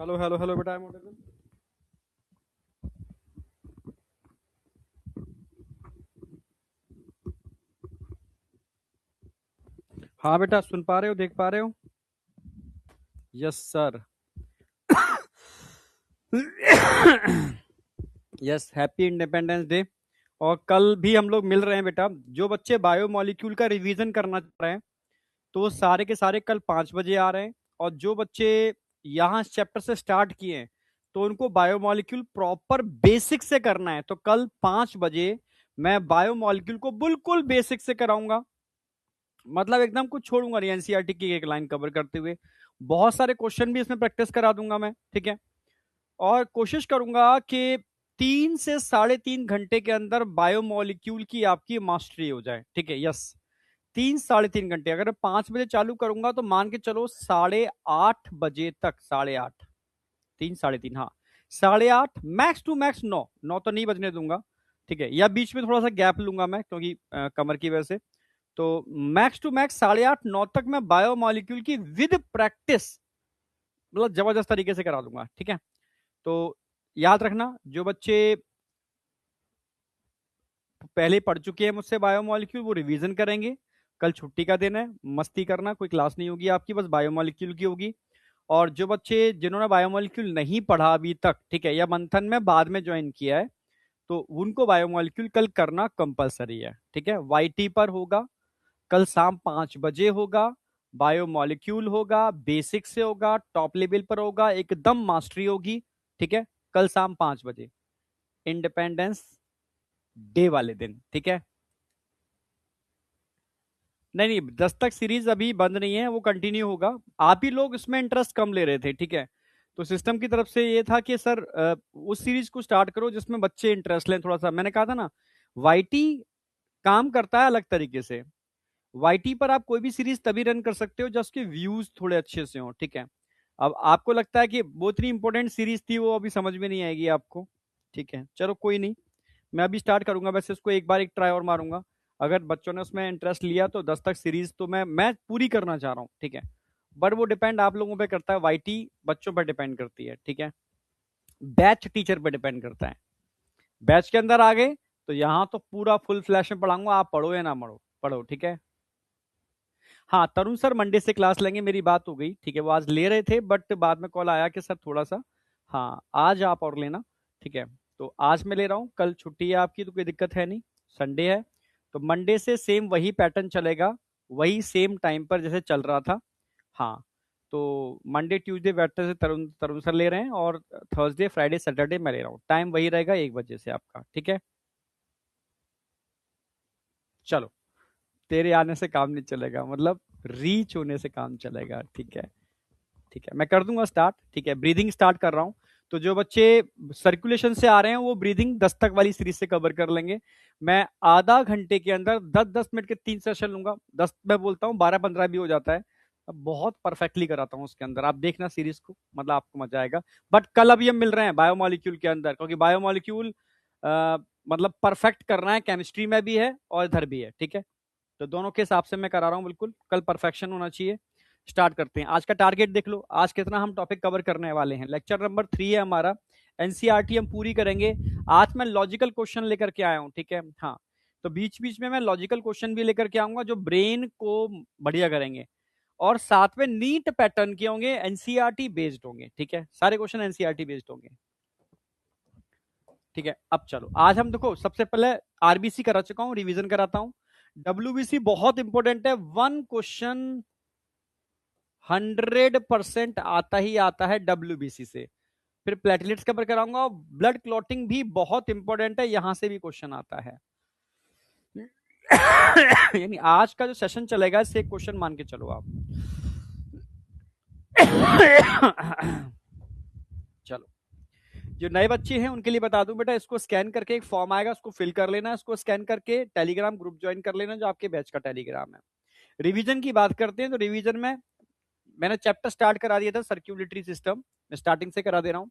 Hello hello hello बेटा, I'm audible? हाँ बेटा, सुन पा रहे हो, देख पा रहे हो? Yes sir. Yes, happy independence day. और कल भी हम लोग मिल रहे हैं बेटा। जो बच्चे बायोमोलिक्यूल का रिवीजन करना चाह रहे हैं तो वो सारे के सारे कल 5 बजे आ रहे हैं। और जो बच्चे यहाँ इस चैप्टर से स्टार्ट किए हैं तो उनको बायोमोलिक्यूल प्रॉपर बेसिक से करना है, तो कल 5 बजे मैं बायोमोलिक्यूल को बिल्कुल बेसिक से कराऊंगा। मतलब एकदम कुछ छोड़ूंगा नहीं, एनसीईआरटी की एक लाइन कवर करते हुए बहुत सारे क्वेश्चन भी इसमें प्रैक्टिस करा दूंगा मैं, ठीक है। और कोशिश करूंगा कि 3 से 3.5 घंटे के अंदर बायोमोलिक्यूल की आपकी मास्टरी हो जाए, ठीक है। यस, 3 साढ़े 3 घंटे। अगर मैं 5 बजे चालू करूंगा तो मान के चलो 8:30 बजे तक, 8:30, 3 साढ़े 3, हाँ, 8:30, मैक्स टू मैक्स 9, 9 तो नहीं बजने दूंगा, ठीक है। या बीच में थोड़ा सा गैप लूंगा मैं, क्योंकि कमर की वजह से। तो मैक्स टू मैक्स 8:30 9 तक मैं बायोमोलिक्यूल की विद प्रैक्टिस, मतलब जबरदस्त तरीके से करा दूंगा, ठीक है। तो याद रखना, जो बच्चे पहले पढ़ चुके हैं मुझसे बायोमोलिक्यूल वो रिवीजन करेंगे। कल छुट्टी का दिन है, मस्ती करना, कोई क्लास नहीं होगी आपकी, बस बायोमोलिक्यूल की होगी। और जो बच्चे जिन्होंने बायोमोलिक्यूल नहीं पढ़ा अभी तक, ठीक है, या मंथन में बाद में ज्वाइन किया है, तो उनको बायोमोलिक्यूल कल करना कंपलसरी है, ठीक है। वाईटी पर होगा, कल शाम 5 बजे होगा। बायोमोलिक्यूल होगा, बेसिक से होगा, टॉप लेवल पर होगा, एकदम मास्टरी होगी, ठीक है। कल शाम 5 बजे, इंडिपेंडेंस डे वाले दिन, ठीक है। नहीं नहीं, 10 तक सीरीज अभी बंद नहीं है, वो कंटिन्यू होगा। आप ही लोग इसमें इंटरेस्ट कम ले रहे थे, ठीक है। तो सिस्टम की तरफ से ये था कि सर उस सीरीज को स्टार्ट करो जिसमें बच्चे इंटरेस्ट लें थोड़ा सा। मैंने कहा था ना, वाईटी काम करता है अलग तरीके से। वाईटी पर आप कोई भी सीरीज तभी रन कर सकते हो जब उसके व्यूज थोड़े अच्छे से हो, ठीक है। अब आपको लगता है कि वो इतनी इंपॉर्टेंट सीरीज थी, वो अभी समझ में नहीं आएगी आपको, ठीक है। चलो कोई नहीं, मैं अभी स्टार्ट करूंगा, वैसे उसको एक बार एक ट्राई और मारूंगा। अगर बच्चों ने उसमें इंटरेस्ट लिया तो 10 तक सीरीज तो मैं पूरी करना चाह रहा हूँ, ठीक है। बट वो डिपेंड आप लोगों पे करता है, वाईटी बच्चों पर डिपेंड करती है, ठीक है। बैच टीचर पे डिपेंड करता है। बैच के अंदर आ गए तो यहाँ तो पूरा फुल फ्लैश में पढ़ाऊंगा, आप पढ़ो या ना पढ़ो, पढ़ो, ठीक है। हाँ, तरुण सर मंडे से क्लास लेंगे, मेरी बात हो गई, ठीक है। वो आज ले रहे थे बट बाद में कॉल आया कि सर थोड़ा सा, हाँ आज आप और लेना, ठीक है। तो आज मैं ले रहा हूँ, कल छुट्टी है आपकी तो कोई दिक्कत है नहीं, संडे है। तो मंडे से सेम वही पैटर्न चलेगा, वही सेम टाइम पर जैसे चल रहा था। हाँ, तो मंडे ट्यूसडे वेडनेसडे तरुण तरुण सर ले रहे हैं, और थर्सडे फ्राइडे सैटरडे मैं ले रहा हूँ। टाइम वही रहेगा, 1 बजे से आपका, ठीक है। चलो, तेरे आने से काम नहीं चलेगा, मतलब रीच होने से काम चलेगा, ठीक है। ठीक है, मैं कर दूंगा स्टार्ट, ठीक है। ब्रीदिंग स्टार्ट कर रहा हूँ। तो जो बच्चे सर्कुलेशन से आ रहे हैं वो ब्रीदिंग 10 तक वाली सीरीज से कवर कर लेंगे। मैं आधा घंटे के अंदर 10-10 मिनट के 3 सेशन लूंगा। 10 मैं बोलता हूँ, 12-15 भी हो जाता है। अब बहुत परफेक्टली कराता हूँ उसके अंदर, आप देखना सीरीज को, मतलब आपको मजा आएगा। बट कल अभी हम मिल रहे हैं बायोमोलिक्यूल के अंदर, क्योंकि बायोमोलिक्यूल मतलब परफेक्ट करना है, केमिस्ट्री में भी है और इधर भी है, ठीक है। तो दोनों के हिसाब से मैं करा रहा हूँ, बिल्कुल कल परफेक्शन होना चाहिए। स्टार्ट करते हैं। आज का टारगेट देख लो, आज कितना हम टॉपिक कवर करने वाले हैं। लेक्चर नंबर 3 है हमारा, एनसीईआरटी हम पूरी करेंगे। आज मैं लॉजिकल क्वेश्चन लेकर के आया हूँ, ठीक है। हाँ, तो बीच बीच में मैं लॉजिकल क्वेश्चन भी लेकर के आऊंगा जो ब्रेन को बढ़िया करेंगे। और साथ में नीट पैटर्न के होंगे, एनसीईआरटी बेस्ड होंगे, ठीक है। सारे क्वेश्चन एनसीईआरटी बेस्ड होंगे, ठीक है। अब चलो, आज हम देखो सबसे पहले आरबीसी करा चुका हूं, रिवीजन कराता हूं। डब्ल्यूबीसी बहुत इंपॉर्टेंट है, 1 क्वेश्चन 100% आता ही आता है डब्ल्यूबीसी से। फिर प्लेटलेट्स कवर कराऊंगा, ब्लड क्लॉटिंग भी बहुत इंपॉर्टेंट है, यहां से भी क्वेश्चन आता है। यानी आज का जो सेशन चलेगा इससे एक क्वेश्चन मान के चलो आप। चलो, जो नए बच्चे हैं उनके लिए बता दूं बेटा, इसको स्कैन करके एक फॉर्म आएगा, उसको फिल कर लेना, इसको स्कैन करके टेलीग्राम ग्रुप ज्वाइन कर लेना जो आपके बैच का टेलीग्राम है। रिवीजन की बात करते हैं तो रिवीजन में मैंने चैप्टर स्टार्ट करा दिया था, सर्क्यूलेटरी सिस्टम, मैं स्टार्टिंग से करा दे रहा हूं।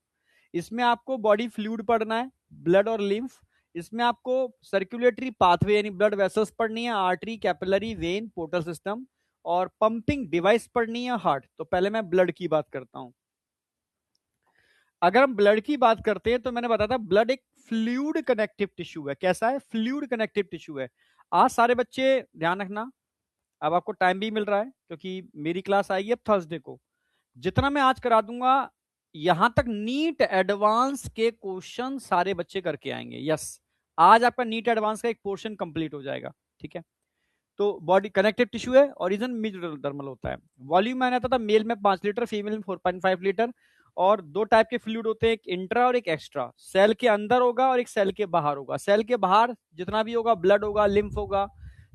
इसमें आपको बॉडी फ्लूइड पढ़ना है, ब्लड और लिम्फ। इसमें आपको सर्कुलेटरी पाथवे यानी ब्लड वेसल्स पढ़नी है, artery, capillary, when, portal system, और पंपिंग डिवाइस पढ़नी है, हार्ट। तो पहले मैं ब्लड की बात करता हूं। अगर हम ब्लड की बात करते हैं तो मैंने बताया था ब्लड एक फ्लूइड कनेक्टिव टिश्यू है। कैसा है? फ्लूइड कनेक्टिव टिश्यू है। आज सारे बच्चे ध्यान रखना, अब आपको टाइम भी मिल रहा है क्योंकि मेरी क्लास आएगी अब थर्सडे को। जितना मैं आज करा दूंगा, यहां तक नीट एडवांस के क्वेश्चन सारे बच्चे करके आएंगे। यस, आज आपका नीट एडवांस का एक पोर्शन कंप्लीट हो जाएगा। ठीक है, तो बॉडी कनेक्टिव टिश्यू है, ओरिजिन मेजोडर्मल होता है। वॉल्यूम मैंने आता था मेल में 5 लीटर, फीमेल में 4.5 लीटर। और दो टाइप के फ्लूइड होते हैं, एक इंट्रा और एक एक्स्ट्रा। सेल के अंदर होगा और एक सेल के बाहर होगा। सेल के बाहर जितना भी होगा, ब्लड होगा, लिम्फ होगा,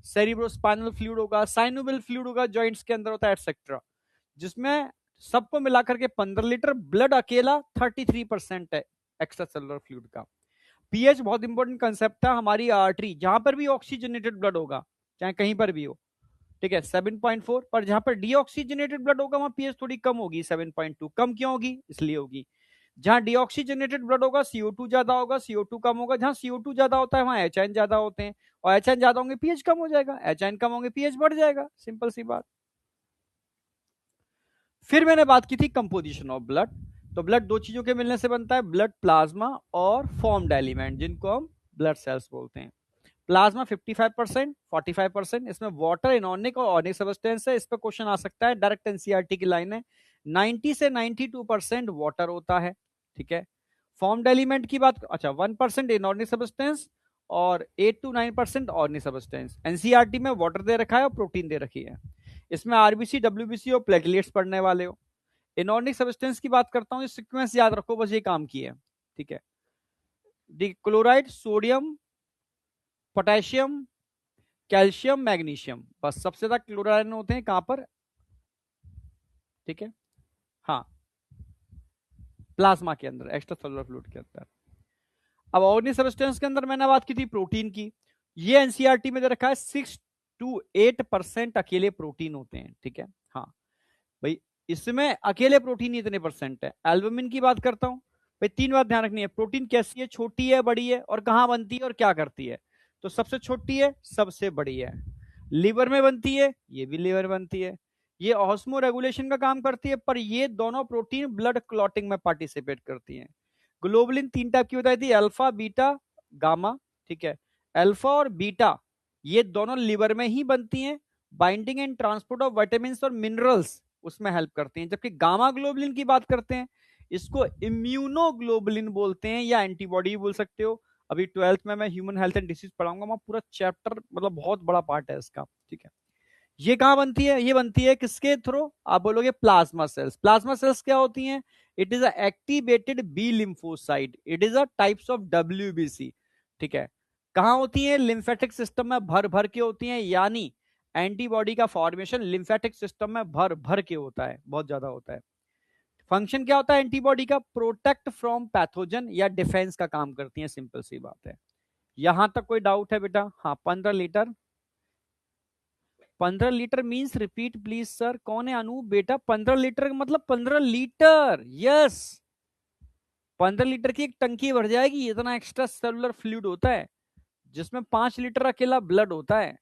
सेरिब्रोस्पाइनल फ्लूइड होगा, साइनोवियल फ्लूइड होगा, जॉइंट्स के अंदर होता है, एटसेट्रा। जिसमें सबको मिलाकर के 15 लीटर, ब्लड अकेला 33% है एक्स्ट्रा सेलुलर फ्लूइड का। पीएच बहुत इंपॉर्टेंट कंसेप्ट है। हमारी आर्टरी जहां पर भी ऑक्सीजनेटेड ब्लड होगा, चाहे कहीं पर भी हो, ठीक है, 7.4, पर जहां पर डीऑक्सीजनेटेड ब्लड होगा वहां पीएच थोड़ी कम होगी, 7.2। कम क्यों होगी? इसलिए होगी जहां डीऑक्सीजनेटेड ब्लड होगा CO2 ज्यादा होगा, CO2 कम होगा। जहां CO2 ज्यादा होता है वहां HN ज्यादा होते हैं, और HN ज्यादा होंगे पीएच कम हो जाएगा, HN कम होंगे पीएच बढ़ जाएगा। सिंपल सी बात। फिर मैंने बात की थी कंपोजिशन ऑफ ब्लड। तो ब्लड दो चीजों के मिलने से बनता है, ब्लड प्लाज्मा और फॉर्म्ड एलिमेंट, जिनको हम ब्लड सेल्स बोलते हैं। प्लाज्मा 55%, 45%, इसमें वाटर, इनऑर्गेनिक और ऑर्गेनिक सब्सटेंस है। इस पर क्वेश्चन आ सकता है, डायरेक्ट एनसीईआरटी की लाइन है। 90 से 92% वाटर होता है। ठीक है, फॉर्म्ड एलिमेंट की बात, अच्छा, 1% इनऑर्गेनिक सब्सटेंस और 8 to 9% ऑर्गेनिक सब्सटेंस। एनसीईआरटी में वाटर दे रखा है और प्रोटीन दे रखी है। इसमें आरबीसी, डब्ल्यूबीसी और प्लेटलेट्स पढ़ने वाले हो। इनऑर्गेनिक सब्सटेंस की बात करता हूं, सीक्वेंस याद रखो, बस ये काम की है। ठीक है, chloride, sodium, potassium, calcium, magnesium, बस सबसे ज्यादा क्लोराइन होते हैं कहां पर? ठीक है, हाँ, प्लाज्मा के अंदर, एक्स्ट्रा सेलुलर फ्लूइड के अंदर। अब ऑर्गेनिक सब्सटेंस के अंदर मैंने बात की थी प्रोटीन की। ये एनसीईआरटी में दे रखा है 6 to 8% अकेले प्रोटीन होते हैं। ठीक है, हाँ भाई, इसमें अकेले प्रोटीन ही इतने परसेंट है। एल्बुमिन की बात करता हूं भाई, तीन बात ध्यान रखनी है, प्रोटीन कैसी है, छोटी है, बड़ी है, और कहां बनती है और क्या करती है। तो सबसे छोटी है, सबसे बड़ी है, लीवर में बनती है, ये भी लीवर बनती है। ये ऑस्मो रेगुलेशन का काम करती है, पर ये दोनों प्रोटीन ब्लड क्लॉटिंग में पार्टिसिपेट करती हैं। ग्लोबुलिन तीन टाइप की बताई थी, अल्फा, बीटा, गामा। ठीक है, अल्फा और बीटा ये दोनों लीवर में ही बनती हैं, binding and transport of vitamin और मिनरल्स उसमें हेल्प करती हैं। जबकि गामा ग्लोबुलिन की बात करते हैं, इसको इम्यूनोग्लोबुलिन बोलते हैं या एंटीबॉडी बोल सकते हो। अभी 12th में मैं ह्यूमन हेल्थ एंड डिसीज पढ़ाऊंगा, वहां पूरा चैप्टर, मतलब बहुत बड़ा पार्ट है इसका। ठीक है, ये कहां बनती है? ये बनती है किसके थ्रू? आप बोलोगे प्लाज्मा सेल्स। प्लाज्मा सेल्स क्या होती हैं? It is a activated B lymphocyte, it is a types of WBC। ठीक है, कहां होती है? लिम्फेटिक सिस्टम में भर भर के होती हैं, यानी एंटीबॉडी का फॉर्मेशन लिम्फेटिक सिस्टम में भर भर के होता है, बहुत ज्यादा होता है। फंक्शन क्या होता है एंटीबॉडी का? प्रोटेक्ट फ्रॉम पैथोजन या डिफेंस का काम करती है। सिंपल सी बात है। यहां तक कोई डाउट है बेटा? हाँ, 15 litre. 15 litre means, repeat please sir, कौन है? अनूप बेटा, 15 लीटर का मतलब 15 लीटर। यस, 15 लीटर की एक टंकी भर जाएगी, इतना एक्स्ट्रा सेलुलर फ्लूइड होता है, जिसमें 5 लीटर अकेला ब्लड होता है।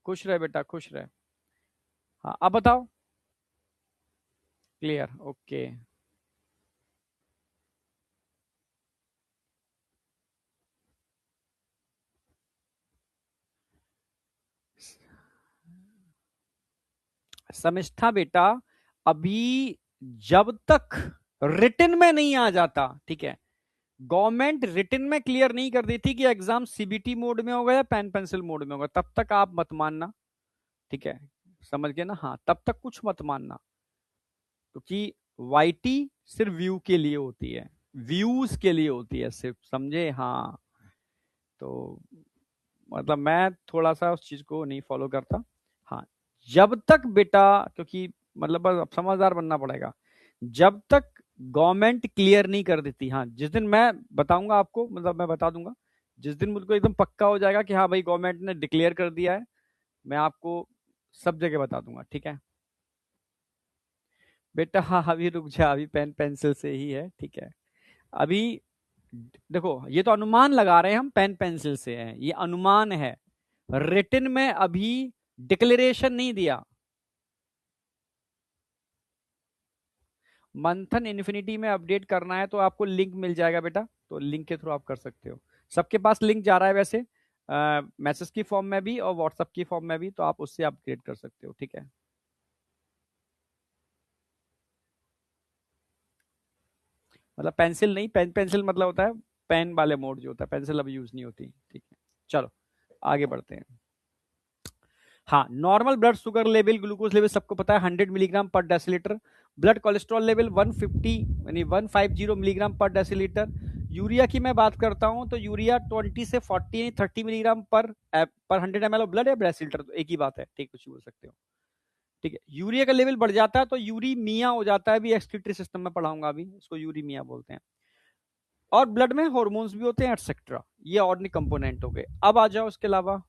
खुश रहे बेटा, खुश रहे। हाँ, अब बताओ। क्लियर? ओके। समझता बेटा, अभी जब तक रिटन में नहीं आ जाता, ठीक है, गवर्नमेंट रिटन में क्लियर नहीं कर देती कि एग्जाम सीबीटी मोड में होगा या पेन पेंसिल मोड में होगा, तब तक आप मत मानना। ठीक है, समझ गए ना? हाँ, तब तक कुछ मत मानना, क्योंकि वाईटी सिर्फ व्यू के लिए होती है, व्यूज के लिए होती है सिर्फ, समझे? हाँ, तो मतलब मैं थोड़ा सा उस चीज को नहीं फॉलो करता। हाँ, जब तक बेटा, क्योंकि मतलब अब समझदार बनना पड़ेगा, जब तक गवर्नमेंट क्लियर नहीं कर देती। हाँ, जिस दिन मैं बताऊंगा आपको, मतलब मैं बता दूंगा, जिस दिन मुझको एकदम पक्का हो जाएगा कि हाँ भाई गवर्नमेंट ने डिक्लेयर कर दिया है, मैं आपको सब जगह बता दूंगा। ठीक है बेटा? हाँ, अभी रुक जा, अभी पेन पेंसिल से ही है। ठीक है, अभी देखो, ये तो अनुमान लगा रहे हैं हम, पेन पेंसिल से है, ये अनुमान है, रिटन में अभी डिक्लेरेशन नहीं दिया। मंथन इन्फिनिटी में अपडेट करना है तो आपको लिंक मिल जाएगा बेटा, तो लिंक के थ्रू आप कर सकते हो। सबके पास लिंक जा रहा है वैसे, मैसेज की फॉर्म में भी और व्हाट्सएप की फॉर्म में भी, तो आप उससे अपडेट कर सकते हो, ठीक है। मतलब पेंसिल नहीं, पेंसिल मतलब होता है पेन वाले मोड जो होता है, पेंसिल अब यूज नहीं होती, ठीक है। चलो आगे बढ़ते हैं। हाँ, normal blood sugar level, glucose level सबको पता है 100 मिलीग्राम पर डेसीलीटर। ब्लड कोलेस्ट्रॉल लेवल 150 यानी 150 मिलीग्राम पर डेसीलीटर। यूरिया की मैं बात करता हूं तो यूरिया 20 से 40 यानी 30 मिलीग्राम पर 100 ml ऑफ ब्लड या डेसीलीटर, तो एक ही बात है, ठीक, कुछ भी बोल सकते हो, ठीक है। यूरिया का लेवल बढ़ जाता है तो यूरीमिया हो जाता है, भी एक्सक्रीटरी सिस्टम में पढ़ाऊंगा अभी, इसको यूरीमिया बोलते हैं। और ब्लड में हॉर्मोन्स भी होते हैं एटसेट्रा, ये ऑर्गेनिक कंपोनेंट हो गए। अब आ जाओ, इसके अलावा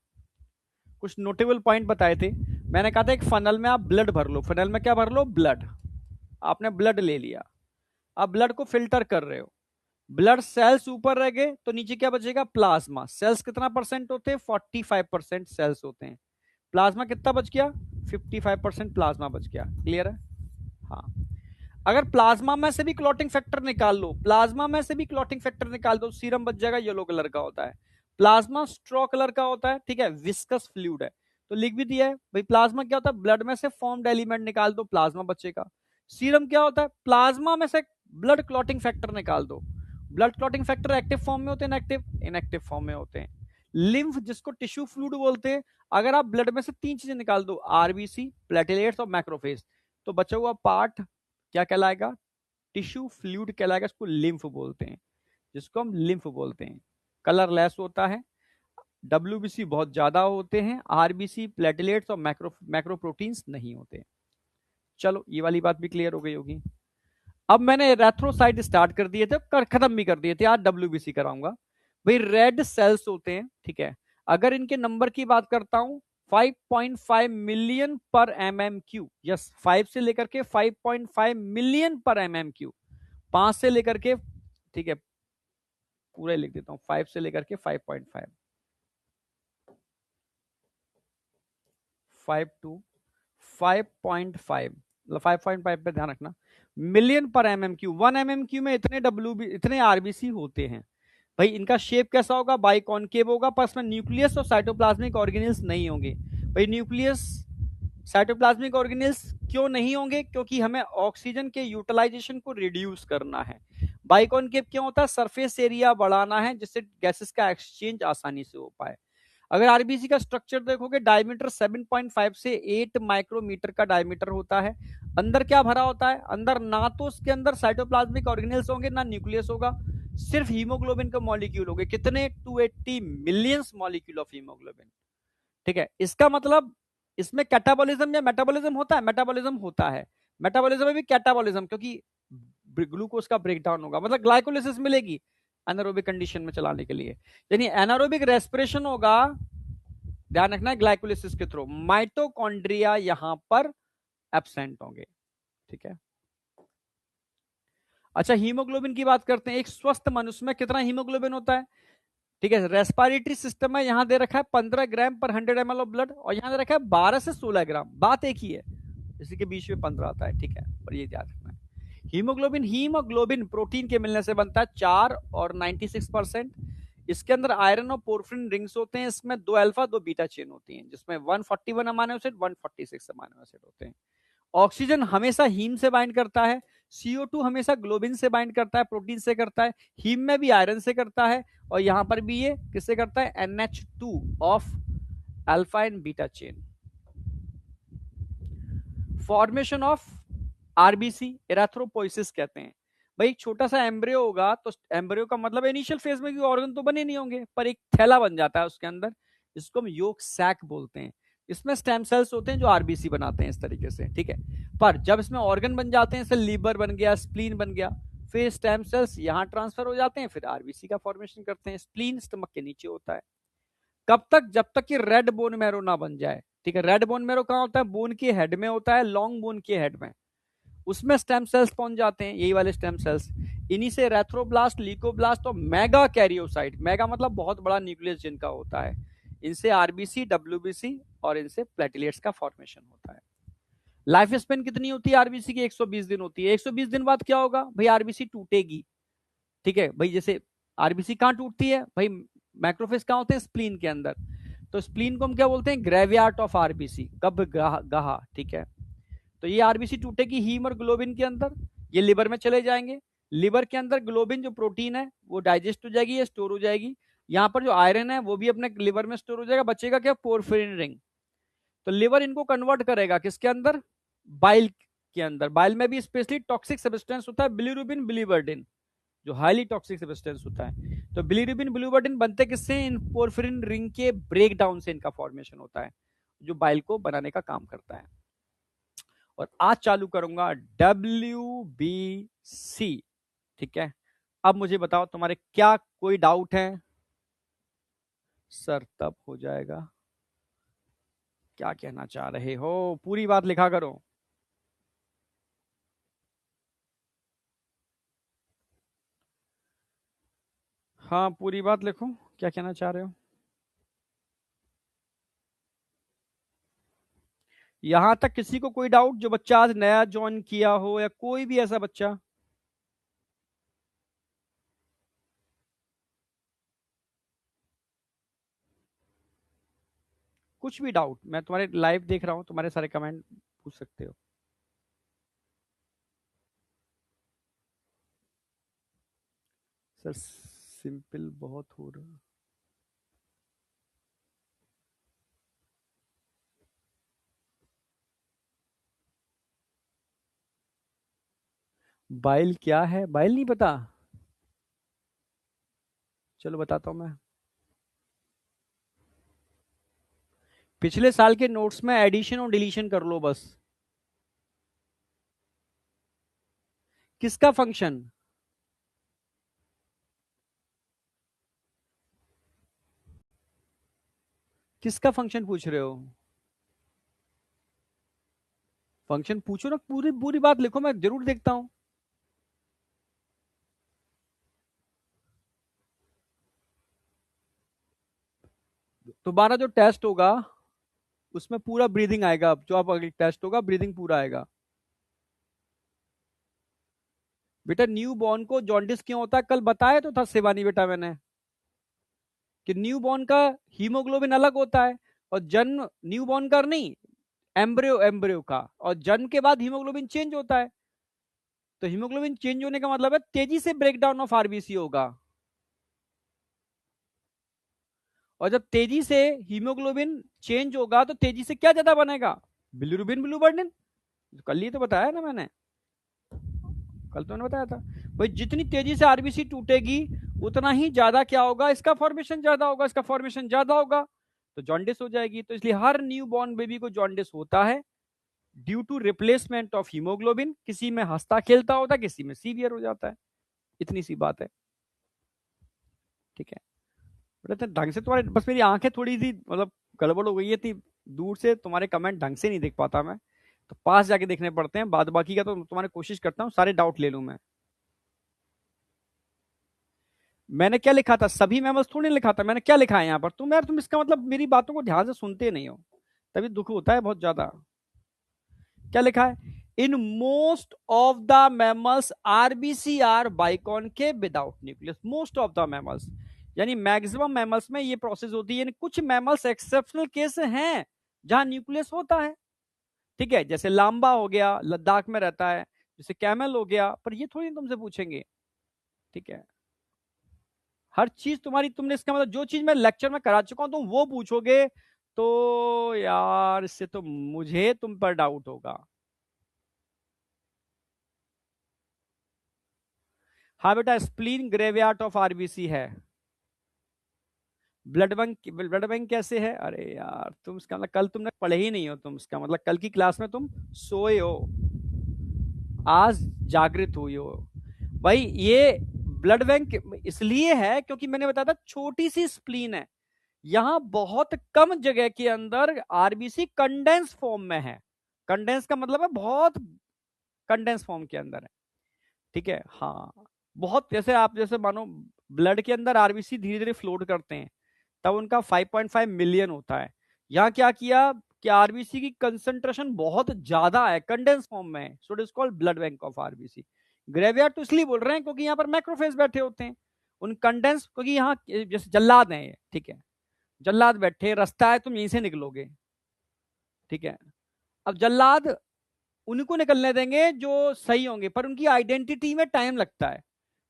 कुछ नोटेबल पॉइंट बताए थे। मैंने कहा था एक फनल में आप ब्लड भर लो, फनल में क्या भर लो, ब्लड। आपने ब्लड ले लिया, अब ब्लड को फिल्टर कर रहे हो, ब्लड सेल्स ऊपर रह गए तो नीचे क्या बचेगा, प्लाज्मा। सेल्स कितना परसेंट होते हैं, 45% सेल्स होते हैं। प्लाज्मा कितना बच गया, 55% प्लाज्मा बच गया। क्लियर है? हाँ। अगर प्लाज्मा में से भी क्लॉटिंग फैक्टर निकाल लो, प्लाज्मा में से भी क्लॉटिंग फैक्टर निकाल दो, सीरम बच जाएगा, येलो कलर का होता है। प्लाज्मा स्ट्रॉ कलर का होता है, ठीक है, विस्कस फ्लूइड है। तो लिख भी दिया है भाई, प्लाज्मा क्या होता है, ब्लड में से फॉर्म्ड एलिमेंट निकाल दो, प्लाज्मा बचेगा। सीरम क्या होता है, प्लाज्मा में से ब्लड क्लॉटिंग फैक्टर निकाल दो। Blood clotting factor active form में होते हैं, इनएक्टिव इनएक्टिव फॉर्म में होते हैं। लिम्फ जिसको टिश्यू फ्लूइड बोलते हैं, अगर आप ब्लड में से तीन चीजें निकाल दो, आरबीसी, प्लेटलेट्स और मैक्रोफेज, तो बचा हुआ पार्ट क्या कहलाएगा, टिश्यू फ्लूइड कहलाएगा, इसको लिम्फ बोलते हैं, जिसको हम लिम्फ बोलते हैं। कलरलेस होता है, डब्ल्यूबीसी बहुत ज्यादा होते हैं, आरबीसी, प्लेटलेट्स और मैक्रो प्रोटीन्स नहीं होते। चलो ये वाली बात भी क्लियर हो गई होगी। अब मैंने एरेथ्रोसाइट स्टार्ट कर दिए थे, खत्म भी कर दिए थे, आज डब्ल्यूबीसी कराऊंगा। भाई रेड सेल्स होते हैं, ठीक है। अगर इनके नंबर की बात करता हूं, 5.5 मिलियन पर एम एम क्यू, यस, 5 से लेकर के 5.5 मिलियन पर एम एम क्यू, 5 से लेकर के, ठीक है, पूरा लिख देता हूं, 5 से लेकर के 5.5, 5 टू 5.5, मतलब 5.5 पे ध्यान रखना, मिलियन पर M M Q. 1 mm Q में इतने इतने आरबीसी होते हैं। भाई इनका शेप कैसा होगा, बाई कॉनकेव होगा, पर इसमें न्यूक्लियस और साइटोप्लाज्मिक ऑर्गेनिल्स नहीं होंगे। भाई न्यूक्लियस, साइटोप्लाज्मिक ऑर्गेनिल्स क्यों नहीं होंगे, क्योंकि हमें ऑक्सीजन के यूटिलाइजेशन को रिड्यूस करना है। बाइकॉनकेव क्यों होता है, सरफेस एरिया बढ़ाना है, जिससे गैसेस का एक्सचेंज आसानी से हो पाए। अगर आरबीसी का स्ट्रक्चर देखोगे, डायमीटर 7.5 से 8 माइक्रोमीटर का डायमीटर होता है। अंदर क्या भरा होता है, अंदर ना तो उसके अंदर साइटोप्लाज्मिक ऑर्गेनिल्स होंगे, ना न्यूक्लियस होगा, सिर्फ हीमोग्लोबिन का मॉलिक्यूल होंगे। कितने, 280 मिलियंस मॉलिक्यूल ऑफ हीमोग्लोबिन, ठीक है। इसका मतलब इसमें कैटाबॉलिज्म या मेटाबॉलिज्म होता है, मेटाबॉलिज्म होता है। मेटाबॉलिज्म में भी कैटाबॉलिज्म, क्योंकि ग्लूकोज का ब्रेकडाउन होगा, मतलब ग्लाइकोलिसिस मिलेगी एनारोबिक कंडीशन में चलाने के लिए, यानी एनारोबिक रेस्पिरेशन होगा, ध्यान रखना है, ग्लाइकोलिसिस के थ्रू। माइटोकॉन्ड्रिया यहां पर एब्सेंट होंगे, ठीक है। अच्छा, हीमोग्लोबिन की बात करते हैं। एक स्वस्थ मनुष्य में कितना हीमोग्लोबिन होता है, ठीक है। रेस्पिरेटरी सिस्टम में यहां दे रखा है 15 ग्राम पर 100 ml ऑफ ब्लड, और यहां दे रखा है 12 से 16 ग्राम, बात एक ही है, इसी के बीच में 15 आता है, ठीक है, पर ये याद रखना है। हीमोग्लोबिन, हीमोग्लोबिन प्रोटीन के मिलने से बनता है 4 और 96%। इसके अंदर आयरन और पोर्फिरिन रिंग्स होते हैं, इसमें 2 अल्फा 2 बीटा चेन होती हैं, जिसमें 141 अमाइनो एसिड, 146 अमाइनो एसिड होते हैं। ऑक्सीजन हमेशा हीम से बाइंड करता है, CO2 हमेशा ग्लोबिन से बाइंड करता है, प्रोटीन से करता है, हीम में भी आयरन से करता है, और यहां पर भी ये किससे करता है, NH2 of alpha and beta chain. Formation of RBC, erythropoiesis कहते हैं। भाई एक छोटा सा एम्ब्रियो होगा, तो एम्ब्रियो का मतलब इनिशियल फेज में ऑर्गन तो बने नहीं होंगे, पर एक थैला बन जाता है उसके अंदर, जिसको हम योग सैक बोलते हैं। इसमें स्टेम सेल्स होते हैं जो आरबीसी बनाते हैं इस तरीके से, ठीक है। पर जब इसमें ऑर्गन बन जाते हैं, जैसे लीवर बन गया, स्प्लीन बन गया, फिर स्टेम सेल्स यहां ट्रांसफर हो जाते हैं, फिर आरबीसी का फॉर्मेशन करते हैं। स्प्लीन स्टमक के नीचे होता है। कब तक, जब तक कि रेड बोन मैरो ना बन जाए, ठीक है। रेड बोन मैरो कहां होता है, बोन के हेड में होता है, लॉन्ग बोन के हेड में, उसमें स्टेम सेल्स पहुंच जाते हैं, यही वाले स्टेम सेल्स। इन्हीं से रेथ्रोब्लास्ट, लीकोब्लास्ट और मेगा कैरियोसाइट, मेगा मतलब बहुत बड़ा न्यूक्लियस जिनका होता है, इनसे आरबीसी, डब्ल्यूबीसी और इनसे प्लेटलेट्स का फॉर्मेशन होता है। लाइफ स्पेन कितनी होती है आरबीसी की? 120 दिन होती है। 120 दिन बाद क्या होगा भाई? आरबीसी टूटेगी। ठीक है भाई, जैसे आरबीसी कहाँ टूटती है भाई? मैक्रोफेज कहाँ होते हैं? स्प्लीन के अंदर। तो स्प्लीन को हम क्या बोलते हैं? Graveyard of RBC. कब गहा, ठीक है। तो ये आरबीसी टूटेगी हीम और ग्लोबिन के अंदर, ये लिवर में चले जाएंगे। लिवर के अंदर ग्लोबिन जो प्रोटीन है वो डाइजेस्ट हो जाएगी या स्टोर हो जाएगी। यहाँ पर जो आयरन है वो भी अपने लिवर में स्टोर हो जाएगा, बचेगा क्या? पोरफिरिन रिंग। तो लिवर इनको कन्वर्ट करेगा किसके अंदर? बाइल के अंदर। बाइल में भी स्पेशली टॉक्सिक सब्सटेंस होता है बिलीरुबिन बिलीवर्डिन, जो हाईली टॉक्सिक सब्सटेंस होता है। तो बिलीरुबिन बिलीवर्डिन बनते किससे? इन पोरफिरिन रिंग के ब्रेक डाउन से इनका फॉर्मेशन होता है, जो बाइल को बनाने का काम करता है। और आज चालू करूंगा WBC। ठीक है, अब मुझे बताओ तुम्हारे क्या कोई डाउट है? सर तब हो जाएगा। क्या कहना चाह रहे हो? पूरी बात लिखा करो। हाँ पूरी बात लिखो, क्या कहना चाह रहे हो? यहां तक किसी को कोई डाउट? जो बच्चा आज नया ज्वाइन किया हो या कोई भी ऐसा बच्चा? कुछ भी डाउट? मैं तुम्हारे लाइव देख रहा हूं, तुम्हारे सारे कमेंट पूछ सकते हो। सर सिंपल बहुत हो रहा। बाइल क्या है? बाइल नहीं पता? चलो बताता हूं मैं। पिछले साल के नोट्स में एडिशन और डिलीशन कर लो बस। किसका फंक्शन? किसका फंक्शन पूछ रहे हो? फंक्शन पूछो ना, पूरी पूरी बात लिखो, मैं जरूर देखता हूं। तुम्हारा जो टेस्ट होगा उसमें पूरा ब्रीदिंग आएगा। जो आप अगले टेस्ट होगा ब्रीदिंग पूरा आएगा। बेटा न्यू बॉर्न को जॉन्डिस क्यों होता है? कल बताया तो था शिवानी बेटा मैंने, कि न्यू बॉर्न का हीमोग्लोबिन अलग होता है, और जन्म न्यू बॉर्न का नहीं, एम्ब्रियो एम्ब्रियो का, और जन्म के बाद हीमोग्लोबिन चेंज होता है। तो हीमोग्लोबिन चेंज होने का मतलब है तेजी से ब्रेकडाउन ऑफ आरबीसी होगा। और जब तेजी से हीमोग्लोबिन चेंज होगा तो तेजी से क्या ज्यादा बनेगा? बिलिरुबिन बिलिवर्डिन। कल ही तो बताया ना मैंने, कल तो मैंने बताया था। भाई जितनी तेजी से आरबीसी टूटेगी उतना ही ज्यादा क्या होगा? इसका फॉर्मेशन ज्यादा होगा। इसका फॉर्मेशन ज्यादा होगा तो जॉन्डिस हो जाएगी। तो इसलिए हर न्यू बॉर्न बेबी को जॉन्डिस होता है due to replacement of haemoglobin. किसी में हंसता खेलता होता है, किसी में सीवियर हो जाता है। इतनी सी बात है। ठीक है बेटा, तो ढंग से तुम्हारे, बस मेरी आंखें थोड़ी सी मतलब गड़बड़ हो गई है, इतनी दूर से तुम्हारे कमेंट ढंग से नहीं देख पाता मैं, तो पास जाके देखने पड़ते हैं। बाद बाकी का तो तुम्हारे कोशिश करता हूँ सारे डाउट ले लूं मैं। मैंने क्या लिखा था? सभी मैमल्स थोड़ी लिखा था। मैंने क्या लिखा है यहाँ पर? तुम यार, तुम इसका मतलब मेरी बातों को ध्यान से सुनते नहीं हो, तभी दुख होता है बहुत ज्यादा। क्या लिखा है? In most of the mammals RBC are biconcave without nucleus. Most of the mammals यानी मैक्सिमम मैमल्स में ये प्रोसेस होती है। यानी कुछ मैमल्स एक्सेप्शनल केस हैं जहां न्यूक्लियस होता है। ठीक है, जैसे लांबा हो गया, लद्दाख में रहता है। जैसे कैमल हो गया, पर ये थोड़ी तुमसे पूछेंगे। ठीक है, हर चीज तुम्हारी, तुमने इसका मतलब जो चीज मैं लेक्चर में करा चुका हूं तुम वो पूछोगे, तो यार इससे तो मुझे तुम पर डाउट होगा। हाँ बेटा, स्प्लीन ग्रेवयार्ड ऑफ आरबीसी है। ब्लड बैंक कैसे है? अरे यार तुम इसका मतलब कल तुमने पढ़े ही नहीं हो। तुम इसका मतलब कल की क्लास में तुम सोए हो, आज जागृत हुई हो। भाई ये ब्लड बैंक इसलिए है क्योंकि मैंने बताया था छोटी सी स्प्लीन है, यहां बहुत कम जगह के अंदर आरबीसी कंडेंस फॉर्म में है। कंडेंस का मतलब है बहुत कंडेंस फॉर्म के अंदर है। ठीक है, हाँ बहुत, जैसे आप जैसे मानो ब्लड के अंदर आरबीसी धीरे धीरे फ्लोट करते हैं, तब उनका 5.5 मिलियन होता है। यहाँ क्या किया? कि आरबीसी की कंसंट्रेशन बहुत ज्यादा है, कंडेंस फॉर्म में है, so it is called blood bank of RBC. Graveyard तो इसलिए बोल रहे हैं क्योंकि यहाँ पर मैक्रोफेज बैठे होते हैं, उन कंडेंस, क्योंकि यहाँ जैसे जल्लाद हैं, ठीक है, जल्लाद बैठे, रास्ता है, तुम यहीं से निकलोगे, ठीक है। अब जल्लाद उनको निकलने देंगे जो सही होंगे, पर उनकी आइडेंटिटी में टाइम लगता है।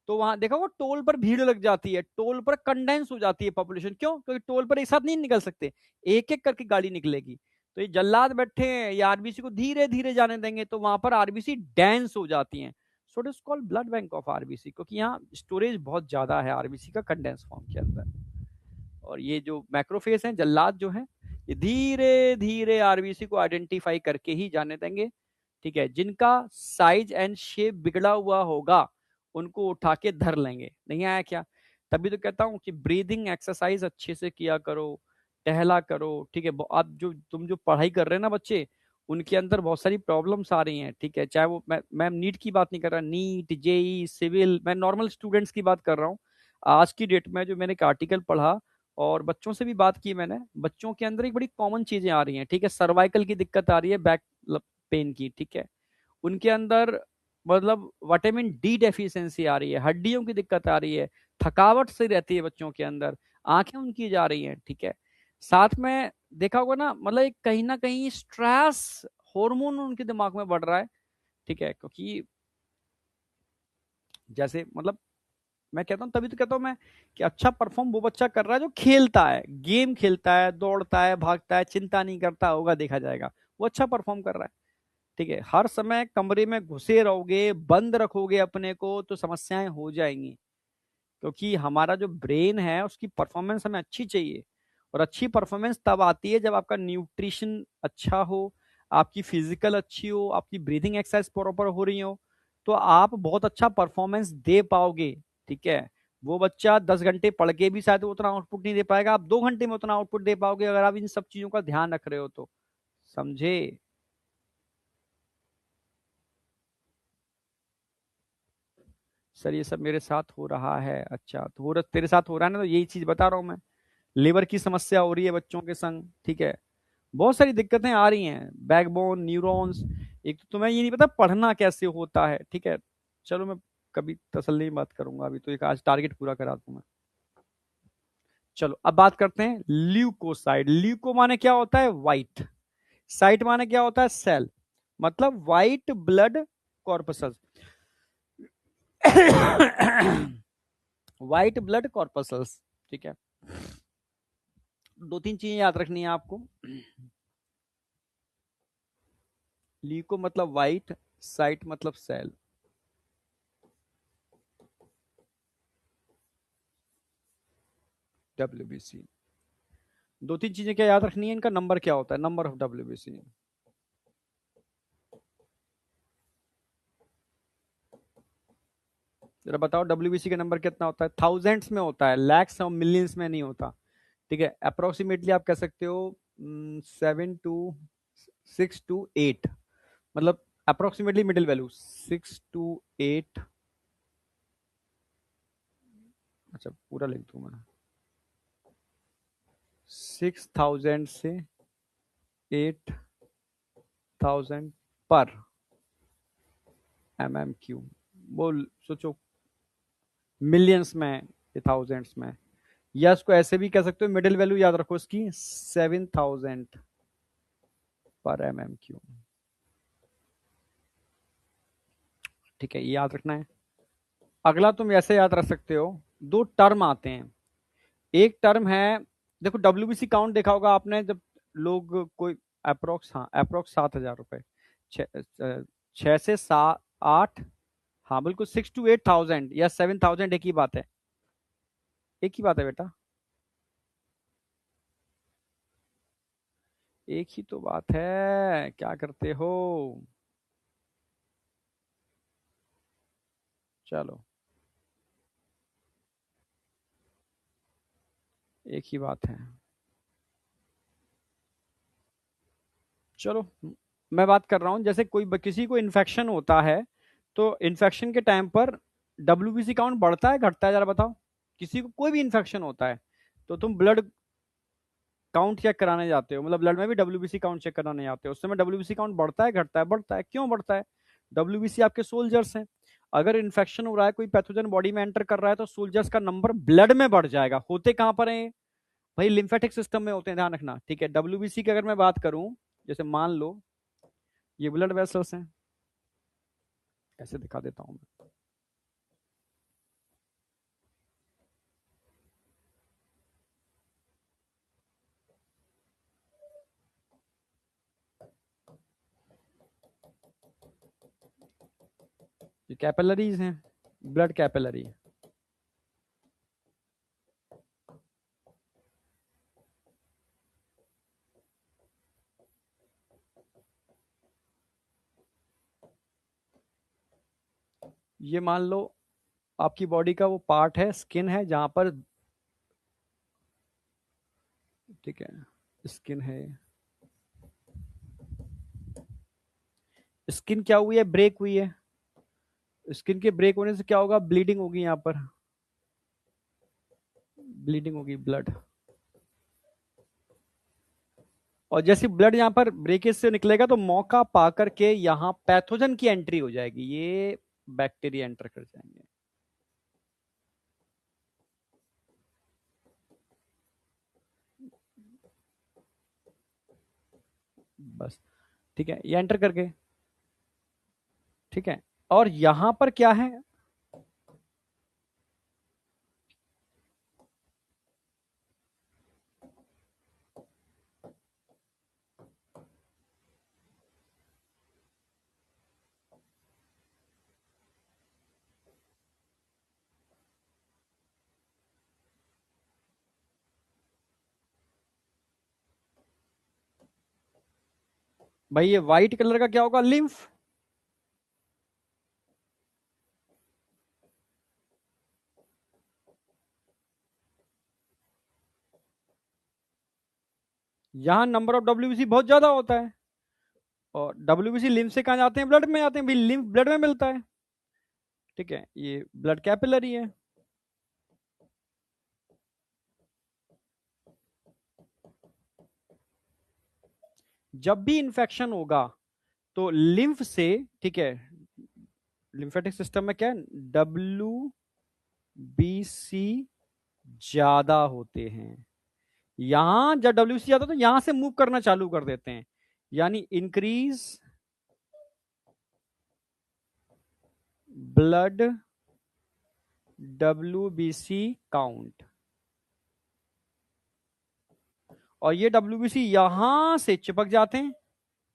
तो वहां देखा वो टोल पर भीड़ लग जाती है, टोल पर कंडेंस हो जाती है पॉपुलेशन, क्यों? क्योंकि टोल पर एक साथ नहीं निकल सकते, एक एक करके गाड़ी निकलेगी। तो ये जल्लाद बैठे हैं, ये आरबीसी को धीरे धीरे जाने देंगे, तो वहां पर आरबीसी डेंस हो जाती हैं। सो it is called blood bank of RBC, क्योंकि यहाँ स्टोरेज बहुत ज्यादा है आरबीसी का कंडेंस फॉर्म के अंदर। और ये जो मैक्रोफेज हैं, जल्लाद जो है, ये धीरे धीरे आरबीसी को आइडेंटिफाई करके ही जाने देंगे, ठीक है। जिनका साइज एंड शेप बिगड़ा हुआ होगा उनको उठा के धर लेंगे। नहीं आया क्या? तभी तो कहता हूं कि ब्रीदिंग एक्सरसाइज अच्छे से किया करो, टहला करो, ठीक है। आप जो तुम जो पढ़ाई कर रहे हैं ना बच्चे, उनके अंदर बहुत सारी प्रॉब्लम्स आ रही हैं, ठीक है। चाहे वो मैं नीट की बात नहीं कर रहा, नीट, जेई, सिविल, मैं नॉर्मल स्टूडेंट्स की बात कर रहा हूँ। आज की डेट में जो मैंने एक आर्टिकल पढ़ा और बच्चों से भी बात की मैंने, बच्चों के अंदर एक बड़ी कॉमन चीजें आ रही हैं, ठीक है। सर्वाइकल की दिक्कत आ रही है, बैक पेन की, ठीक है। उनके अंदर मतलब विटामिन डी डेफिशिएंसी आ रही है, हड्डियों की दिक्कत आ रही है, थकावट से रहती है बच्चों के अंदर, आंखें उनकी जा रही हैं, ठीक है। साथ में देखा होगा ना, मतलब एक कहीं ना कहीं स्ट्रेस हार्मोन उनके दिमाग में बढ़ रहा है, ठीक है। क्योंकि जैसे मतलब मैं कहता हूँ, तभी तो कहता हूँ मैं कि अच्छा परफॉर्म वो बच्चा कर रहा है जो खेलता है, गेम खेलता है, दौड़ता है, भागता है, चिंता नहीं करता, होगा देखा जाएगा, वो अच्छा परफॉर्म कर रहा है, ठीक है। हर समय कमरे में घुसे रहोगे, बंद रखोगे अपने को, तो समस्याएं हो जाएंगी। क्योंकि हमारा जो ब्रेन है उसकी परफॉर्मेंस हमें अच्छी चाहिए, और अच्छी परफॉर्मेंस तब आती है जब आपका न्यूट्रिशन अच्छा हो, आपकी फिजिकल अच्छी हो, आपकी ब्रीथिंग एक्सरसाइज प्रॉपर हो रही हो, तो आप बहुत अच्छा परफॉर्मेंस दे पाओगे, ठीक है। वो बच्चा 10 घंटे पढ़ के भी शायद उतना आउटपुट नहीं दे पाएगा, आप 2 घंटे में उतना आउटपुट दे पाओगे अगर आप इन सब चीजों का ध्यान रख रहे हो तो। समझे? सर ये सब मेरे साथ हो रहा है। अच्छा, तो वो तेरे साथ हो रहा है ना, तो यही चीज बता रहा हूँ मैं। लिवर की समस्या हो रही है बच्चों के संग, ठीक है। बहुत सारी दिक्कतें आ रही हैं, बैकबोन, न्यूरॉन्स। एक तो तुम्हें ये नहीं पता पढ़ना कैसे होता है, ठीक है। चलो मैं कभी तसल्ली में बात करूंगा, अभी तो एक आज टारगेट पूरा करा दूं मैं। चलो अब बात करते हैं ल्यूकोसाइड। ल्यूको माने क्या होता है? व्हाइट। साइट माने क्या होता है? सेल, मतलब white blood corpuscles. White blood corpuscles, ठीक है। दो तीन चीजें याद रखनी है आपको। ल्यूको मतलब व्हाइट, साइट मतलब सेल। डब्ल्यूबीसी, दो तीन चीजें क्या याद रखनी है, इनका नंबर क्या होता है, नंबर ऑफ डब्ल्यूबीसी। जरा बताओ डब्ल्यूबीसी का नंबर कितना होता है? थाउजेंड्स में होता है, लैक्स और मिलियंस में नहीं होता, ठीक है। अप्रोक्सीमेटली आप कह सकते हो 7 to 6 to 8, मतलब अप्रोक्सीमेटली मिडिल वैल्यू 6 to 8। अच्छा पूरा लिख दूं मैं, 6000 से 8000 पर MMQ। बोल सोचो, मिलियंस में या थाउजेंड्स में, या इसको ऐसे भी कह सकते हो, मिडिल वैल्यू याद रखो इसकी 7000 पर MMQ, ठीक है, ये याद रखना है। अगला तुम ऐसे याद रख सकते हो, दो टर्म आते हैं। एक टर्म है, देखो डब्ल्यूबीसी काउंट देखा होगा आपने, जब लोग कोई अप्रोक्स, हाँ अप्रोक्स 7000 रुपए, 6 से 8, हाँ बिल्कुल 6 to 8000 या 7000, एक ही बात है, एक ही बात है बेटा, एक ही तो बात है, क्या करते हो। चलो एक ही बात है। चलो मैं बात कर रहा हूं, जैसे कोई किसी को इन्फेक्शन होता है, तो इन्फेक्शन के टाइम पर डब्ल्यूबीसी काउंट बढ़ता है घटता है, जरा बताओ। किसी को कोई भी इन्फेक्शन होता है तो तुम ब्लड, काउंट चेक कराने जाते हो, मतलब ब्लड में भी डब्ल्यूबीसी काउंट चेक कराने जाते हो, उस समय डब्ल्यूबीसी काउंट बढ़ता है घटता है? बढ़ता है। क्यों बढ़ता है? डब्ल्यूबीसी आपके सोल्जर्स हैं। अगर इन्फेक्शन हो रहा है, कोई पैथोजन बॉडी में एंटर कर रहा है, तो सोल्जर्स का नंबर ब्लड में बढ़ जाएगा। होते कहां पर है भाई? लिम्फेटिक सिस्टम में होते हैं, ध्यान रखना, ठीक है। डब्ल्यूबीसी की अगर मैं बात करूं, जैसे मान लो ये ब्लड वेसल्स हैं, ऐसे दिखा देता हूं मैं। ये कैपिलरीज हैं, ब्लड कैपिलरी। ये मान लो आपकी बॉडी का वो पार्ट है, स्किन है, जहां पर, ठीक है, स्किन है। स्किन क्या हुई है? ब्रेक हुई है। स्किन के ब्रेक होने से क्या होगा? ब्लीडिंग होगी, यहाँ पर ब्लीडिंग होगी, ब्लड। और जैसे ब्लड यहाँ पर ब्रेकेज से निकलेगा तो मौका पा करके यहाँ पैथोजन की एंट्री हो जाएगी, ये बैक्टीरिया एंटर कर जाएंगे। बस, ठीक है, ये एंटर करके, ठीक है। और यहां पर क्या है? भाई ये व्हाइट कलर का क्या होगा? लिम्फ। यहां नंबर ऑफ डब्ल्यूबीसी बहुत ज्यादा होता है, और डब्ल्यूबीसी लिम्फ से कहां जाते हैं? ब्लड में जाते हैं, भाई लिम्फ ब्लड में मिलता है, ठीक है। ये ब्लड कैपिलरी है। जब भी इंफेक्शन होगा तो लिम्फ से, ठीक है, लिम्फेटिक सिस्टम में क्या है? डब्ल्यूबीसी ज्यादा होते हैं। यहां जब डब्ल्यूबीसी आता है तो यहां से मूव करना चालू कर देते हैं, यानी इंक्रीज ब्लड डब्ल्यूबीसी काउंट। और ये डब्ल्यूबीसी यहां से चिपक जाते हैं,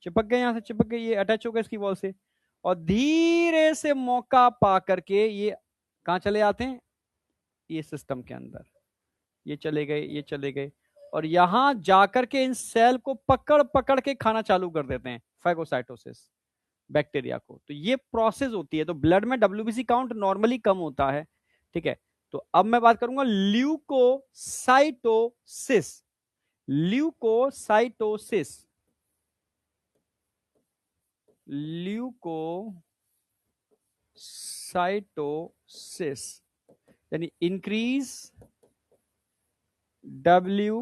चिपक गए, यहां से चिपक गए, ये अटैच हो गए इसकी वॉल से, और धीरे से मौका पा करके ये कहां चले आते हैं? ये सिस्टम के अंदर, ये चले गए, ये चले गए, और यहां जाकर के इन सेल को पकड़ पकड़ के खाना चालू कर देते हैं, फैगोसाइटोसिस, बैक्टीरिया को। तो ये प्रोसेस होती है। तो ब्लड में डब्ल्यूबीसी काउंट नॉर्मली कम होता है, ठीक है। तो अब मैं बात करूंगा ल्यूकोसाइटोसिस। ल्यूकोसाइटोसिस, ल्यूकोसाइटोसिस यानी increase W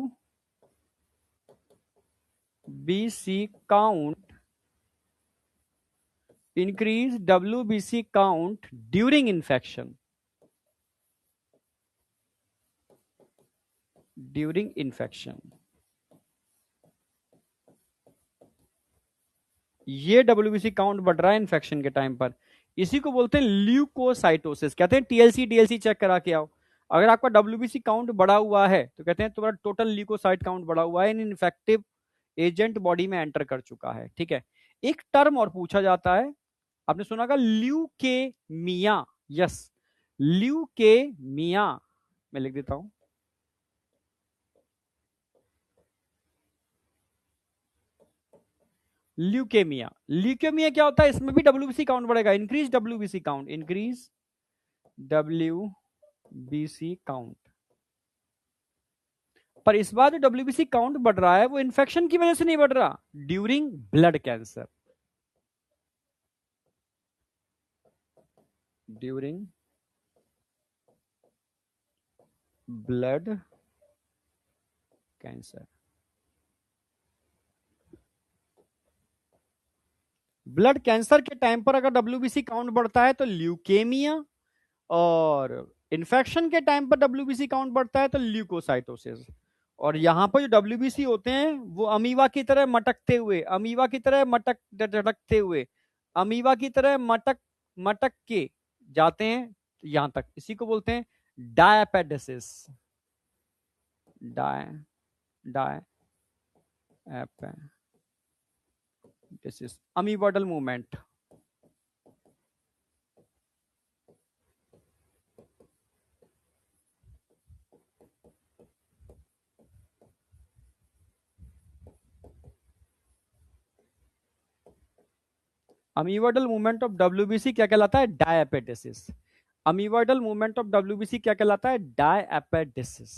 BC count, increase WBC count during infection, during infection. ये डब्ल्यूबीसी काउंट बढ़ रहा है इन्फेक्शन के टाइम पर, इसी को बोलते हैं ल्यूकोसाइटोसिस। कहते हैं टीएलसी डीएलसी चेक करा के आओ, अगर आपका डब्ल्यूबीसी काउंट बढ़ा हुआ है तो कहते हैं तुम्हारा टोटल ल्यूकोसाइट काउंट बढ़ा हुआ है, इन इन्फेक्टिव एजेंट बॉडी में एंटर कर चुका है, ठीक है। एक टर्म और पूछा जाता है, आपने सुना होगा ल्यूकेमिया। यस, ल्यूकेमिया, मैं लिख देता हूं। ल्यूकेमिया, ल्यूकेमिया क्या होता है? इसमें भी डब्ल्यूबीसी काउंट बढ़ेगा, increase WBC count, increase WBC count. पर इस बार जो डब्ल्यूबीसी काउंट बढ़ रहा है वो इन्फेक्शन की वजह से नहीं बढ़ रहा, during blood cancer, during blood cancer. Blood cancer के टाइम पर अगर डब्ल्यूबीसी काउंट बढ़ता है तो ल्यूकेमिया, और इन्फेक्शन के टाइम पर डब्ल्यूबीसी काउंट बढ़ता है तो ल्यूकोसाइटोसिस। और यहाँ पर जो डब्ल्यूबीसी होते हैं वो अमीबा की तरह मटकते हुए, अमीबा की तरह झटकते हुए, अमीबा की तरह मटक मटक के जाते हैं यहाँ तक। इसी को बोलते हैं diapedesis. Dia diapedesis, amoeboid movement. Amoeboid movement of WBC क्या कहलाता है? Diapedesis. Amoeboid movement of WBC क्या कहलाता है? डायपेडेसिस।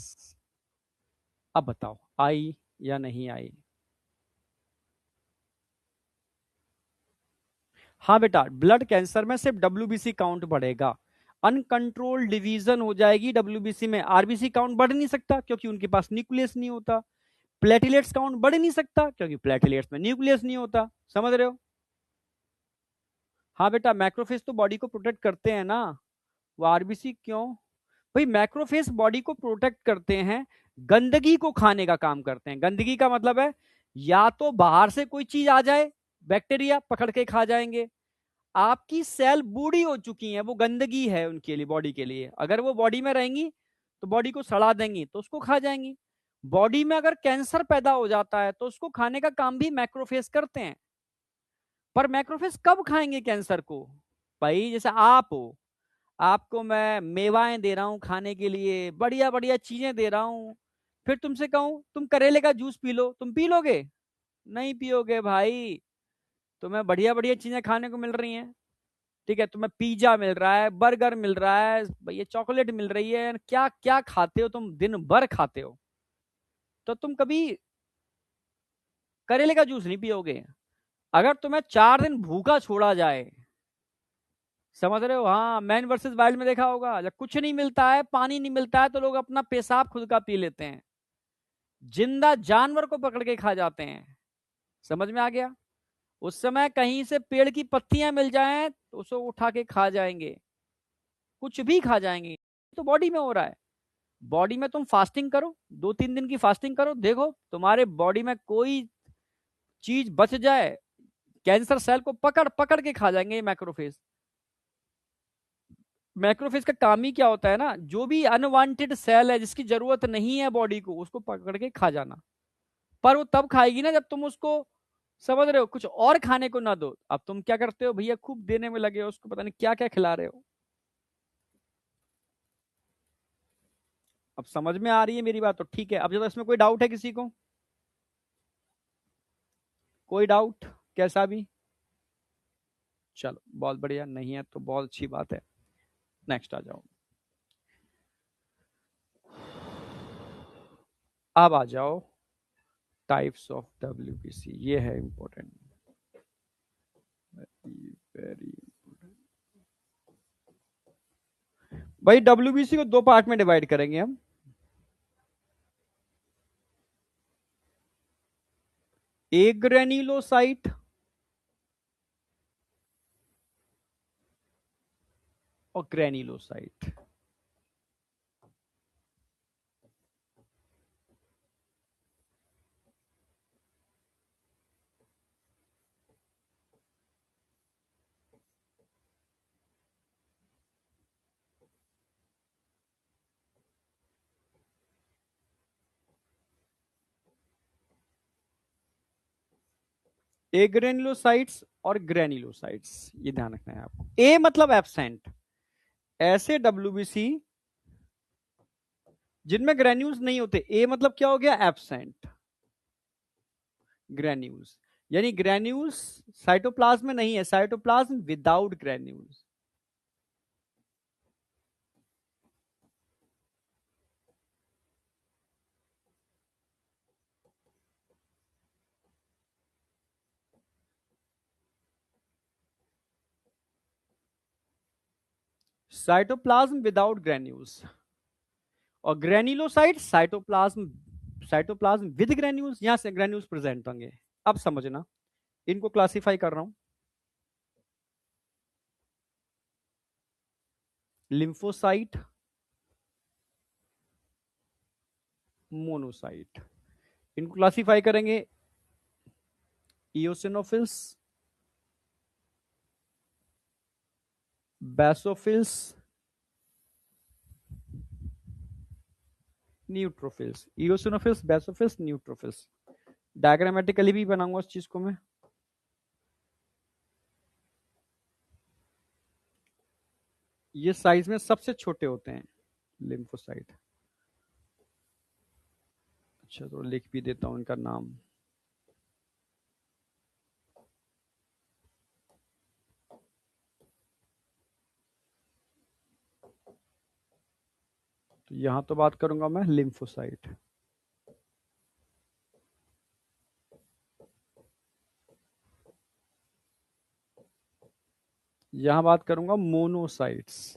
अब बताओ आई या नहीं आई? हाँ बेटा, ब्लड कैंसर में सिर्फ डब्ल्यूबीसी काउंट बढ़ेगा, अनकंट्रोल डिवीजन हो जाएगी डब्ल्यूबीसी में। आरबीसी काउंट बढ़ नहीं सकता क्योंकि उनके पास न्यूक्लियस नहीं होता। प्लेटिलेट्स काउंट बढ़ नहीं सकता क्योंकि प्लेटिलेट्स में न्यूक्लियस नहीं होता। समझ रहे हो? हाँ बेटा, मैक्रोफेज तो बॉडी को प्रोटेक्ट करते हैं ना। वो आरबीसी क्यों? भाई मैक्रोफेज बॉडी को प्रोटेक्ट करते हैं, गंदगी को खाने का काम करते हैं। गंदगी का मतलब है या तो बाहर से कोई चीज आ जाए, बैक्टीरिया पकड़ के खा जाएंगे। आपकी सेल बूढ़ी हो चुकी है, वो गंदगी है उनके लिए, बॉडी के लिए। अगर वो बॉडी में रहेंगी तो बॉडी को सड़ा देंगी, तो उसको खा जाएंगी। बॉडी में अगर कैंसर पैदा हो जाता है तो उसको खाने का काम भी मैक्रोफेज करते हैं। पर मैक्रोफेज कब खाएंगे कैंसर को? भाई जैसे आप हो, आपको मैं मेवाएं दे रहा हूं खाने के लिए, बढ़िया बढ़िया चीजें दे रहा हूं, फिर तुमसे कहूं तुम करेले का जूस पी लो, तुम पी लोगे? नहीं पियोगे भाई। तुम्हें बढ़िया बढ़िया चीजें खाने को मिल रही हैं, ठीक है, तुम्हें पिज्जा मिल रहा है, बर्गर मिल रहा है, ये चॉकलेट मिल रही है, क्या क्या खाते हो तुम, दिन भर खाते हो, तो तुम कभी करेले का जूस नहीं पियोगे। अगर तुम्हें 4 दिन भूखा छोड़ा जाए, समझ रहे हो? हाँ, मैन वर्सेस वाइल्ड में देखा होगा, जब कुछ नहीं मिलता है, पानी नहीं मिलता है, तो लोग अपना पेशाब खुद का पी लेते हैं, जिंदा जानवर को पकड़ के खा जाते हैं। समझ में आ गया? उस समय कहीं से पेड़ की पत्तियां मिल जाएं तो उसको उठा के खा जाएंगे, कुछ भी खा जाएंगे। तो बॉडी में हो रहा है। बॉडी में तुम फास्टिंग करो, 2-3 दिन की फास्टिंग करो, देखो तुम्हारे बॉडी में कोई चीज बच जाए, कैंसर सेल को पकड़ पकड़ के खा जाएंगे ये मैक्रोफेज। मैक्रोफेज का काम ही क्या होता है ना, जो भी अनवांटेड सेल है जिसकी जरूरत नहीं है बॉडी को, उसको पकड़ के खा जाना। पर वो तब खाएगी ना जब तुम उसको, समझ रहे हो, कुछ और खाने को ना दो। अब तुम क्या करते हो भैया, खूब देने में लगे हो उसको, पता नहीं क्या क्या खिला रहे हो। अब समझ में आ रही है मेरी बात? तो ठीक है। अब जब इसमें कोई डाउट है किसी को, कोई डाउट कैसा भी? चलो बहुत बढ़िया, नहीं है तो बहुत अच्छी बात है। नेक्स्ट आ जाओ। अब आ जाओ टाइप्स ऑफ डब्ल्यूबीसी, ये है इंपॉर्टेंट, वेरी वेरी। भाई डब्ल्यूबीसी को 2 पार्ट में डिवाइड करेंगे हम। एक ग्रेन्युलोसाइट और ग्रेन्युलोसाइट। ए ग्रेन्युलोसाइट्स और ग्रेन्युलोसाइट्स, ये ध्यान रखना है आपको। ए मतलब एब्सेंट, ऐसे डब्ल्यूबीसी जिनमें ग्रेन्यूल्स नहीं होते। ए मतलब क्या हो गया? एब्सेंट। ग्रेन्यूल्स यानी ग्रेन्यूल्स साइटोप्लाज्म में नहीं है, cytoplasm without granules. Cytoplasm without granules. और granulocyte cytoplasm, cytoplasm with granules, यहां से ग्रेन्यूल्स प्रेजेंट होंगे। अब समझना, इनको क्लासिफाई कर रहा हूं। Lymphocyte, monocyte. इनको क्लासिफाई करेंगे eosinophils, basophils, neutrophils. Eosinophils, basophils, neutrophils. Diagrammatically भी बनाऊंगा उस चीज को मैं। ये साइज में सबसे छोटे होते हैं लिम्फोसाइट। अच्छा, तो लिख भी देता हूं इनका नाम। तो यहां तो बात करूंगा मैं लिम्फोसाइट। यहां बात करूंगा मोनोसाइट्स।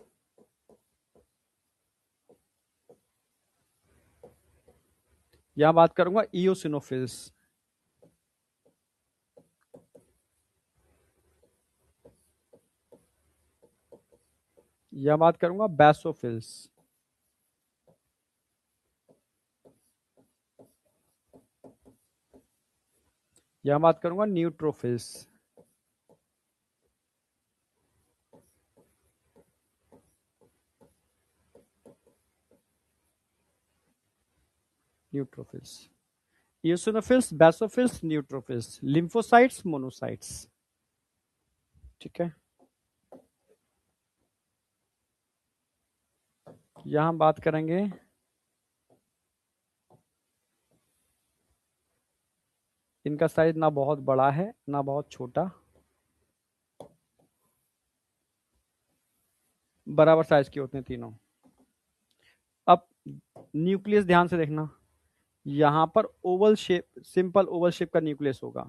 यहां बात करूंगा इओसिनोफिल्स। यहां बात करूंगा बैसोफिल्स। यहां बात करूंगा neutrophils. Neutrophils, eosinophils, basophils, neutrophils, lymphocytes, monocytes. ठीक है। यहां बात करेंगे इनका साइज ना बहुत बड़ा है ना बहुत छोटा, बराबर साइज के होते हैं तीनों। अब न्यूक्लियस ध्यान से देखना, यहां पर Oval shape, simple Oval shape का न्यूक्लियस होगा।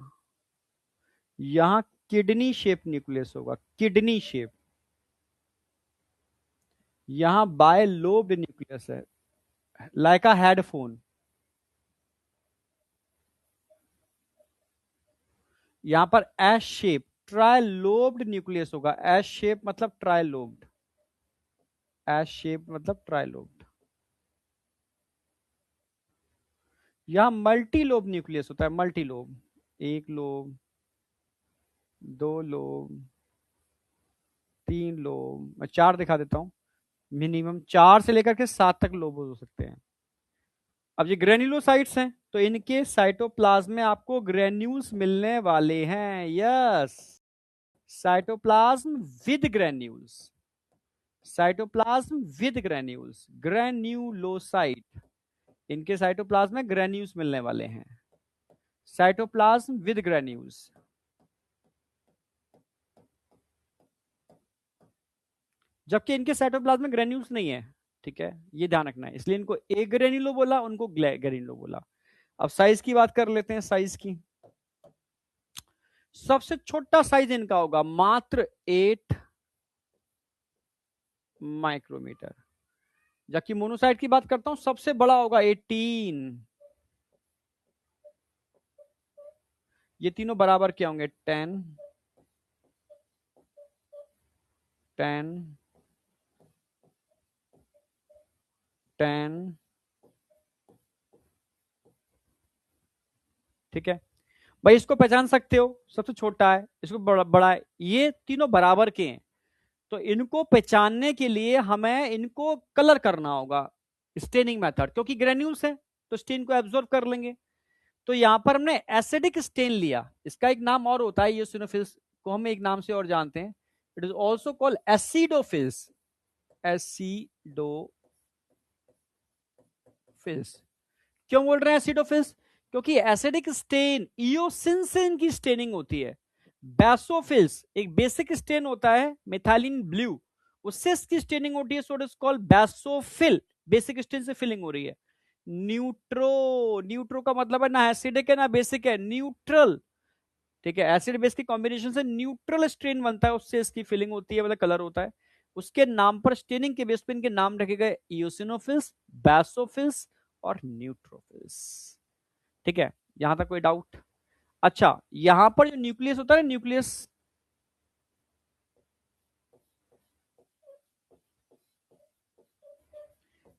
यहां किडनी शेप न्यूक्लियस होगा, किडनी शेप। यहां बाय लोब न्यूक्लियस है, लाइक अ हेडफोन। यहां पर एस शेप, ट्राइलोब्ड न्यूक्लियस होगा। एस शेप मतलब ट्राइलोब्ड, एस शेप मतलब ट्राइलोब्ड। यहां मल्टी लोब न्यूक्लियस होता है, मल्टी लोब। एक लोब, दो लोब, तीन लोब, मैं चार दिखा देता हूं। मिनिमम चार से लेकर के सात तक लोब हो सकते हैं। अब ये ग्रेन्युलोसाइट्स हैं, तो इनके साइटोप्लाज्म में आपको ग्रेन्यूल्स मिलने वाले हैं। Yes, cytoplasm with granules, cytoplasm with granules, granulocyte. इनके साइटोप्लाज्म में ग्रेन्यूल्स मिलने वाले हैं, साइटोप्लाज्म विद ग्रेन्यूल्स। जबकि इनके साइटोप्लाज्म में ग्रेन्यूल्स नहीं है। ठीक है, ये ध्यान रखना है, इसलिए इनको ए ग्रेन्यूलो बोला, उनको ग्रेन्यूलो बोला। अब साइज की बात कर लेते हैं, साइज की। सबसे छोटा साइज इनका होगा मात्र 8 माइक्रोमीटर। जबकि मोनोसाइट की बात करता हूं, सबसे बड़ा होगा 18। ये तीनों बराबर क्या होंगे? 10, 10, 10। ठीक है भाई, इसको पहचान सकते हो, सबसे छोटा है, इसको बड़ा है, ये तीनों बराबर के हैं। तो इनको पहचानने के लिए हमें इनको कलर करना होगा, स्टेनिंग मेथड, क्योंकि ग्रेन्यूल्स है तो स्टेन को एब्जॉर्ब कर लेंगे। तो यहां पर हमने एसिडिक स्टेन लिया, इसका एक नाम और होता है, इओसिनोफिल्स को हम एक नाम से और जानते हैं, it is also called acidophils. Acidophils. क्यों बोल रहे हैं एसिडोफिल्स? क्योंकि एसिडिक स्टेन इओसिन से इनकी स्टेनिंग होती है। बैसोफिल्स एक बेसिक स्टेन होता है, मिथाइलिन ब्लू, उससे इसकी स्टेनिंग होती है, so it is called basophil, basic stain से फिलिंग हो रही है। न्यूट्रो, न्यूट्रो का मतलब है ना एसिडिक है ना बेसिक है, न्यूट्रल। ठीक है, एसिड बेस के कॉम्बिनेशन से न्यूट्रल स्ट्रेन बनता है, उससे इसकी फिलिंग होती है, मतलब कलर होता है। उसके नाम पर, स्टेनिंग के बेस पे इनके नाम रखे गए, इओसिनोफिल्स, बैसोफिल्स और न्यूट्रोफिल्स। ठीक है, यहां तक कोई डाउट? अच्छा, यहां पर जो न्यूक्लियस होता है, न्यूक्लियस,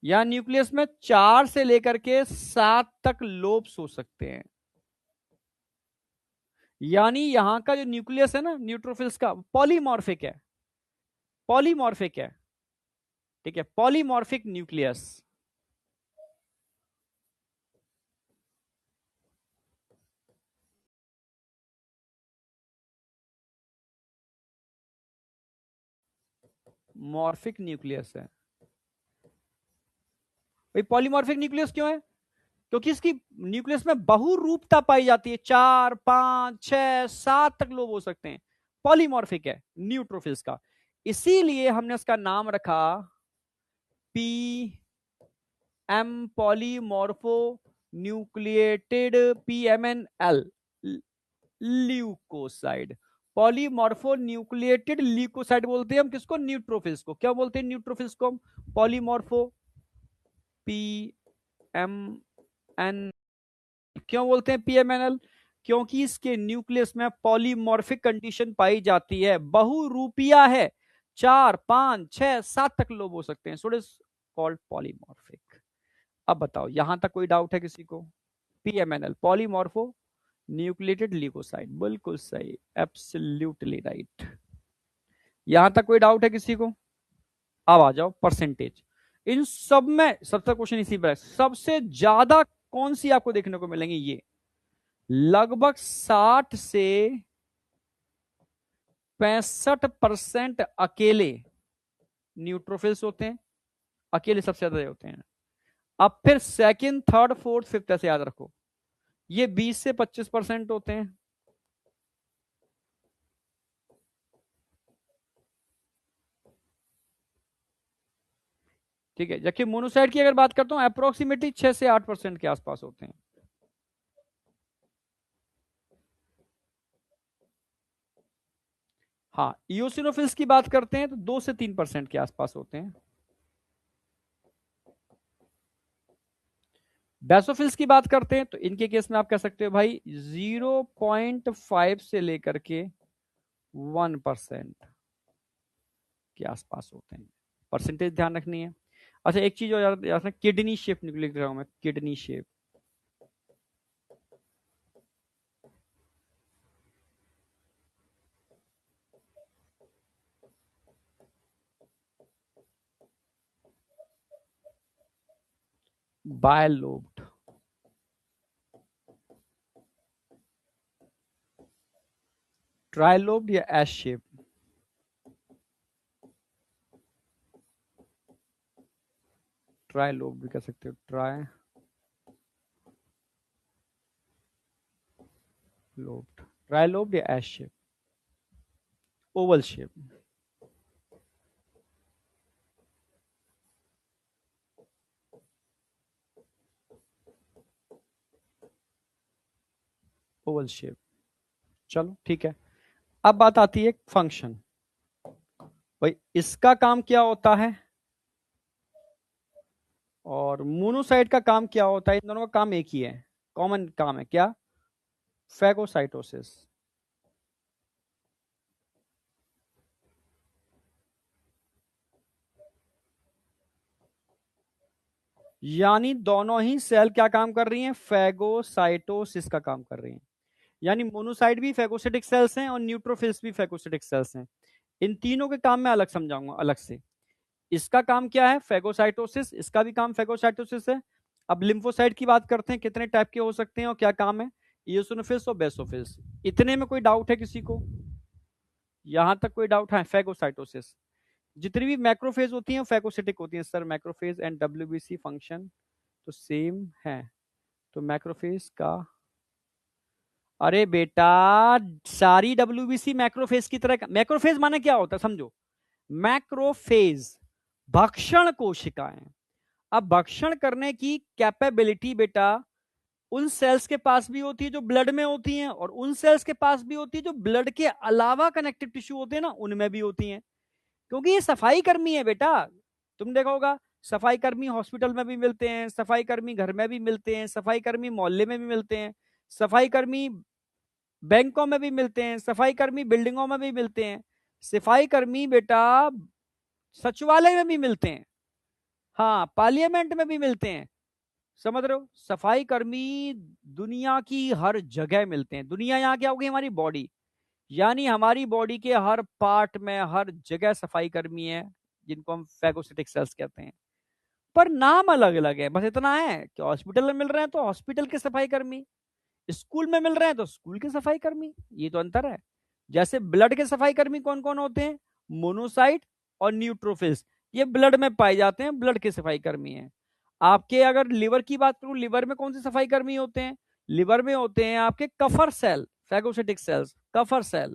या न्यूक्लियस में 4 से लेकर के 7 तक लोब्स हो सकते हैं। यानी यहां का जो न्यूक्लियस है ना न्यूट्रोफिल्स का, पॉलीमॉर्फिक है। पॉलीमॉर्फिक है, ठीक है, पॉलीमॉर्फिक न्यूक्लियस। मॉर्फिक न्यूक्लियस है भाई। पॉलीमॉर्फिक न्यूक्लियस क्यों है? क्योंकि इसकी न्यूक्लियस में बहुरूपता पाई जाती है, 4 5 6 7 तक लोब हो सकते हैं। पॉलीमॉर्फिक है न्यूट्रोफिल्स का, इसीलिए हमने इसका नाम रखा P M, polymorpho nucleated, PMNL, leucocyte. Polymorpho nucleated leucocyte बोलते हैं हम किसको? न्यूट्रोफिल्स को। क्या बोलते हैं न्यूट्रोफिल्स को हम? Polymorpho PMN। क्यों बोलते हैं PMNL? क्योंकि इसके न्यूक्लियस में पॉलीमॉर्फिक कंडीशन पाई जाती है, बहुरूपिया है, 4 5 6 7 तक लोब हो सकते हैं, सो इट इज कॉल्ड पॉलीमॉर्फिक। अब बताओ यहां तक कोई डाउट है किसी को? PMNL, पॉलीमॉर्फो न्यूक्लिएटेड ल्यूकोसाइड, बिल्कुल सही, एब्सोल्युटली राइट। यहां तक कोई डाउट है किसी को? अब आ जाओ परसेंटेज। इन सब में सबसे क्वेश्चन इसी पर है, सबसे ज्यादा कौन सी आपको देखने को मिलेंगी? ये लगभग 60 से 65% अकेले न्यूट्रोफिल्स होते हैं, अकेले सबसे ज्यादा होते हैं। अब फिर सेकंड, थर्ड, फोर्थ, फिफ्थ ऐसे याद रखो, ये 20 से 25% होते हैं। ठीक है, जबकि मोनोसाइड की अगर बात करता हूं अप्रोक्सीमेटली 6 से 8% के आसपास होते हैं। हाँ, इओसिनोफिल्स की बात करते हैं तो 2 से 3% के आसपास होते हैं। बेसोफिल्स की बात करते हैं तो इनके केस में आप कह सकते हो भाई 0.5 से लेकर के 1% के आसपास होते हैं। परसेंटेज ध्यान रखनी है। अच्छा एक चीज और याद रखना, किडनी शेप लिख रहा हूं मैं, किडनी शेप। बायलोब्ड, ट्राइलोब्ड या एस शेप। ट्राइलोब्ड भी कह सकते हो, ट्राई लोब्ड, ट्राइलोब्ड या S shape, Oval shape. Oval shape, चलो ठीक है। अब बात आती है फंक्शन। भाई इसका काम क्या होता है और मोनोसाइट का काम क्या होता है? इन दोनों का काम एक ही है, कॉमन काम है, क्या? फैगोसाइटोसिस। यानी दोनों ही सेल क्या काम कर रही हैं? फैगोसाइटोसिस का काम कर रही हैं। यानी मोनोसाइट भी फैगोसिटिक सेल्स हैं और न्यूट्रोफिल्स भी फैगोसिटिक सेल्स हैं। इन तीनों के काम मैं अलग समझाऊंगा अलग से। इसका काम क्या है? फैगोसाइटोसिस, इसका भी काम फैगोसाइटोसिस है। अब लिम्फोसाइट की बात करते हैं, कितने टाइप के हो सकते हैं और क्या काम है? इओसिनोफिल्स और बेसोफिल्स। इतने में कोई डाउट है किसी को? यहां तक कोई डाउट है? फैगोसाइटोसिस, जितनी भी मैक्रोफेज होती हैं फैगोसिटिक होती हैं sir. Macrophage and WBC function तो सेम है। तो मैक्रोफेज का, अरे बेटा सारी WBC मैक्रोफेज की तरह। मैक्रोफेज माने क्या होता है समझो। मैक्रोफेज भक्षण कोशिकाएं। अब भक्षण करने की कैपेबिलिटी बेटा उन सेल्स के पास भी होती है जो ब्लड में होती हैं, और उन सेल्स के पास भी होती है जो ब्लड के अलावा कनेक्टिव टिश्यू होते हैं ना, उनमें भी होती हैं। क्योंकि ये सफाई कर्मी है बेटा। तुम देखा होगा सफाई कर्मी हॉस्पिटल में भी मिलते हैं, सफाई कर्मी घर में भी मिलते हैं, सफाई कर्मी मोहल्ले में भी मिलते हैं, सफाई कर्मी बैंकों में भी मिलते हैं, सफाई कर्मी बिल्डिंगों में भी मिलते हैं, सफाई कर्मी बेटा सचिवालय में भी मिलते हैं। हाँ, पार्लियामेंट में भी मिलते हैं। समझ रहे हो, सफाई कर्मी दुनिया की हर जगह मिलते हैं। दुनिया यहाँ क्या होगी, हमारी बॉडी, यानी हमारी बॉडी के हर पार्ट में हर जगह सफाई कर्मी है, जिनको हम फैगोसिटिक सेल्स कहते हैं। पर नाम अलग अलग है, बस इतना है कि हॉस्पिटल में मिल रहे हैं तो हॉस्पिटल के सफाई कर्मी, स्कूल में मिल रहे हैं तो स्कूल के सफाई कर्मी, ये तो अंतर है। जैसे ब्लड के सफाई कर्मी कौन कौन होते हैं, मोनोसाइट और न्यूट्रोफिल्स, ये ब्लड में पाए जाते हैं, ब्लड के सफाई कर्मी हैं। आपके अगर लिवर की बात करूं, लिवर में कौन से सफाई कर्मी होते हैं, लिवर में होते हैं आपके कफर सेल, फैगोसिटिक सेल्स, कफर सेल।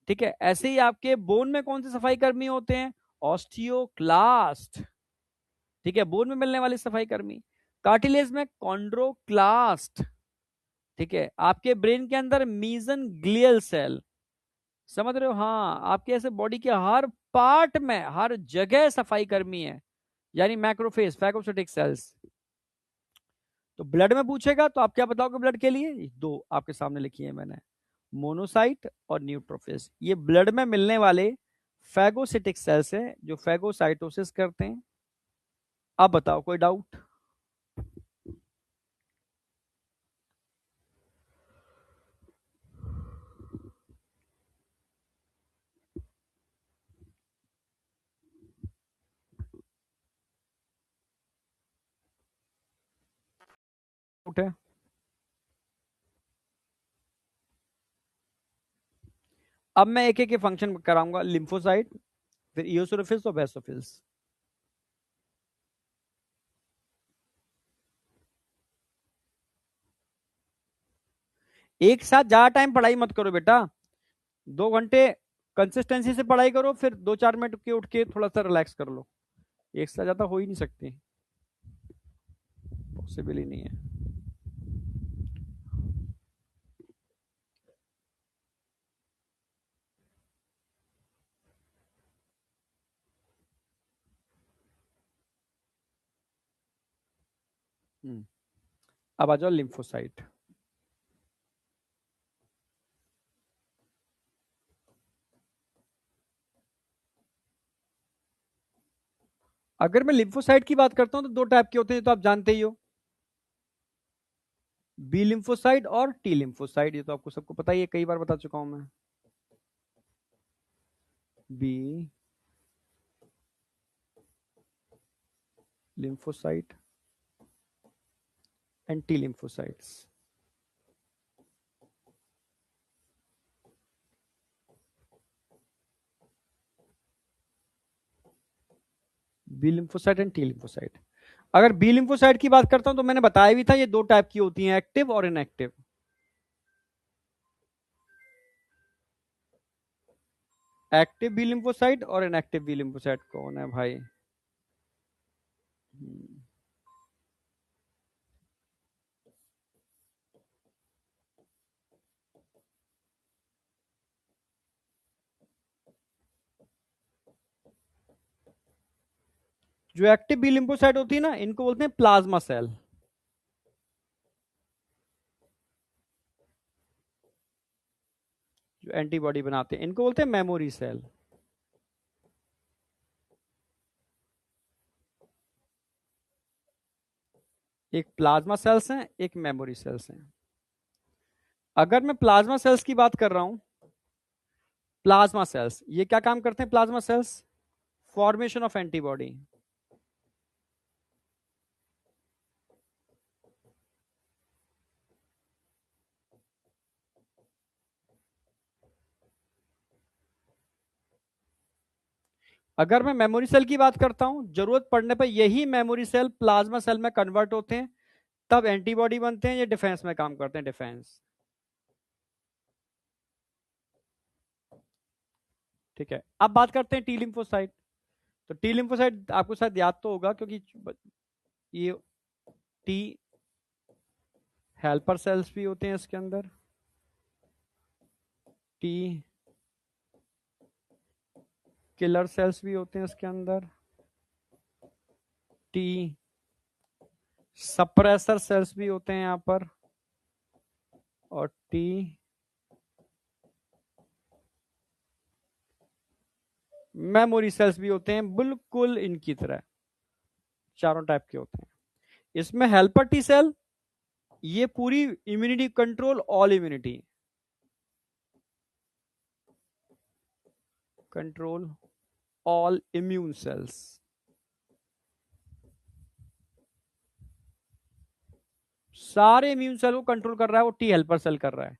ठीक है, ऐसे ही आपके बोन में कौन से सफाई कर्मी होते हैं, ऑस्टियोक्लास्ट। ठीक है, बोन में मिलने वाले सफाई कर्मी। कार्टिलेज में कॉन्ड्रोक्लास्ट। ठीक है, आपके ब्रेन के अंदर मीजन ग्लियल सेल। समझ रहे हो, हाँ, आपके ऐसे बॉडी के हर पार्ट में हर जगह सफाई कर्मी है, यानी मैक्रोफेज, फैगोसिटिक सेल्स। तो ब्लड में पूछेगा तो आप क्या बताओगे, ब्लड के लिए दो आपके सामने लिखी है मैंने, मोनोसाइट और न्यूट्रोफिल्स। ये ब्लड में मिलने वाले फैगोसिटिक सेल्स है जो फैगोसाइटोसिस करते हैं। अब बताओ कोई डाउट। डाउट है? अब मैं एक एक फंक्शन कराऊंगा, लिम्फोसाइट, फिर इओसिनोफिल्स और बेसोफिल्स। एक साथ ज्यादा टाइम पढ़ाई मत करो बेटा, 2 घंटे कंसिस्टेंसी से पढ़ाई करो, फिर 2-4 मिनट के उठ के थोड़ा सा रिलैक्स कर लो। एक साथ ज्यादा हो ही नहीं सकती, पॉसिबल ही नहीं है। अब आ जाओ लिम्फोसाइट। अगर मैं लिम्फोसाइट की बात करता हूं तो 2 टाइप के होते हैं, तो आप जानते ही हो, बी लिम्फोसाइट और टी लिम्फोसाइट। ये तो आपको सबको पता ही है, कई बार बता चुका हूं मैं। B lymphocyte and T lymphocytes. B lymphocyte and T lymphocyte. अगर बी लिम्फोसाइट की बात करता हूं तो मैंने बताया भी था, ये 2 टाइप की होती हैं, एक्टिव और इनएक्टिव। एक्टिव बी लिम्फोसाइट और इनएक्टिव बी लिम्फोसाइट कौन है भाई? हम्म, जो एक्टिव बी लिम्फोसाइट होती है ना, इनको बोलते हैं प्लाज्मा सेल। जो एंटीबॉडी बनाते हैं इनको बोलते हैं मेमोरी सेल। एक प्लाज्मा सेल्स हैं, एक मेमोरी सेल्स हैं। अगर मैं प्लाज्मा सेल्स की बात कर रहा हूं, प्लाज्मा सेल्स ये क्या काम करते हैं, plasma cells formation of antibody. अगर मैं मेमोरी सेल की बात करता हूं, जरूरत पड़ने पर यही मेमोरी सेल प्लाज्मा सेल में कन्वर्ट होते हैं, तब एंटीबॉडी बनते हैं, ये डिफेंस में काम करते हैं, डिफेंस। ठीक है, अब बात करते हैं टी लिम्फोसाइट। तो टी लिम्फोसाइट आपको शायद याद तो होगा, क्योंकि ये टी हेल्पर सेल्स भी होते हैं इसके अंदर, टी किलर सेल्स भी होते हैं इसके अंदर, टी सप्रेसर सेल्स भी होते हैं यहाँ पर, और टी मेमोरी सेल्स भी होते हैं, बिल्कुल इनकी तरह। चारों टाइप के होते हैं। इसमें हेल्पर टी सेल, ये पूरी immunity control, all immunity control all immune cells, सारे इम्यून सेल को कंट्रोल कर रहा है वो टी हेल्पर सेल कर रहा है।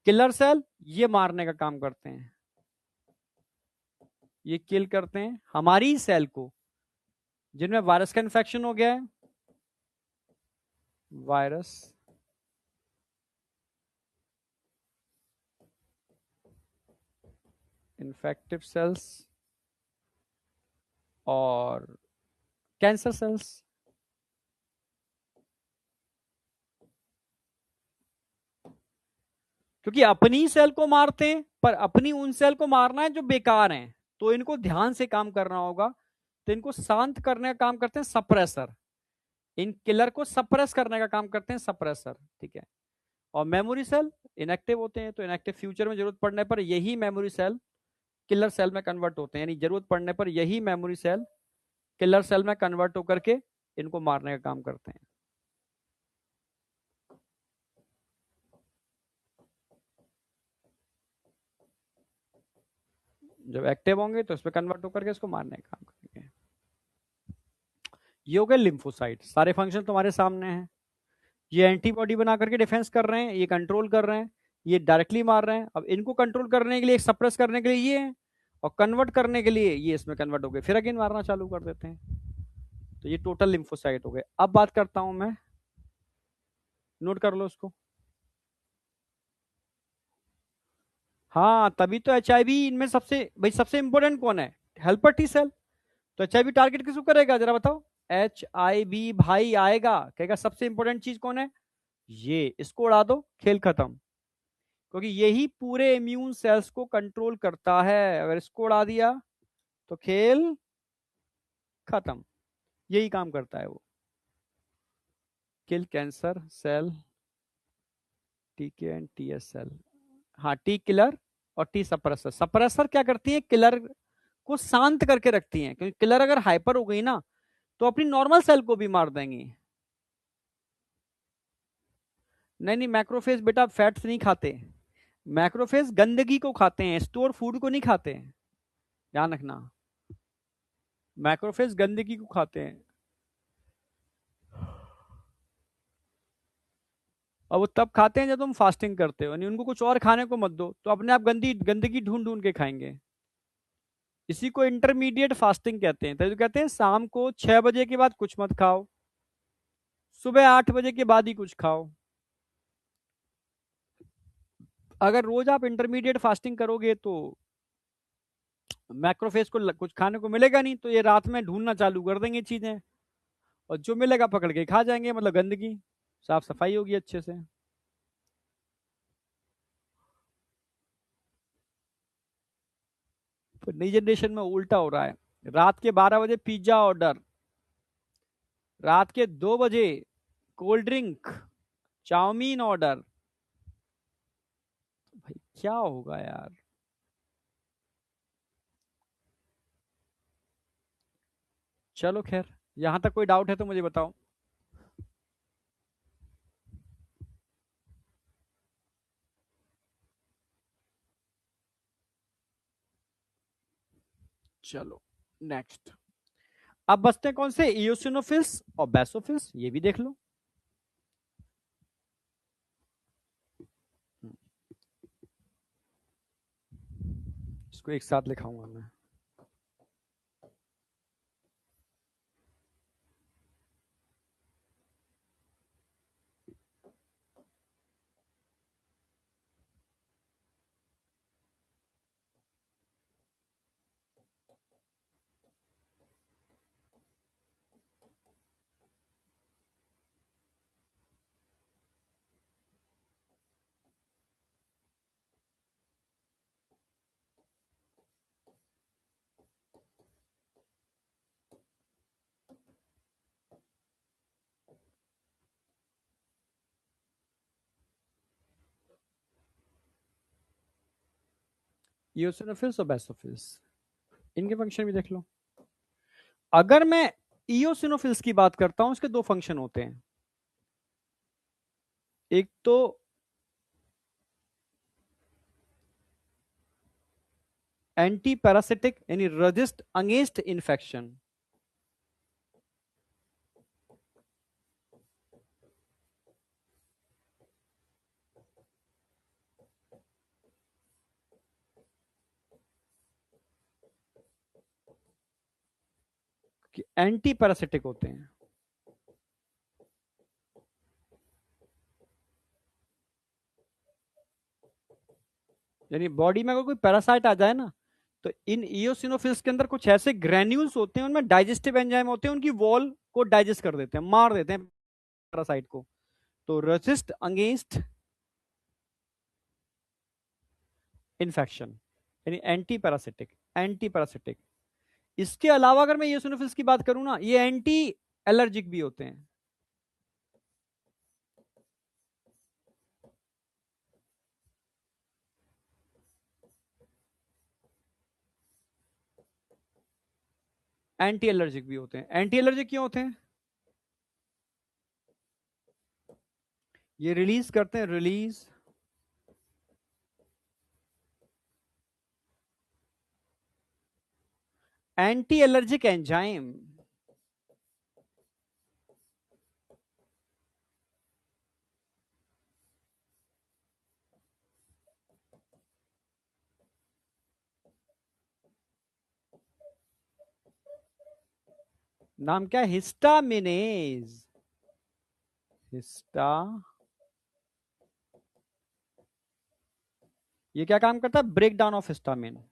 किलर सेल ये मारने का काम करते हैं, ये किल करते हैं हमारी सेल को जिनमें वायरस का इन्फेक्शन हो गया है, वायरस इन्फेक्टिव सेल्स और कैंसर सेल्स। क्योंकि अपनी सेल को मारते हैं, पर अपनी उन सेल को मारना है जो बेकार हैं, तो इनको ध्यान से काम करना होगा। तो इनको शांत करने का काम करते हैं सप्रेसर, इन किलर को सप्रेस करने का काम करते हैं सप्रेसर, ठीक है। और मेमोरी सेल इनएक्टिव होते हैं, तो इनएक्टिव फ्यूचर में जरूरत पड़ने पर यही मेमोरी सेल किलर सेल में कन्वर्ट होते हैं, यानी जरूरत पड़ने पर यही मेमोरी सेल किलर सेल में कन्वर्ट होकर के इनको मारने का काम करते हैं। जब एक्टिव होंगे तो इस पर कन्वर्ट होकर के इसको मारने का काम करेंगे। ये हो गए लिम्फोसाइट, सारे फंक्शन तुम्हारे सामने हैं। ये एंटीबॉडी बना करके डिफेंस कर रहे हैं, ये कंट्रोल कर रहे हैं, ये डायरेक्टली मार रहे हैं। अब इनको कंट्रोल करने के लिए, सप्रेस करने के लिए ये है, और कन्वर्ट करने के लिए ये इसमें कन्वर्ट हो गए, फिर अगेन मारना चालू कर देते हैं। तो ये टोटल लिम्फोसाइट हो गए। अब बात करता हूं मैं, नोट कर लो उसको। हाँ, तभी तो एचआईवी इनमें सबसे भाई सबसे इंपॉर्टेंट कौन है? Helper T cell. तो एचआईवी टारगेट किसको करेगा जरा बताओ? एचआईवी भाई आएगा, कहेगा सबसे इंपॉर्टेंट चीज कौन है? ये, इसको उड़ा दो, खेल खत्म। क्योंकि यही पूरे इम्यून सेल्स को कंट्रोल करता है, अगर इसको उड़ा दिया तो खेल खत्म। यही काम करता है वो, किल कैंसर सेल, टी के एंड टी एस सेल। हाँ, टी किलर और टी सप्रेसर। सप्रेसर क्या करती है? किलर को शांत करके रखती हैं, क्योंकि किलर अगर हाइपर हो गई ना तो अपनी नॉर्मल सेल को भी मार देंगी। नहीं नहीं, मैक्रोफेज बेटा फैट्स नहीं खाते, मैक्रोफेज गंदगी को खाते हैं, स्टोर फूड को नहीं खाते हैं, ध्यान रखना। मैक्रोफेज गंदगी को खाते हैं। और वो तब खाते हैं जब तुम फास्टिंग करते हो, यानी उनको कुछ और खाने को मत दो, तो अपने आप गंदगी ढूंढ ढूंढ के खाएंगे। इसी को इंटरमीडिएट फास्टिंग कहते हैं। तो कहते हैं शाम को 6 बजे के बाद कुछ मत खाओ, सुबह 8 बजे के बाद ही कुछ खाओ। अगर रोज आप इंटरमीडिएट फास्टिंग करोगे तो मैक्रोफेज को कुछ खाने को मिलेगा नहीं, तो ये रात में ढूंढना चालू कर देंगे चीजें, और जो मिलेगा पकड़ के खा जाएंगे, मतलब गंदगी। साफ सफाई होगी अच्छे से। तो नई जनरेशन में उल्टा हो रहा है, रात के 12 बजे पिज्जा ऑर्डर, रात के 2 बजे कोल्ड ड्रिंक, चाउमीन ऑर्डर। भाई क्या होगा यार। चलो खैर, यहां तक कोई डाउट है तो मुझे बताओ। चलो नेक्स्ट। अब बचते हैं कौन से? इयोसिनोफिल्स और बेसोफिल्स, ये भी देख लो। इसको एक साथ लिखाऊंगा मैं। इयोसिनोफिल्स और बेसोफिल्स, इनके फंक्शन भी देख लो। अगर मैं इयोसिनोफिल्स की बात करता हूं, इसके दो फंक्शन होते हैं। एक तो एंटी पैरासिटिक यानी resist against infection. Anti parasitic होते हैं, यानी बॉडी में अगर कोई पैरासाइट आ जाए ना, तो इन इयोसिनोफिल्स के अंदर कुछ ऐसे ग्रेन्यूल्स होते हैं, उनमें डाइजेस्टिव एंजाइम होते हैं, उनकी वॉल को डाइजेस्ट कर देते हैं, मार देते हैं पैरासाइट को। तो रेसिस्ट अगेंस्ट इन्फेक्शन यानी एंटी पैरासिटिक। Anti parasitic. इसके अलावा अगर मैं इयोसिनोफिल्स की बात करूं ना, ये एंटी एलर्जिक भी होते हैं। एंटी एलर्जिक भी होते हैं। एंटी एलर्जिक क्यों होते हैं? ये रिलीज करते हैं, रिलीज एंटी एलर्जिक एंजाइम। नाम क्या है? हिस्टामिनेज। हिस्टा, ये क्या काम करता है? Break down of histamine.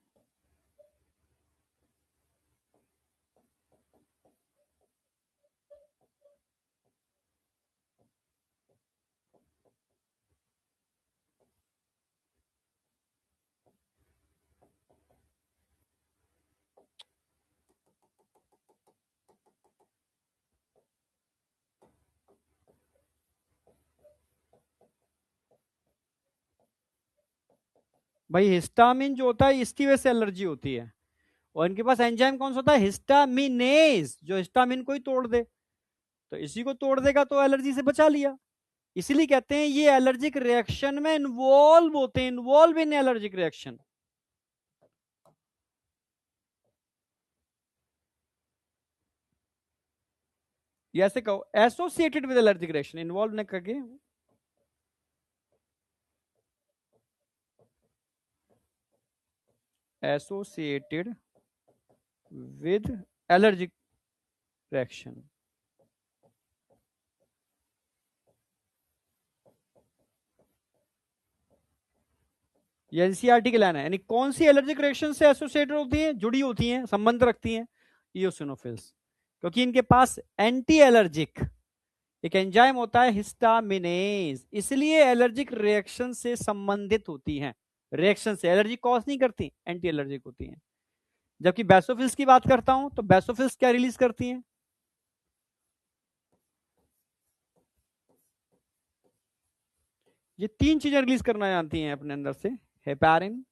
भाई हिस्टामिन जो होता है इसकी वजह से एलर्जी होती है, और इनके पास एंजाइम कौन सा होता है? हिस्टामिनेज, जो हिस्टामिन को ही तोड़ दे। तो इसी को तोड़ देगा तो एलर्जी से बचा लिया। इसीलिए कहते हैं ये एलर्जिक रिएक्शन में इन्वॉल्व होते हैं, इन्वॉल्व इन एलर्जिक रिएक्शन। ये ऐसे कहो, associated with allergic reaction, involve न करके। Associated with allergic reaction. ये एनसीईआरटी के लाइन है, यानी कौन सी एलर्जिक रिएक्शन से एसोसिएटेड होती है, जुड़ी होती हैं, संबंध रखती हैं? इयोसिनोफिल्स, क्योंकि इनके पास एंटी एलर्जिक एक एंजाइम होता है हिस्टामिनेज, इसलिए एलर्जिक रिएक्शन से संबंधित होती हैं। रिएक्शन से एलर्जी कॉज नहीं करती, एंटी एलर्जिक होती हैं। जबकि बेसोफिल्स की बात करता हूं तो बेसोफिल्स क्या रिलीज करती हैं? ये तीन चीजें रिलीज करना जानती हैं अपने अंदर से, हेपारिन,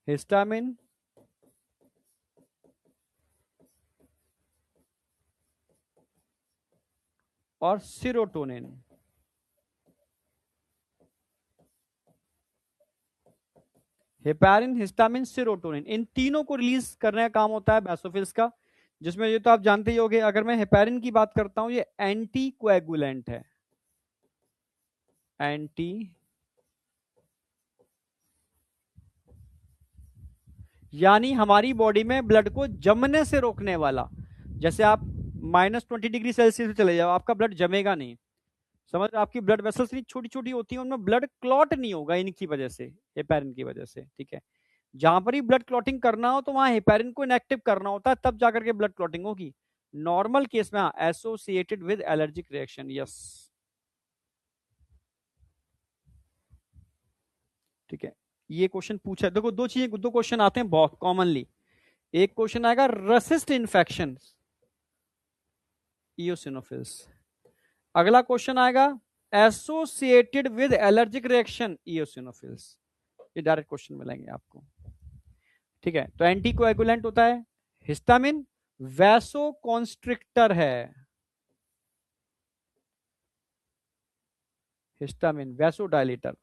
हिस्टामिन और सीरोटोनिन। हेपारिन, हिस्टामिन, सीरोटोनिन, इन तीनों को रिलीज करने का काम होता है बेसोफिल्स का। जिसमें ये तो आप जानते ही होंगे, अगर मैं हेपारिन की बात करता हूं, ये एंटी कोएगुलेंट है। एंटी, यानी हमारी बॉडी में ब्लड को जमने से रोकने वाला। जैसे आप -20 डिग्री सेल्सियस पे चले जाओ, आपका ब्लड जमेगा नहीं। समझ, आपकी ब्लड वेसल्स इतनी छोटी छोटी होती है, उनमें ब्लड क्लॉट नहीं होगा इनकी वजह से, हेपेरिन की वजह से। ठीक है, जहां पर ही ब्लड क्लॉटिंग करना हो तो वहां हेपेरिन को इनएक्टिव करना होता है, तब जाकर के ब्लड क्लॉटिंग होगी। नॉर्मल केस में associated with allergic reaction. Yes, ठीक है। ये क्वेश्चन पूछा है, देखो दो चीजें, दो क्वेश्चन आते हैं बहुत कॉमनली। एक क्वेश्चन आएगा रेसिस्ट इन्फेक्शन, इयोसिनोफिल्स। अगला क्वेश्चन आएगा एसोसिएटेड विद एलर्जिक रिएक्शन, इयोसिनोफिल्स। ये डायरेक्ट क्वेश्चन मिलेंगे आपको। ठीक है, तो एंटी कोएगुलेंट होता है हिस्टामिन, वैसोकॉन्स्ट्रिक्टर है हिस्टामिन, वैसोडायलेटर,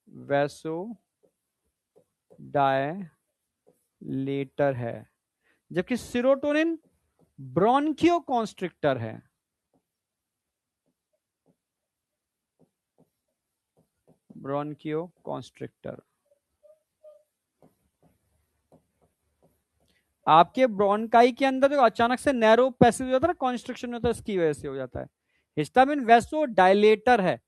वैसोडायलेटर है, जबकि सीरोटोनिन ब्रोंकियोकॉन्स्ट्रिक्टर है। ब्रोंकियोकॉन्स्ट्रिक्टर, आपके ब्रोनकाई के अंदर जो अचानक से नैरो पैसेज हो जाता है ना, कॉन्स्ट्रिक्शन होता है, इसकी वजह से हो जाता है। हिस्टामिन वैसो डायलेटर है,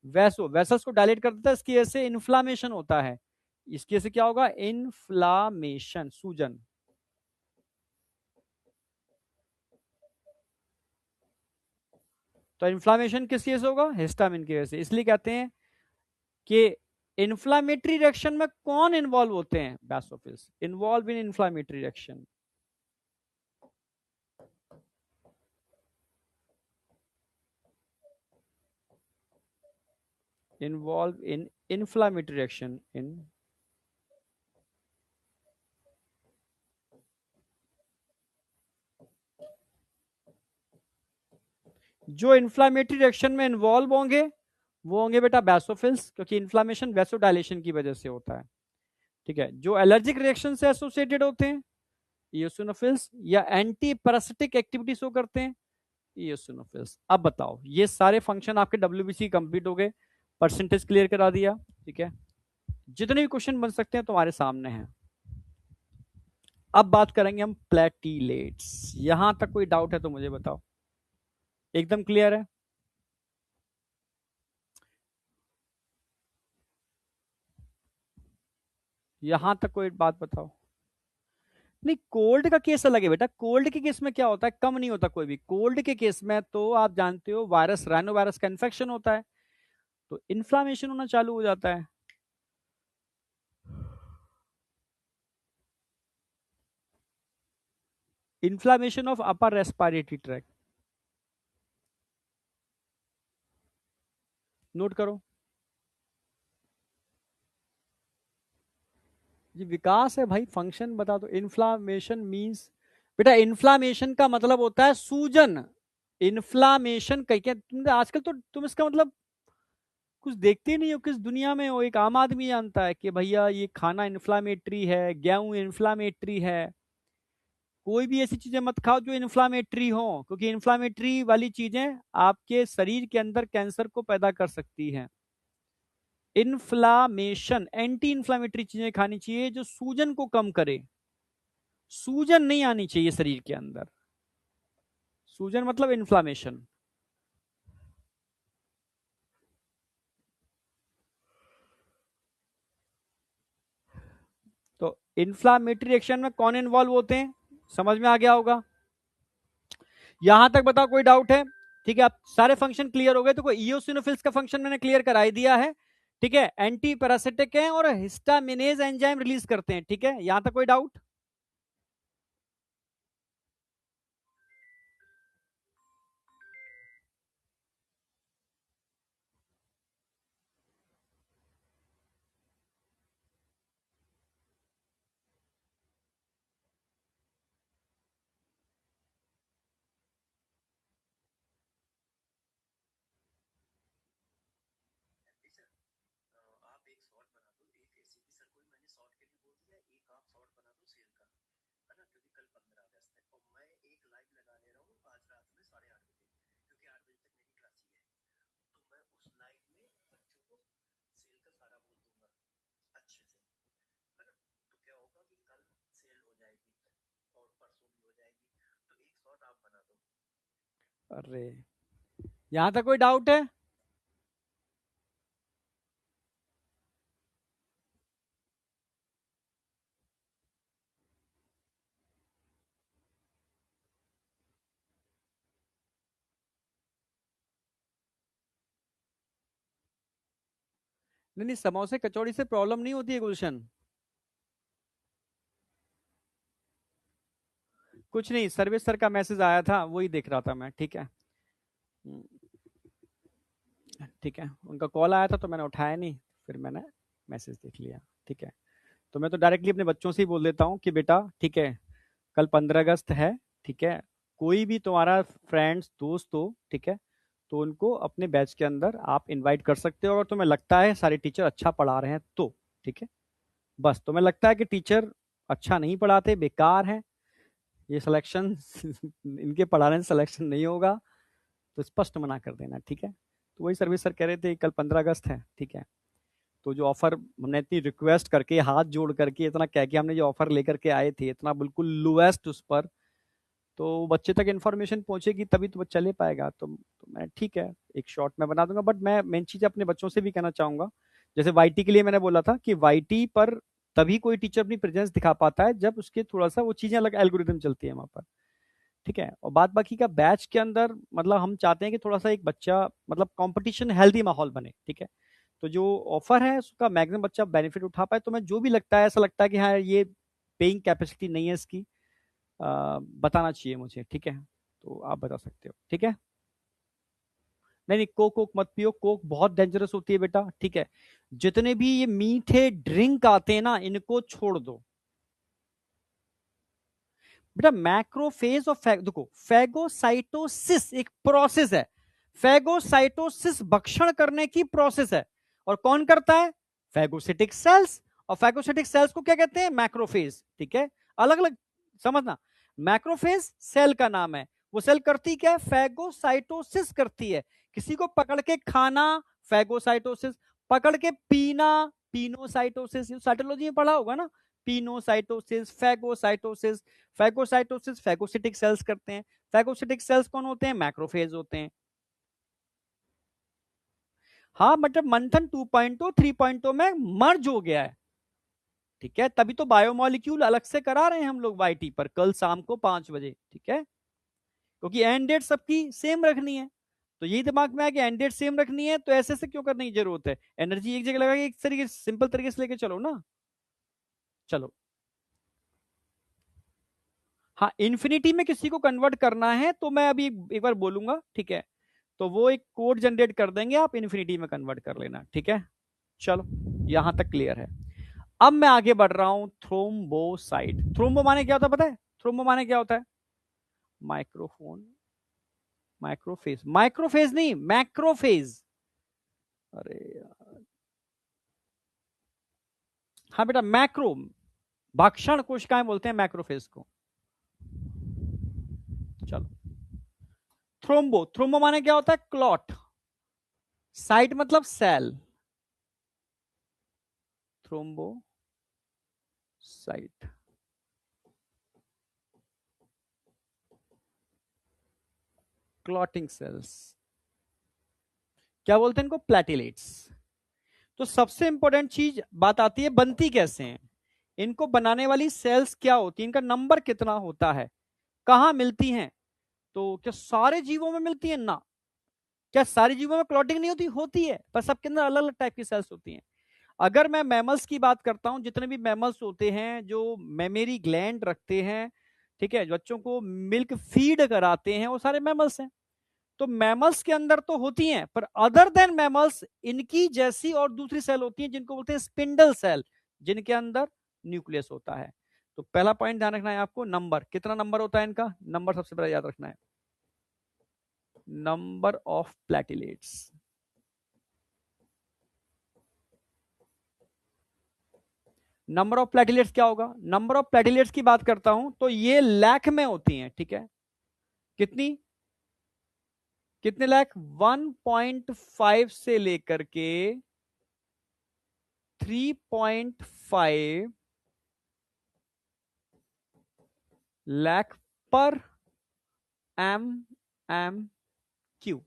वेसल्स को डायलेट कर देता है, इसकी वजह से इन्फ्लामेशन होता है। इसकी वजह से क्या होगा? इन्फ्लामेशन, सूजन। तो इन्फ्लामेशन किस वजह से होगा? हिस्टामिन की वजह से। इसलिए कहते हैं कि इन्फ्लामेटरी रिएक्शन में कौन इन्वॉल्व होते हैं? Basophils involve in inflammatory reaction. Involve in inflammatory reaction in जो इन्फ्लामेटरी रिएक्शन में इन्वॉल्व होंगे वो होंगे बेटा बैसोफिल्स, क्योंकि इन्फ्लामेशन वैसोडायलेशन की वजह से होता है। ठीक है, जो एलर्जिक रिएक्शन से एसोसिएटेड होते हैं इयोसिनोफिल्स, या एंटी पैरासिटिक एक्टिविटी शो करते हैं इयोसिनोफिल्स। अब बताओ, ये सारे फंक्शन आपके डब्ल्यूबीसी कंप्लीट हो गए, परसेंटेज क्लियर करा दिया। ठीक है, जितने भी क्वेश्चन बन सकते हैं तुम्हारे सामने हैं। अब बात करेंगे हम प्लेटिलेट्स। यहां तक कोई डाउट है तो मुझे बताओ, एकदम क्लियर है? यहां तक कोई बात बताओ। नहीं, कोल्ड का केस अलग है बेटा। कोल्ड के केस में क्या होता है, कम नहीं होता कोई भी। कोल्ड के केस में तो आप जानते हो वायरस, राइनो वायरस का इन्फेक्शन होता है, तो इन्फ्लामेशन होना चालू हो जाता है। Inflammation of upper respiratory tract, note करो। ये विकास है भाई, फंक्शन बता दो। इन्फ्लामेशन मींस बेटा, इन्फ्लामेशन का मतलब होता है सूजन। इन्फ्लामेशन कहीं क्या, तुमने आजकल तो तुम इसका मतलब कुछ देखते नहीं हो, किस दुनिया में हो। एक आम आदमी जानता है कि भैया ये खाना इन्फ्लामेटरी है, गेहूं इन्फ्लामेटरी है। कोई भी ऐसी चीजें मत खाओ जो इन्फ्लामेटरी हो, क्योंकि इन्फ्लामेटरी वाली चीजें आपके शरीर के अंदर कैंसर को पैदा कर सकती हैं। इन्फ्लामेशन, एंटी इन्फ्लामेटरी चीजें खानी चाहिए जो सूजन को कम करे। सूजन नहीं आनी चाहिए शरीर के अंदर। सूजन मतलब इन्फ्लामेशन। तो इन्फ्लामेटरी रिएक्शन में कौन इन्वॉल्व होते हैं, समझ में आ गया होगा। यहां तक बताओ, कोई डाउट है? ठीक है, आप सारे फंक्शन क्लियर हो गए। तो कोई इयोसिनोफिल्स का फंक्शन मैंने क्लियर कराई दिया है। ठीक है, एंटी पैरासिटिक है और हिस्टामिनेज एंजाइम रिलीज करते हैं। ठीक है, यहां तक कोई डाउट? अरे, यहां तक कोई डाउट है? नहीं नहीं, समोसे कचौड़ी से प्रॉब्लम नहीं होती है गुलशन। कुछ नहीं, सर्विस सर का मैसेज आया था, वही देख रहा था मैं। ठीक है। हम्म, ठीक है, उनका कॉल आया था तो मैंने उठाया नहीं, फिर मैंने मैसेज देख लिया। ठीक है, तो मैं तो डायरेक्टली अपने बच्चों से ही बोल देता हूँ कि बेटा ठीक है, कल 15 अगस्त है, ठीक है, कोई भी तुम्हारा फ्रेंड्स दोस्त हो, ठीक है, तो उनको अपने बैच के अंदर आप इनवाइट कर सकते हो, अगर तुम्हें लगता है सारे टीचर अच्छा पढ़ा रहे हैं तो, ठीक है। बस तुम्हें लगता है कि टीचर अच्छा नहीं पढ़ाते, बेकार हैं, ये सिलेक्शन इनके पढ़ाने से सिलेक्शन नहीं होगा, तो स्पष्ट मना कर देना, ठीक है। तो वही सर्विस सर कह रहे थे कल 15 अगस्त है, ठीक है, तो जो ऑफर हमने इतनी रिक्वेस्ट करके हाथ जोड़ करके इतना कह के हमने जो ऑफर लेकर के आए थे, इतना बिल्कुल लोएस्ट उस पर, तो बच्चे तक इन्फॉर्मेशन पहुंचेगी तभी तो वो चले पाएगा। तो मैं ठीक है एक शॉर्ट में बना दूंगा, बट मैं मेन चीज अपने बच्चों से भी कहना चाहूंगा, जैसे वाईटी के लिए मैंने बोला था कि वाईटी पर तभी कोई टीचर अपनी प्रेजेंस दिखा पाता है जब उसके थोड़ा सा वो चीजें अलग एल्गोरिदम चलती है वहां पर, ठीक है। और बात बाकी का बैच के अंदर मतलब हम चाहते हैं कि थोड़ा सा एक बच्चा मतलब कंपटीशन हेल्दी माहौल बने, ठीक है। तो जो ऑफर है उसका मैक्सिमम बच्चा बेनिफिट उठा पाए, तो मैं जो भी लगता है ऐसा लगता है कि हाँ ये पेइंग कैपेसिटी नहीं है इसकी, बताना चाहिए मुझे, ठीक है। तो आप बता सकते हो, ठीक है। नहीं नहीं, कोक कोक मत पियो, कोक बहुत डेंजरस होती है बेटा, ठीक है। जितने भी ये मीठे ड्रिंक आते हैं ना इनको छोड़ दो बेटा। मैक्रोफेज और देखो फैगोसाइटोसिस एक प्रोसेस है, फैगोसाइटोसिस भक्षण करने की प्रोसेस है, और कौन करता है? Phagocytic cells. और फैगोसिटिक सेल्स को क्या कहते हैं? मैक्रोफेज, ठीक है। अलग अलग समझना, मैक्रोफेज सेल का नाम है, वो सेल करती क्या है? फैगोसाइटोसिस करती है। किसी को पकड़ के खाना फैगोसाइटोसिस, पकड़ के पीना पीनोसाइटोसिस, साइटोलॉजी में पढ़ा होगा ना, पीनोसाइटोसिस, फैगोसाइटोसिस। फैगोसाइटोसिस फैगोसिटिक सेल्स करते हैं। फैगोसिटिक सेल्स कौन होते हैं? मैक्रोफेज होते हैं। हाँ मतलब मंथन 2.0 3.0 में मर्ज हो गया है, ठीक है, तभी तो बायोमोलिक्यूल अलग से करा रहे हैं हम लोग वाईटी पर कल शाम को 5 बजे, ठीक है, क्योंकि एंड डेट सबकी सेम रखनी है। तो यही दिमाग में आया कि एंड डेट सेम रखनी है तो ऐसे से क्यों करने की जरूरत है, एनर्जी एक जगह लगा के एक तरीके सिंपल तरीके से लेके चलो ना। चलो, हाँ इन्फिनिटी में किसी को कन्वर्ट करना है तो मैं अभी एक बार बोलूंगा, ठीक है, तो वो एक कोड जनरेट कर देंगे, आप इन्फिनिटी में कन्वर्ट कर लेना, ठीक है। चलो, यहां तक क्लियर है। अब मैं आगे बढ़ रहा हूं, थ्रोम्बोसाइट। थ्रोम्बो माने क्या होता है पता है? थ्रोम्बो माने क्या होता है? माइक्रोफोन, माइक्रोफेज, माइक्रोफेज नहीं मैक्रोफेज। अरे यार, हाँ बेटा मैक्रो, भक्षण कोशिकाएं बोलते हैं मैक्रोफेज को। चलो, थ्रोम्बो, थ्रोम्बो माने क्या होता है? क्लॉट। साइट मतलब cell, thrombocyte, clotting cells, क्या बोलते हैं इनको? प्लेटिलेट्स। तो सबसे इंपॉर्टेंट चीज बात आती है बनती कैसे हैं, इनको बनाने वाली सेल्स क्या होती है, इनका नंबर कितना होता है, कहां मिलती हैं? तो क्या सारे जीवों में मिलती है? ना। क्या सारे जीवों में क्लॉटिंग नहीं होती? होती है, पर सबके अंदर अलग अलग टाइप की सेल्स होती हैं। अगर मैं मैमल्स की बात करता हूं, जितने भी मैमल्स होते हैं जो मेमोरी ग्लैंड रखते हैं, ठीक है, जो बच्चों को मिल्क फीड कराते हैं, वो सारे मैमल्स हैं। तो मैमल्स के अंदर तो होती हैं, पर अदर देन मैमल्स इनकी जैसी और दूसरी सेल होती हैं जिनको बोलते हैं स्पिंडल सेल, जिनके अंदर न्यूक्लियस होता है। तो पहला पॉइंट ध्यान रखना है आपको, नंबर, कितना नंबर होता है इनका, नंबर सबसे पहले याद रखना है, number of platelets. Number of platelets क्या होगा? नंबर ऑफ प्लेटिलेट्स की बात करता हूं तो ये लाख में होती हैं, ठीक है। कितनी, कितने लाख? 1.5 से लेकर के 3.5 लाख पर एम क्यू।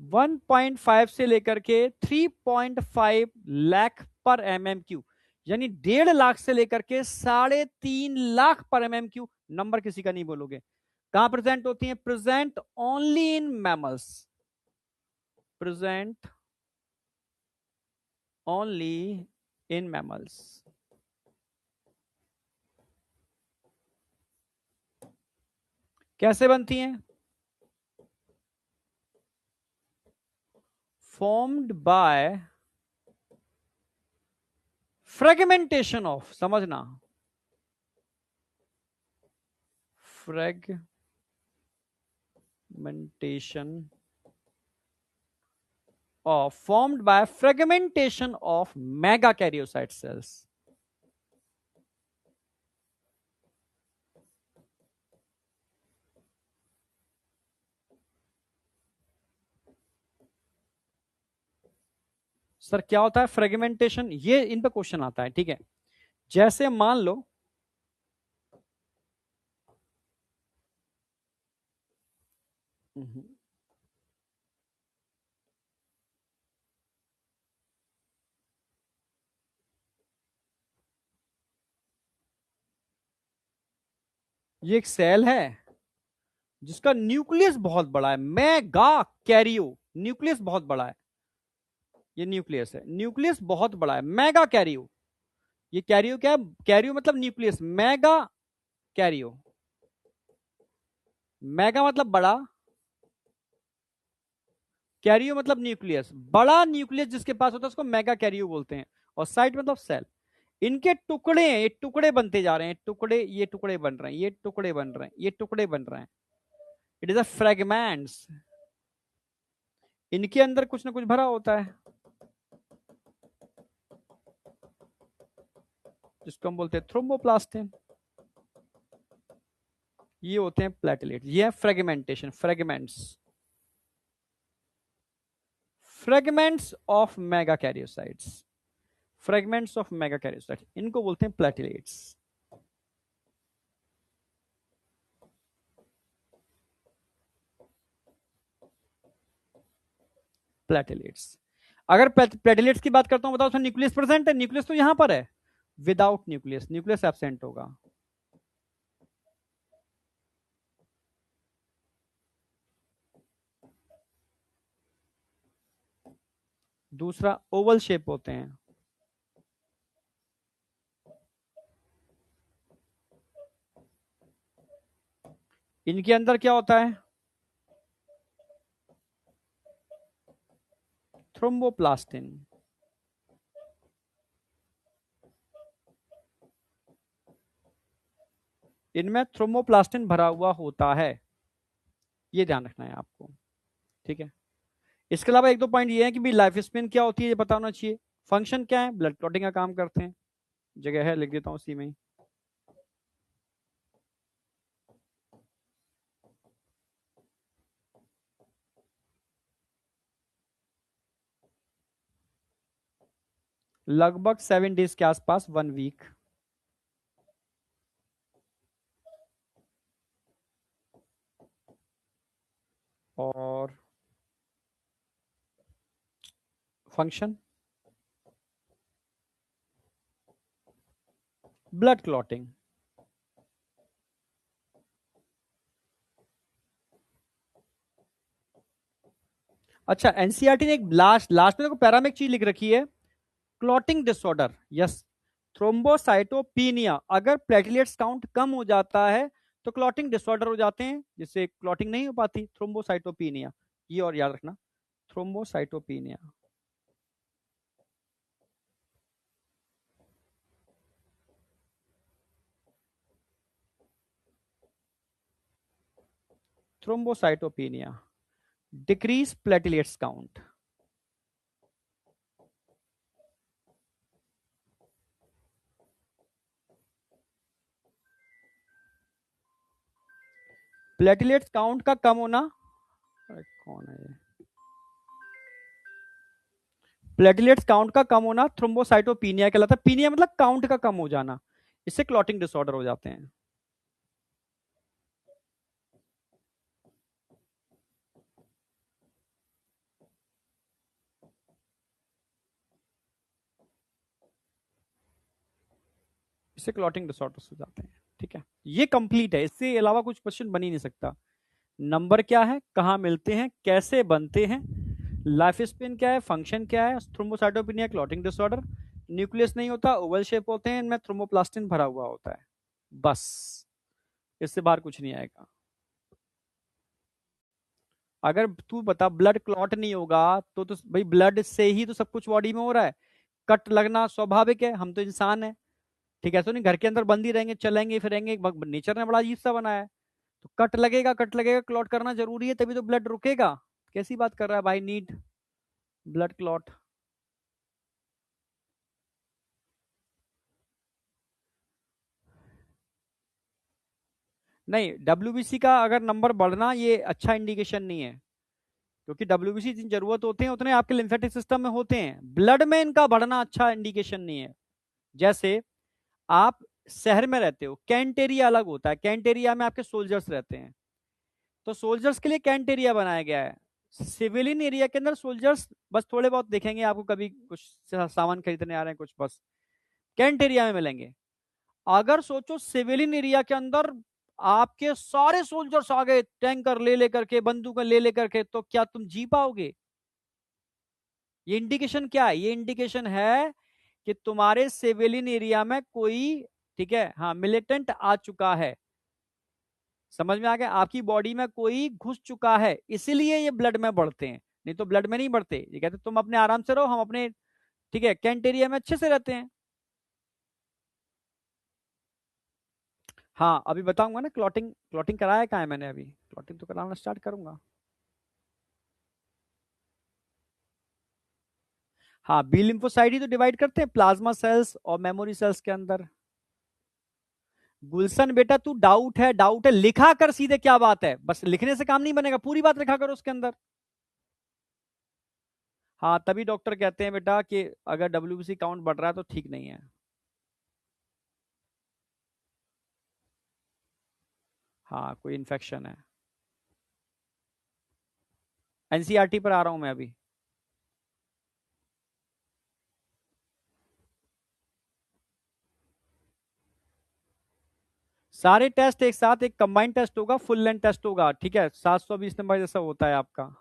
1.5 से लेकर के 3.5 लाख पर MMQ, यानी 1.5 लाख से लेकर के 3.5 लाख पर MMQ। नंबर किसी का नहीं बोलोगे। कहां प्रेजेंट होती है? Present only in mammals, present only in mammals. कैसे बनती हैं? फॉर्म्ड बाय फ्रेगमेंटेशन ऑफ, समझना, fragmentation of formed by fragmentation of megakaryocyte cells. Sir क्या होता है फ्रेगमेंटेशन? ये इन पे क्वेश्चन आता है, ठीक है। जैसे मान लो ये एक सेल है जिसका न्यूक्लियस बहुत बड़ा है, मेगा कैरियो, न्यूक्लियस बहुत बड़ा है। ये न्यूक्लियस है, न्यूक्लियस बहुत बड़ा है, मेगा कैरियो। ये कैरियो क्या है? कैरियो मतलब न्यूक्लियस, मेगा कैरियो। मेगा मतलब बड़ा, कैरियो मतलब न्यूक्लियस। बड़ा न्यूक्लियस जिसके पास होता है उसको मेगा कैरियो बोलते हैं। और साइट मतलब सेल। इनके टुकड़े हैं, ये टुकड़े बनते जा रहे हैं, टुकड़े, ये टुकड़े बन रहे हैं, ये टुकड़े बन रहे हैं, ये टुकड़े बन रहे हैं। It is a fragments. इनके अंदर कुछ ना कुछ भरा होता है जिसको हम बोलते हैं थ्रोम्बोप्लास्टिन। ये होते हैं प्लेटलेट। ये है fragmentation, fragments, fragments of megakaryocytes, fragments of megakaryocytes, इनको बोलते हैं प्लेटलेट्स। प्लेटलेट्स। अगर प्लेटलेट्स की बात करता हूं, बताओ उसमें न्यूक्लियस प्रेजेंट है? न्यूक्लियस तो यहां पर है। विदाउट न्यूक्लियस, न्यूक्लियस एब्सेंट होगा। दूसरा, ओवल शेप होते हैं। इनके अंदर क्या होता है? थ्रोम्बोप्लास्टिन। इनमें थ्रोम्बोप्लास्टिन भरा हुआ होता है, ये ध्यान रखना है आपको, ठीक है। इसके अलावा एक दो पॉइंट ये है कि भी लाइफ स्पेन क्या होती है ये पता होना चाहिए। फंक्शन क्या है? ब्लड क्लॉटिंग का काम करते हैं। जगह है, लिख देता हूं उसी में ही। लगभग 7 डेज के आसपास, 1 वीक। और फंक्शन ब्लड क्लॉटिंग। अच्छा, एनसीईआरटी ने एक लास्ट लास्ट में देखो पैरा में एक चीज लिख रखी है, क्लॉटिंग डिसऑर्डर। Yes, thrombocytopenia. अगर प्लेटलेट्स काउंट कम हो जाता है तो क्लॉटिंग डिसऑर्डर हो जाते हैं, जिससे क्लॉटिंग नहीं हो पाती, थ्रोम्बोसाइटोपिनिया। ये और याद रखना, thrombocytopenia. Thrombocytopenia, decrease platelets count. Platelets count का कम होना, कौन है ये? प्लेटलेट्स काउंट का कम होना थ्रोम्बोसाइटोपिनिया कहलाता है। पीनिया मतलब काउंट का कम हो जाना, इससे क्लॉटिंग डिसऑर्डर हो जाते हैं। इससे क्लॉटिंग डिसऑर्डर्स हो जाते हैं, ठीक है। ये कंप्लीट है, इससे अलावा कुछ क्वेश्चन बन ही नहीं सकता। नंबर क्या है, कहां मिलते हैं, कैसे बनते हैं, लाइफ स्पेन क्या है, फंक्शन क्या है, थ्रोम्बोसाइटोपिनिया क्लॉटिंग डिसऑर्डर, न्यूक्लियस नहीं होता, ओवल शेप होते हैं, इनमें थ्रोम्बोप्लास्टिन भरा हुआ होता है, बस। इससे बाहर कुछ नहीं आएगा। अगर तू बता ब्लड क्लॉट नहीं होगा तो भाई ब्लड से ही तो सब कुछ बॉडी में हो रहा है। कट लगना स्वाभाविक है, हम तो इंसान है, ठीक है, तो नहीं घर के अंदर बंद ही रहेंगे, चलेंगे फिरेंगे, नेचर ने बड़ा अजीब सा बनाया है। तो कट लगेगा, क्लॉट करना जरूरी है, तभी तो ब्लड रुकेगा। कैसी बात कर रहा है भाई, नीड ब्लड क्लॉट। नहीं, डब्ल्यूबीसी का अगर नंबर बढ़ना ये अच्छा इंडिकेशन नहीं है, क्योंकि डब्ल्यूबीसी जितनी जरूरत होते हैं उतने आपके लिम्फेटिक सिस्टम में होते हैं, ब्लड में इनका बढ़ना अच्छा इंडिकेशन नहीं है। जैसे आप शहर में रहते हो, कैंट एरिया अलग होता है, कैंट एरिया में आपके सोल्जर्स रहते हैं, तो सोल्जर्स के लिए कैंट एरिया बनाया गया है। सिविलियन एरिया के अंदर सोल्जर्स बस थोड़े बहुत दिखेंगे आपको, कभी कुछ सामान खरीदने आ रहे हैं कुछ, बस कैंट एरिया में मिलेंगे। अगर सोचो सिविलियन एरिया के अंदर आपके सारे सोल्जर्स आ गए टैंकर ले लेकर के, बंदूकें ले लेकर के, तो क्या तुम जी पाओगे? ये इंडिकेशन क्या है? ये इंडिकेशन है कि तुम्हारे सिविलियन एरिया में कोई, ठीक है, हाँ, मिलिटेंट आ चुका है। समझ में आ गया? आपकी बॉडी में कोई घुस चुका है, इसीलिए ये ब्लड में बढ़ते हैं, नहीं तो ब्लड में नहीं बढ़ते। ये कहते तुम अपने आराम से रहो, हम अपने, ठीक है, कैंट एरिया में अच्छे से रहते हैं। हाँ, अभी बताऊंगा ना, क्लॉटिंग क्लॉटिंग कराया कहाँ है मैंने, अभी क्लॉटिंग तो कराना स्टार्ट करूंगा। हाँ, बी लिम्फोसाइट ही तो डिवाइड करते हैं प्लाज्मा सेल्स और मेमोरी सेल्स के अंदर। गुलशन बेटा तू डाउट है लिखा कर सीधे, क्या बात है, बस लिखने से काम नहीं बनेगा, पूरी बात लिखा करो उसके अंदर। हाँ, तभी डॉक्टर कहते हैं बेटा कि अगर डब्ल्यूबीसी काउंट बढ़ रहा है तो ठीक नहीं है। हाँ, कोई इन्फेक्शन है। एनसीईआरटी पर आ रहा हूं मैं अभी। सारे टेस्ट एक साथ एक कंबाइंड टेस्ट होगा, फुल लेंथ टेस्ट होगा, ठीक है, 720 नंबर जैसा होता है आपका।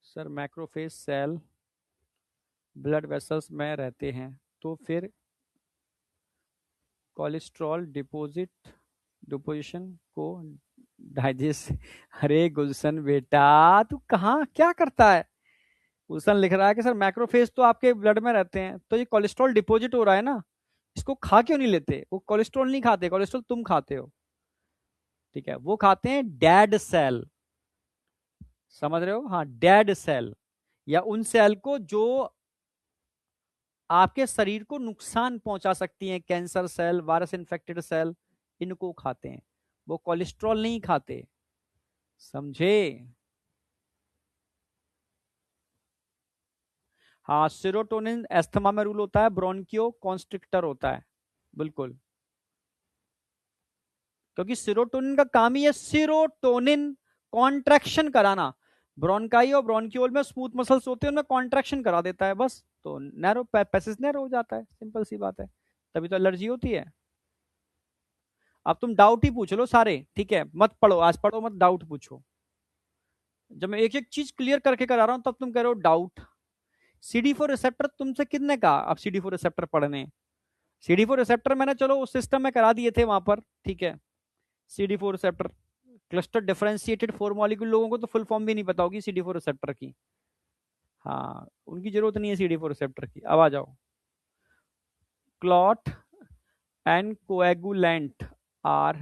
Sir macrophage cell blood vessels में रहते हैं, तो फिर कोलेस्ट्रॉल डिपोजिशन को डाइजेस्ट। अरे गुलशन बेटा तू कहाँ क्या करता है? गुलशन लिख रहा है कि सर मैक्रोफेज तो आपके ब्लड में रहते हैं, तो ये कोलेस्ट्रॉल डिपोजिट हो रहा है ना, इसको खा क्यों नहीं लेते? वो कोलेस्ट्रॉल नहीं खाते, कोलेस्ट्रॉल तुम खाते हो, ठीक है, वो खाते हैं डेड सेल। समझ रहे हो? हाँ, डेड सेल, या उन सेल को जो आपके शरीर को नुकसान पहुंचा सकती हैं, cancer cell, virus infected cell, इनको खाते हैं, वो कोलेस्ट्रॉल नहीं खाते। समझे? हाँ, सीरोटोनिन एस्थमा में रूल होता है, ब्रोंकियो कॉन्स्ट्रिक्टर होता है, बिल्कुल, क्योंकि सीरोटोनिन का काम ही है सीरोटोनिन कॉन्ट्रैक्शन कराना। ब्रोंकाई और ब्रोंक्यूल में स्मूथ मसल्स होते हैं, उनमें कॉन्ट्रैक्शन करा देता है बस, तो नैरो पैसेज नैरो हो जाता है, सिंपल सी बात है, तभी तो एलर्जी होती है। अब तुम डाउट ही पूछ लो सारे, ठीक है, मत पढ़ो, आज पढ़ो मत, डाउट पूछो। जब मैं एक एक चीज क्लियर करके करा रहा हूं तब तुम कह रहे हो डाउट। CD4 रिसेप्टर तुमसे किसने कहा अब CD4 रिसेप्टर पढ़ने? CD4 रिसेप्टर मैंने चलो उस सिस्टम में करा दिए थे वहां पर, ठीक है। CD4 receptor cluster differentiated four molecule, लोगों को तो फुल फॉर्म भी नहीं पता होगी CD4 रिसेप्टर की। हाँ, उनकी जरूरत नहीं है CD4 रिसेप्टर की। अब आ जाओ, क्लॉट एंड कोएगुलेंट आर,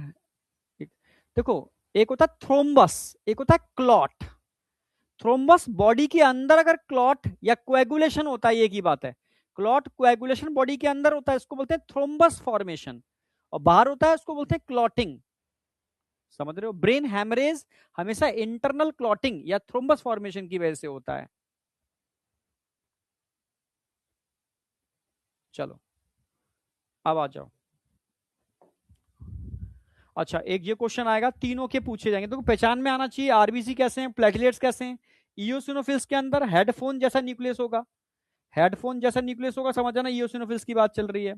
देखो, एक होता है थ्रोम्बस, एक होता है क्लॉट। थ्रोम्बस बॉडी के अंदर अगर क्लॉट या कोएगुलेशन होता है, ये की बात है, क्लॉट कोएगुलेशन बॉडी के अंदर होता है, इसको बोलते हैं थ्रोम्बस फॉर्मेशन, और बाहर होता है इसको बोलते हैं क्लॉटिंग। समझ रहे हो? ब्रेन हैमरेज हमेशा इंटरनल क्लॉटिंग या थ्रोम्बस फॉर्मेशन की वजह से होता है। चलो, अब आ जाओ। अच्छा, एक ये क्वेश्चन आएगा, तीनों के पूछे जाएंगे, तो पहचान में आना चाहिए, आरबीसी कैसे हैं, प्लेटलेट्स कैसे हैं। इयोसिनोफिल्स के अंदर हेडफोन जैसा न्यूक्लियस होगा, हेडफोन जैसा न्यूक्लियस होगा, समझ जाना इयोसिनोफिल्स की बात चल रही है,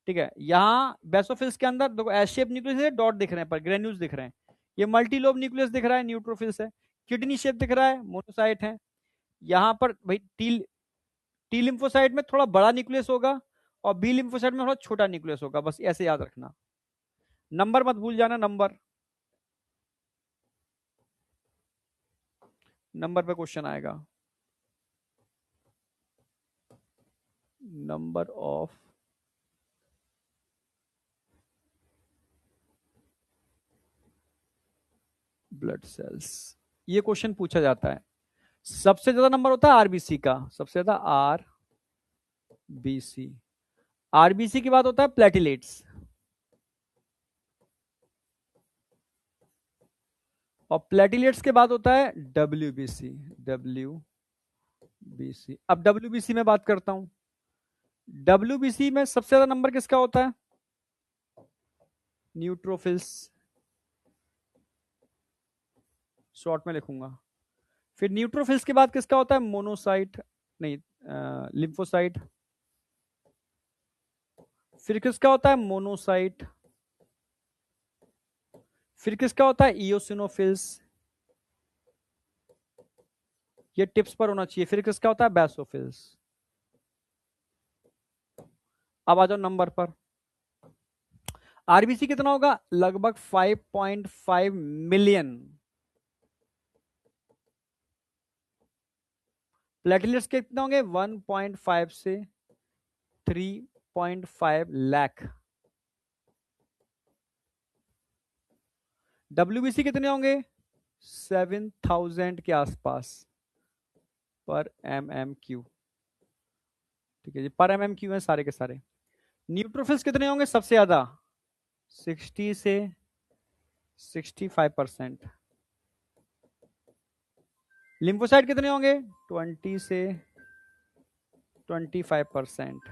ठीक है। यहाँ बेसोफिल्स के अंदर देखो एस शेप न्यूक्लियस है, डॉट दिख रहे हैं, पर ग्रेन्यूल्स दिख रहे हैं। ये मल्टीलोब न्यूक्लियस दिख रहा है, न्यूट्रोफिल्स है। किडनी शेप दिख रहा है, मोनोसाइट है। यहाँ पर भाई टी लिम्फोसाइट में थोड़ा बड़ा न्यूक्लियस होगा, और बी लिम्फोसाइट में थोड़ा छोटा न्यूक्लियस होगा, बस ऐसे याद रखना। नंबर मत भूल जाना, नंबर, नंबर पे क्वेश्चन आएगा। नंबर ऑफ ब्लड सेल्स, ये क्वेश्चन पूछा जाता है। सबसे ज्यादा नंबर होता है आरबीसी का, सबसे ज्यादा आरबीसी। आरबीसी के बाद होता है प्लेटिलेट्स, और प्लेटिलेट्स के बाद होता है डब्ल्यूबीसी। डब्ल्यूबीसी, अब डब्ल्यूबीसी में बात करता हूं। डब्ल्यूबीसी में सबसे ज्यादा नंबर किसका होता है? न्यूट्रोफिल्स, शॉर्ट में लिखूंगा। फिर न्यूट्रोफिल्स के बाद किसका होता है? मोनोसाइट, नहीं, लिम्फोसाइट। फिर किसका होता है? मोनोसाइट। फिर किसका होता है? इयोसिनोफिल्स, ये टिप्स पर होना चाहिए। फिर किसका होता है? बैसोफिल्स। अब आ जाओ नंबर पर। आरबीसी कितना होगा? लगभग 5.5 मिलियन। प्लेटलेट्स कितने होंगे? 1.5 से 3.5 लाख। डब्ल्यूबीसी कितने होंगे? 7,000 के आसपास पर एम एम क्यू। ठीक है जी, पर एम एम क्यू है सारे के सारे। न्यूट्रोफिल्स कितने होंगे सबसे ज्यादा? 60 से 65%। लिम्फोसाइट कितने होंगे? 20 से 25%।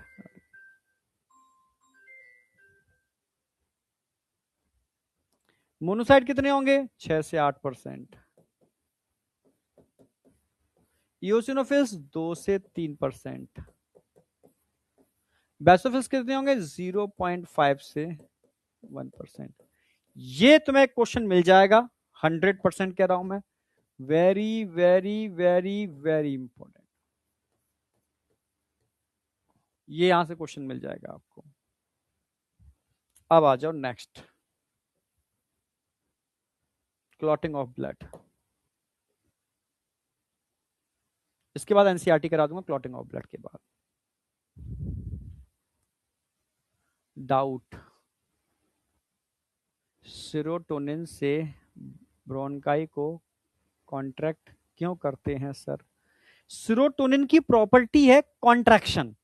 मोनोसाइट कितने होंगे? 6 से 8%। इयोसिनोफिल्स 2 से 3%। बैसोफिल्स कितने होंगे? 0.5 से 1%। ये तुम्हें क्वेश्चन मिल जाएगा, 100% कह रहा हूं मैं। Very very very very important, ये यहां से क्वेश्चन मिल जाएगा आपको। अब आ जाओ नेक्स्ट, क्लॉटिंग ऑफ ब्लड। इसके बाद एनसीईआरटी करा दूंगा क्लॉटिंग ऑफ ब्लड के बाद। डाउट, सेरोटोनिन से ब्रोनकाई को कॉन्ट्रैक्ट क्यों करते हैं सर? सेरोटोनिन की प्रॉपर्टी है कॉन्ट्रैक्शन,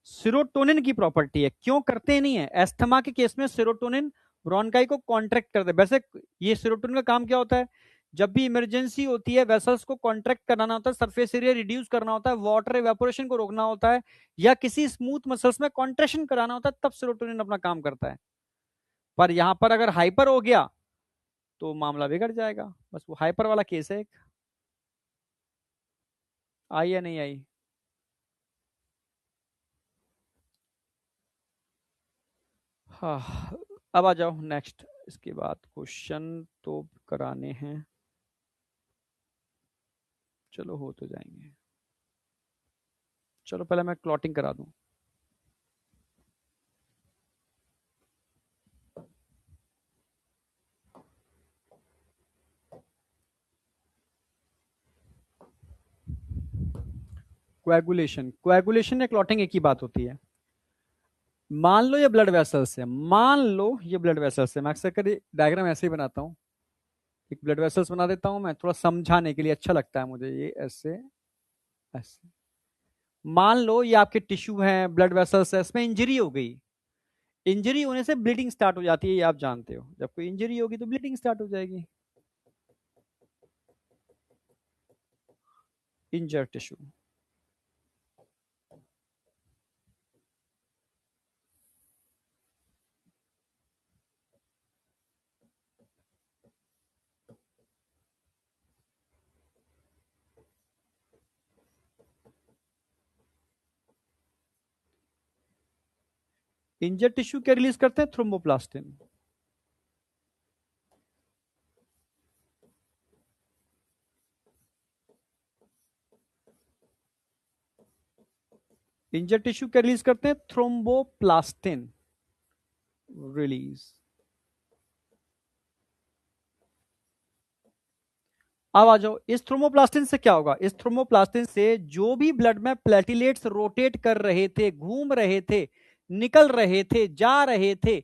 सेरोटोनिन की प्रॉपर्टी है, क्यों करते नहीं है? एस्थमा के केस में सेरोटोनिन ब्रोनकाई को कॉन्ट्रैक्ट करते हैं। वैसे ये सेरोटोनिन का काम क्या होता है? जब भी इमरजेंसी होती है, वेसल्स को कॉन्ट्रैक्ट कराना होता है, सरफेस एरिया रिड्यूस करना होता है, वाटर इवेपोरेशन को रोकना होता है, या किसी स्मूथ मसल्स में कॉन्ट्रेक्शन कराना होता है, तब सेरोटोनिन अपना काम करता है। पर यहां पर अगर हाइपर हो गया तो मामला बिगड़ जाएगा। बस वो हाइपर वाला केस है एक। आई या नहीं आई? हाँ, अब आ जाओ नेक्स्ट। इसके बाद क्वेश्चन तो कराने हैं, चलो हो तो जाएंगे। चलो पहले मैं क्लॉटिंग करा दूं। कोएगुलेशन, कोएगुलेशन या क्लॉटिंग एक ही बात होती है। मान लो ये ब्लड वेसल्स है, मान लो ये ब्लड वेसल्स है। मैं अक्सर कर डायग्राम ऐसे ही बनाता हूँ, एक ब्लड वेसल्स बना देता हूँ मैं, थोड़ा समझाने के लिए अच्छा लगता है मुझे ये ऐसे। ऐसे मान लो ये आपके टिश्यू हैं, ब्लड वेसल्स है, इसमें इंजरी हो गई। इंजरी होने से ब्लीडिंग स्टार्ट हो जाती है, ये आप जानते हो। जब कोई इंजरी होगी तो ब्लीडिंग स्टार्ट हो जाएगी। इंजर टिश्यू। इंजर टिश्यू क्या रिलीज करते हैं? थ्रोम्बोप्लास्टिन। इंजर टिश्यू क्या रिलीज करते हैं? Thromboplastin release. अब आ जाओ, इस थ्रोम्बोप्लास्टिन से क्या होगा? इस थ्रोम्बोप्लास्टिन से जो भी ब्लड में प्लेटिलेट्स रोटेट कर रहे थे, घूम रहे थे, निकल रहे थे, जा रहे थे,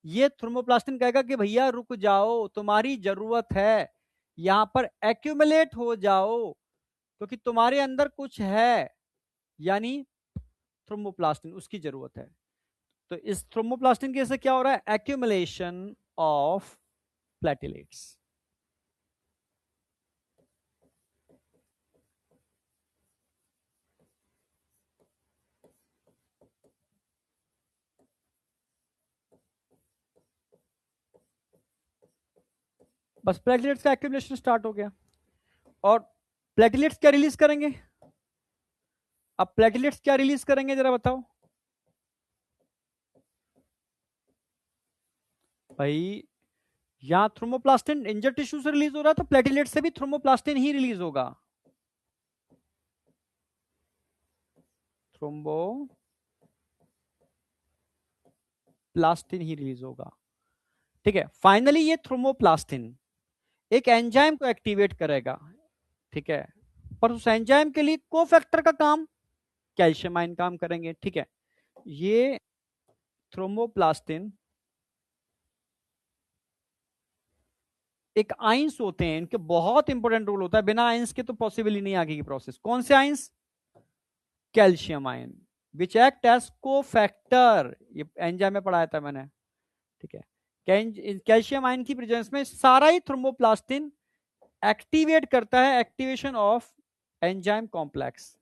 ये थ्रोम्बोप्लास्टिन कहेगा कि भैया रुक जाओ, तुम्हारी जरूरत है, यहां पर एक्यूमुलेट हो जाओ, क्योंकि तुम्हारे अंदर कुछ है, यानी थ्रोम्बोप्लास्टिन, उसकी जरूरत है। तो इस थ्रोम्बोप्लास्टिन के से क्या हो रहा है? Accumulation of platelets. बस प्लेटलेट्स का एक्यूमुलेशन स्टार्ट हो गया। और प्लेटलेट्स क्या रिलीज करेंगे? अब प्लेटलेट्स क्या रिलीज करेंगे जरा बताओ भाई। यहां थ्रोम्बोप्लास्टिन इंजर टिश्यू से रिलीज हो रहा है, तो प्लेटलेट से भी थ्रोम्बोप्लास्टिन ही रिलीज होगा। थ्रोम्बोप्लास्टिन ही रिलीज होगा। ठीक है, फाइनली ये थ्रोम्बोप्लास्टिन एक एंजाइम को एक्टिवेट करेगा। ठीक है, पर उस एंजाइम के लिए कोफैक्टर का काम कैल्शियम आयन काम करेंगे। ठीक है, ये थ्रोम्बोप्लास्टिन एक आइंस होते हैं, इनके बहुत इंपॉर्टेंट रोल होता है, बिना आइंस के तो पॉसिबल ही नहीं आगे की प्रोसेस। कौन से ions? Calcium ion, which act as cofactor, ये एंजाइम में पढ़ाया था मैंने। ठीक है, कैल्शियम आयन की प्रेजेंस में सारा ही थ्रोम्बोप्लास्टिन एक्टिवेट करता है, activation of enzyme complex.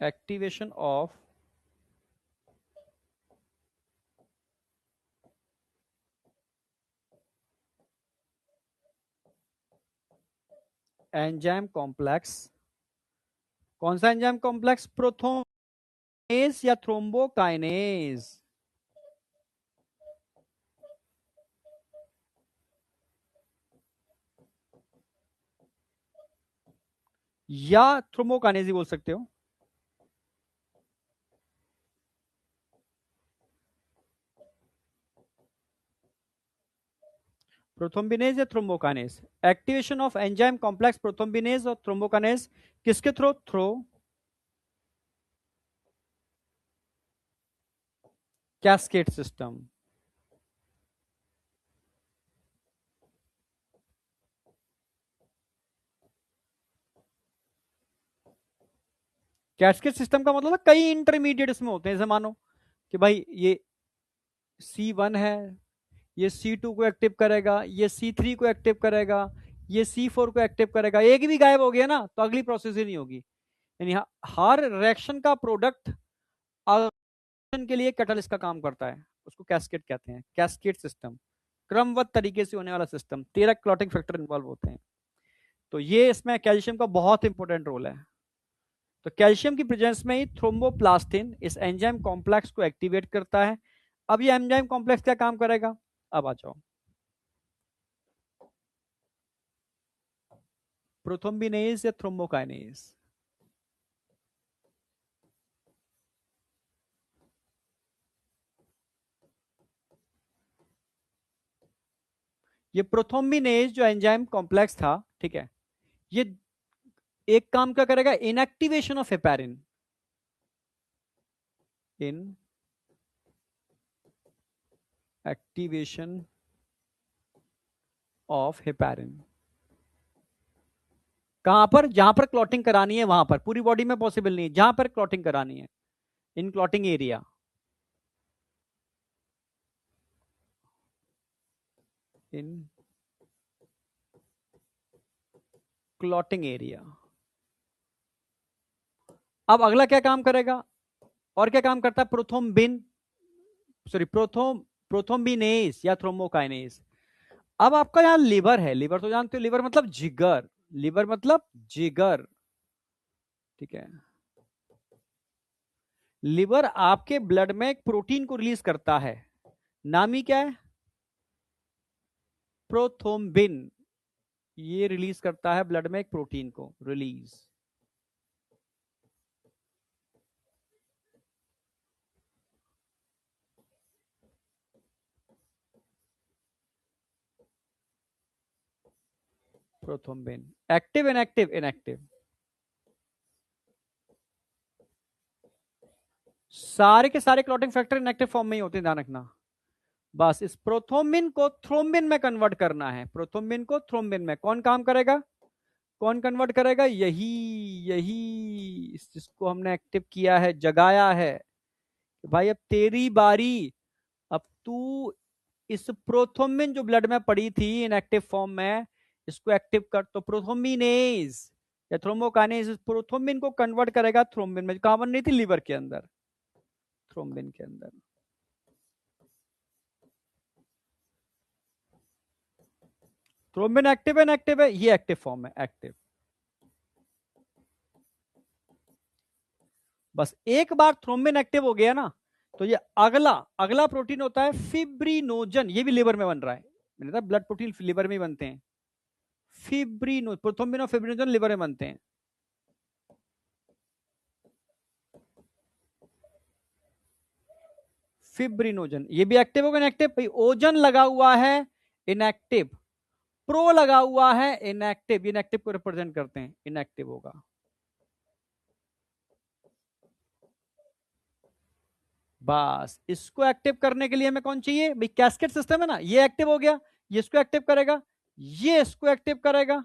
Activation of enzyme complex. कौन सा एंजाइम कॉम्प्लेक्स? प्रोथोनेज या थ्रोम्बोकाइनेज, या थ्रोम्बोकाइनेज ही बोल सकते हो। प्रोथोम्बिनेज या thrombokinase, activation of enzyme complex prothrombinase और थ्रोम्बोकाइनेज किसके through cascade system. Cascade system का मतलब है कई इंटरमीडिएट इसमें होते हैं। जैसे मानो कि भाई ये C1 है, ये C2 को एक्टिव करेगा, ये C3 को एक्टिव करेगा, ये C4 को एक्टिव करेगा, एक भी गायब हो गया ना तो अगली प्रोसेस ही नहीं होगी। यानी हर रिएक्शन का प्रोडक्ट के लिए कैटलिस्ट का काम करता है, उसको कैस्केड कहते हैं। कैस्केड सिस्टम क्रमबद्ध तरीके से होने वाला सिस्टम, 13 क्लॉटिंग फैक्टर इन्वॉल्व होते हैं। तो ये इसमें कैल्शियम का बहुत इंपॉर्टेंट रोल है। तो कैल्शियम की प्रेजेंस में ही थ्रोम्बोप्लास्टिन इस एंजाइम कॉम्प्लेक्स को एक्टिवेट करता है। अब ये एंजाइम कॉम्प्लेक्स क्या काम करेगा? अब आ जाओ, प्रोथोम्बिनेज या थ्रोम्बोकाइनेज। ये प्रोथोम्बिनेज जो एंजाइम कॉम्प्लेक्स था, ठीक है, ये एक काम क्या करेगा? Inactivation of heparin, in activation of heparin. कहां पर? जहां पर क्लॉटिंग करानी है वहां पर, पूरी बॉडी में पॉसिबल नहीं है, जहां पर क्लॉटिंग करानी है, इन क्लॉटिंग एरिया, इन क्लॉटिंग एरिया। अब अगला क्या काम करेगा? और क्या काम करता है? प्रोथोम्बिनेज या थ्रोम्बोकाइनेज। अब आपका यहां लिवर है, लिवर तो जानते हो, लिवर मतलब जिगर, लिवर मतलब जिगर। ठीक है, लिवर आपके ब्लड में एक प्रोटीन को रिलीज करता है, नाम ही क्या है? प्रोथोम्बिन। ये रिलीज करता है ब्लड में एक प्रोटीन को, release. Prothrombin active inactive inactive, सारे के सारे क्लॉटिंग फैक्टर इनएक्टिव फॉर्म में ही होते हैं, ध्यान रखना। बस इस प्रोथ्रोम्बिन को थ्रोम्बिन में कन्वर्ट करना है, प्रोथ्रोम्बिन को थ्रोम्बिन में कौन काम करेगा, कौन कन्वर्ट करेगा, यही यही जिसको हमने एक्टिव किया है, जगाया है भाई अब तेरी बारी, अब तू इस प्रोथ्रोम्बिन जो ब्लड में पड़ी थी इनएक्टिव फॉर्म में, इसको एक्टिव कर। तो प्रोथ्रोम्बिनेज या थ्रोम्बोकाइनेज इस प्रोथ्रोम्बिन को कन्वर्ट करेगा थ्रोम्बिन में, कहां बन रही थी, लीवर के अंदर, थ्रोम्बिन के अंदर। थ्रोम्बिन एक्टिव है इनएक्टिव है, ये एक्टिव फॉर्म है, एक्टिव। बस एक बार थ्रोम्बिन एक्टिव हो गया ना, तो ये अगला अगला प्रोटीन होता है फिब्रिनोजन, ये भी लिवर में बन रहा है, मैंने कहा ब्लड प्रोटीन लिवर में बनते हैं। फिब्रिनो प्रोथ्रोम्बिन और फिब्रिनोजन लिवर में बनते हैं। फिब्रिनोजन ये भी एक्टिव होगा इनएक्टिव, भाई ओजन लगा हुआ है इनएक्टिव, प्रो लगा हुआ है इनएक्टिव, इनएक्टिव को रिप्रेजेंट करते हैं, इनएक्टिव होगा। बस इसको एक्टिव करने के लिए हमें कौन चाहिए भाई, कैस्केड सिस्टम है ना, ये एक्टिव हो गया, ये इसको एक्टिव करेगा, ये इसको एक्टिव करेगा,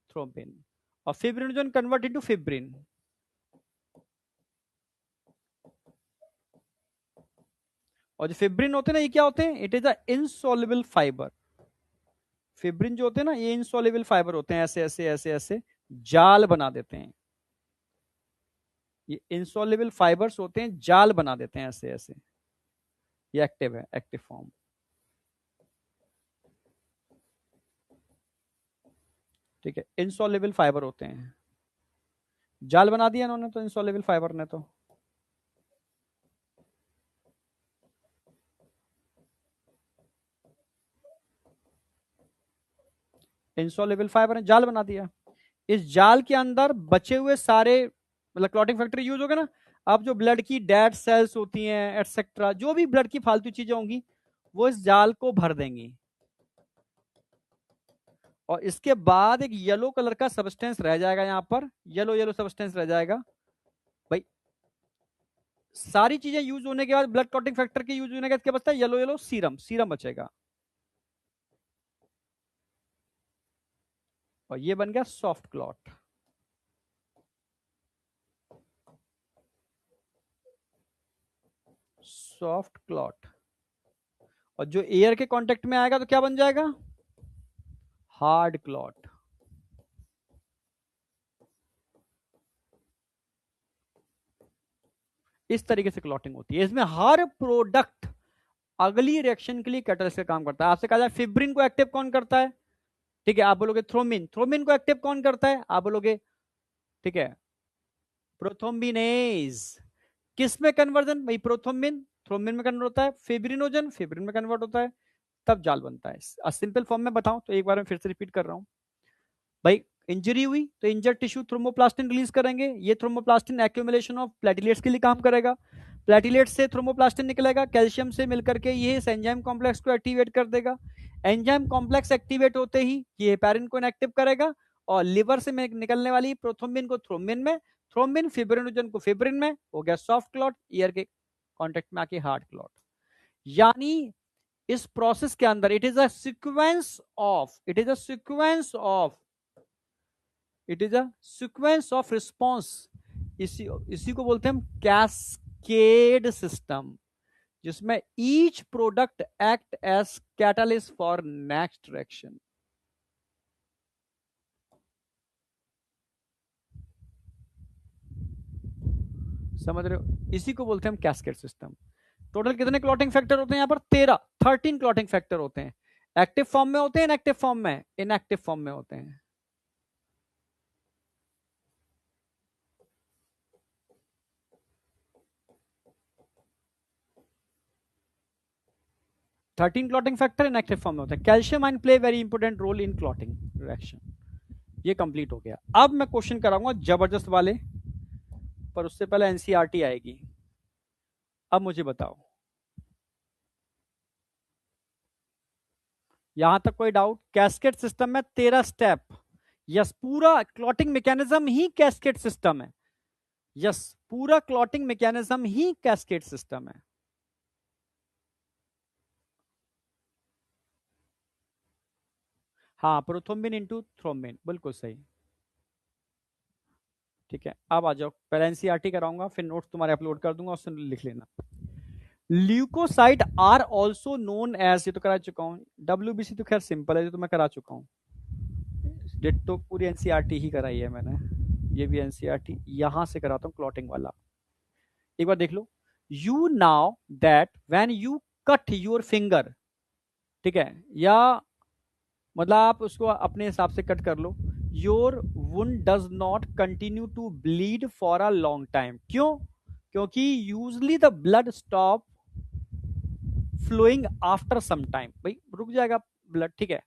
थ्रोम्बिन, और फिब्रिनोजन कन्वर्ट इनटू फिब्रिन। और जो फिब्रिन होते हैं ना, ये क्या होते हैं, it is a insoluble fibre. Fibrin जो होते हैं ना, ये इनसॉल्युबल फाइबर होते हैं, ऐसे ऐसे ऐसे ऐसे जाल बना देते हैं, ये इनसॉल्युबल फाइबर्स होते हैं, जाल बना देते हैं ऐसे ऐसे, ये एक्टिव है, एक्टिव फॉर्म। ठीक है, इनसॉल्युबल फाइबर होते हैं, जाल बना दिया इन्होंने तो, इनसॉल्युबल फाइबर ने तो। इनसॉल्युबल फाइबर ने जाल बना दिया, इस जाल के अंदर बचे हुए सारे मतलब क्लॉटिंग फैक्टर यूज हो गए ना। अब जो ब्लड की डेड सेल्स होती हैं एटसेट्रा, जो भी ब्लड की फालतू चीजें होंगी, वो इस जाल को भर देंगी, और इसके बाद एक येलो कलर का सब्सटेंस रह जाएगा, यहां पर येलो येलो सब्सटेंस रह जाएगा भाई। सारी चीजें यूज होने के बाद, ब्लड क्लॉटिंग फैक्टर के यूज होने के बाद क्या बचता है, येलो येलो सीरम, सीरम बचेगा, और ये बन गया सॉफ्ट क्लॉट। सॉफ्ट क्लॉट, और जो एयर के कांटेक्ट में आएगा तो क्या बन जाएगा, हार्ड क्लॉट। इस तरीके से क्लॉटिंग होती है, इसमें हर प्रोडक्ट अगली रिएक्शन के लिए कैटलिस्ट का काम करता है। आपसे कहा जाए फिब्रिन को एक्टिव कौन करता है, ठीक है, आप बोलोगे थ्रोमिन, थ्रोमिन को एक्टिव कौन करता है, आप बोलोगे, ठीक है, प्रोथ्रोम्बिनेज। किस में कन्वर्जन भाई, प्रोथ्रोम्बिन थ्रोम्बिन में कन्वर्ट होता है, फिब्रिनोजन फिब्रिन में कन्वर्ट होता है, तब जाल बनता है। सिंपल फॉर्म में बताऊं तो एक बार मैं फिर से रिपीट कर रहा हूं भाई, इंजरी हुई तो इंजर्ड टिश्यू थ्रोम्बोप्लास्टिन रिलीज करेंगे, ये थ्रोम्बोप्लास्टिन एक्यूमुलेशन ऑफ प्लेटिलेट्स के लिए काम करेगा, प्लेटिलेट से थ्रोम्बोप्लास्टिन निकलेगा, कैल्शियम से मिलकर के ये इस एंजाइम कॉम्प्लेक्स को एक्टिवेट कर देगा, एंजाइम कॉम्प्लेक्स एक्टिवेट होते ही ये हेपारिन को इनएक्टिव करेगा, और लिवर से निकलने वाली प्रोथ्रोम्बिन को थ्रोम्बिन में, थ्रोम्बिन फिब्रिनोजन को फिब्रिन में, हो गया सॉफ्ट क्लॉट, ईयर के कॉन्टेक्ट में आके हार्ड क्लॉट। यानी इस प्रोसेस के अंदर it is a sequence of, it is a sequence of, it is a sequence of response. इसी इसी को बोलते हैं हम कैस्केड सिस्टम, जिसमें each product act as catalyst for next reaction. समझ रहे हो, इसी को बोलते हैं हम कैस्केड सिस्टम। टोटल कितने क्लॉटिंग फैक्टर होते हैं यहाँ पर, 13 क्लॉटिंग फैक्टर होते हैं, एक्टिव फॉर्म में होते हैं, इनएक्टिव फॉर्म में, इनएक्टिव फॉर्म में होते हैं। Thirteen clotting factor inactive form में होते हैं। Calcium ion play very important role in clotting reaction. ये कंप्लीट हो गया, अब मैं क्वेश्चन कराऊंगा जबरदस्त वाले, पर उससे पहले एनसीईआरटी आएगी। अब मुझे बताओ, यहां तक कोई डाउट? कैस्केड सिस्टम में 13 स्टेप। यस, पूरा क्लॉटिंग मैकेनिज्म ही कैस्केड सिस्टम है। यस, पूरा क्लॉटिंग मैकेनिज्म ही कैस्केड सिस्टम है। हाँ, प्रोथ्रोम्बिन इनटू थ्रोम्बिन, बिल्कुल सही। ठीक है, अब आ जाओ, पहले एनसीईआरटी कराऊंगा, फिर नोट्स तुम्हारे अपलोड कर दूंगा, उससे लिख लेना। Leucocyte are also known as, ये तो करा चुका हूँ। डब्ल्यूबीसी तो खैर सिंपल है, ये तो मैं करा चुका हूँ। डिट्टो पूरी एनसीईआरटी ही कराई है मैंने। ये भी एनसीईआरटी यहां से कराता हूँ, क्लॉटिंग वाला। एक बार देख लो। You know that when you cut your finger, ठीक है, या मतलब आप उसको अपने हिसाब से कट कर लो। Your wound does not continue to bleed for a long time. क्यों? क्योंकि usually the blood stop flowing after some time. भाई रुक जाएगा ब्लड, ठीक है।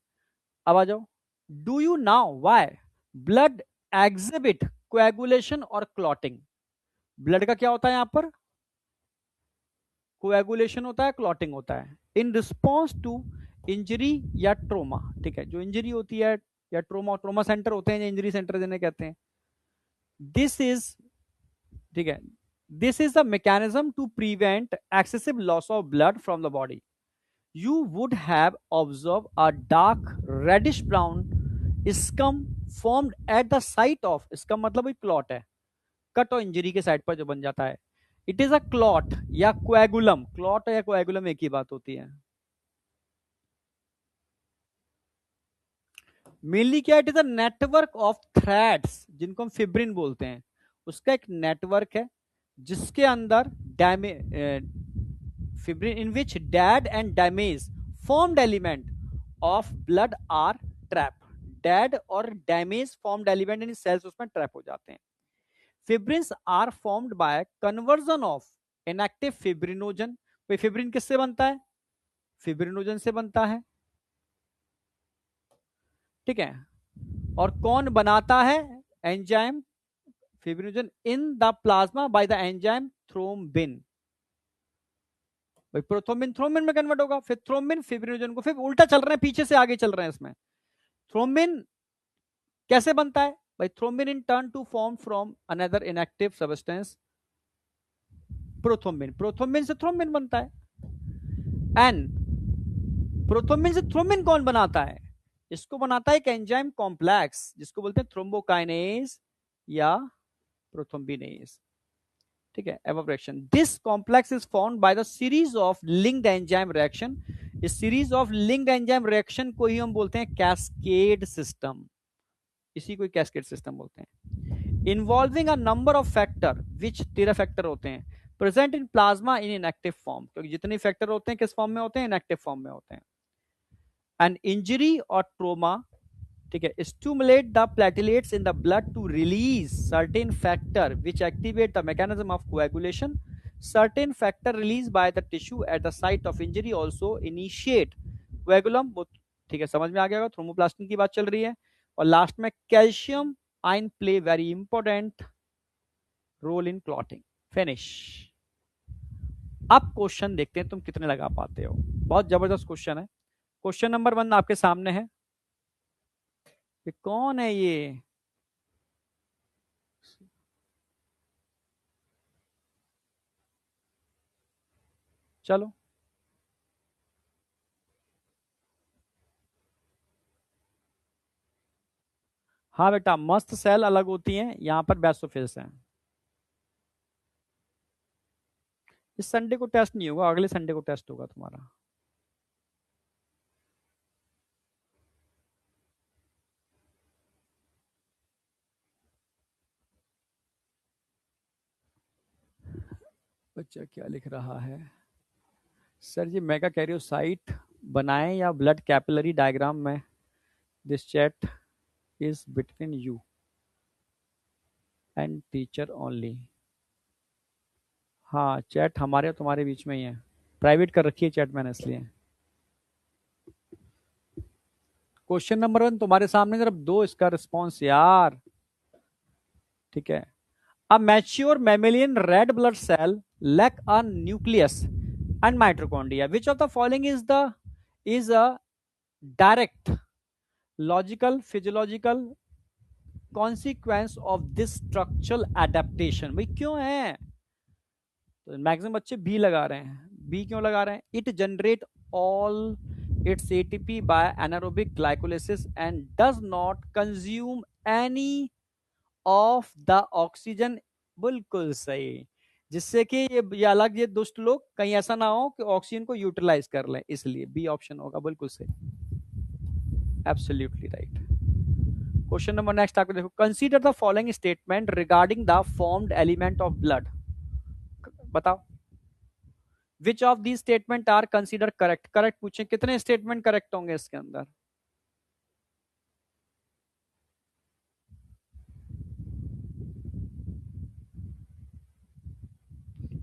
अब आ जाओ। Do you know why blood exhibit coagulation और क्लॉटिंग? ब्लड का क्या होता है यहां पर? कोएगुलेशन होता है, क्लॉटिंग होता है। इन रिस्पॉन्स टू इंजरी या ट्रोमा, ठीक है, जो इंजरी होती है या ट्रोमा, ट्रोमा सेंटर होते हैं या इंजरी सेंटर जिन्हें कहते हैं। दिस इज, ठीक है, this is the mechanism to prevent excessive loss of blood from the body. You would have observed a dark reddish brown scum formed at the site of, scum मतलब एक clot है, cut और injury के side पर जो बन जाता है। इट इज अ क्लॉट या कोएगुलम। क्लॉट या कोएगुलम एक ही बात होती है। मेनली क्या, it is a network of threads जिनको हम फिब्रिन बोलते हैं। उसका एक नेटवर्क है जिसके अंदर fibrin in which dead and damage formed element of blood are trap. Dead और damage formed element in cells उसमें ट्रैप हो जाते हैं। Fibrins are formed by conversion of inactive fibrinogen. भाई फिब्रिन किससे बनता है? फिब्रिनोजन से बनता है, ठीक है। और कौन बनाता है? Enzyme fibrinogen in the plasma by the enzyme thrombin. भाई प्रोथ्रोम्बिन थ्रोम्बिन में कन्वर्ट होगा, फिर थ्रोम्बिन फिब्रिनोजन को, फिर उल्टा चल रहे हैं, पीछे से आगे चल रहे हैं इसमें। थ्रोम्बिन कैसे बनता है? भाई thrombin in turn to form from another inactive substance prothrombin. Prothrombin से थ्रोम्बिन बनता है। एंड प्रोथ्रोम्बिन से थ्रोम्बिन कौन बनाता है? इसको बनाता है एक एंजाइम कॉम्प्लेक्स जिसको बोलते हैं थ्रोम्बोकाइनेज या प्रोथ्रोम्बिनेज, ठीक है, एवोप्रेशन। This complex is found by the series of linked enzyme reaction. इस series of linked enzyme reaction को ही हम बोलते हैं कैस्केड सिस्टम। इसी को कैस्केड सिस्टम बोलते हैं। Involving a number of factor, which 13 factor होते हैं, present in plasma in inactive form. क्योंकि जितने फैक्टर होते हैं किस फॉर्म में होते हैं? इनएक्टिव फॉर्म में होते हैं। एंड इंजरी और ट्रोमा, ठीक है, stimulate the platelets in the blood to release certain factor which activate the mechanism of coagulation. Certain factor release by the tissue at the site of injury also initiate coagulum. ठीक है, समझ में आ गया होगा, thromboplastin की बात चल रही है। और लास्ट में calcium ion play very important role in clotting. Finish. अब क्वेश्चन देखते हैं तुम कितने लगा पाते हो। बहुत जबरदस्त क्वेश्चन है। क्वेश्चन नंबर 1 आपके सामने है। ये कौन है ये? चलो, हाँ बेटा, मस्त सेल अलग होती हैं, यहाँ पर बेसोफिल्स हैं। इस संडे को टेस्ट नहीं होगा, अगले संडे को टेस्ट होगा तुम्हारा। बच्चा क्या लिख रहा है? सर जी मेगा कैरियोसाइट बनाएं या ब्लड कैपिलरी डायग्राम में? This chat is between you and teacher only. हाँ, चैट हमारे और तुम्हारे बीच में ही है, प्राइवेट कर रखी है चैट मैंने इसलिए। क्वेश्चन नंबर 1 तुम्हारे सामने, जरा दो इसका रिस्पॉन्स यार, ठीक है। A mature mammalian red blood cell lack a nucleus and mitochondria. Which of the following is a direct logical physiological consequence of this structural adaptation. भाई क्यों है, तो मैक्सिमम बच्चे बी लगा रहे हैं। बी क्यों लगा रहे हैं? It generate all its ATP by anaerobic glycolysis and does not consume any of the oxygen. बिल्कुल सही। जिससे कि ये अलग, ये दुष्ट लोग कहीं ऐसा ना हो कि ऑक्सीजन को यूटिलाइज कर लें, इसलिए बी ऑप्शन होगा बिल्कुल सही। Absolutely right. Question number next आपको देखो, consider the following statement regarding the formed element of blood. बताओ which of the statement are consider correct. Correct पूछे, कितने स्टेटमेंट करेक्ट होंगे इसके अंदर?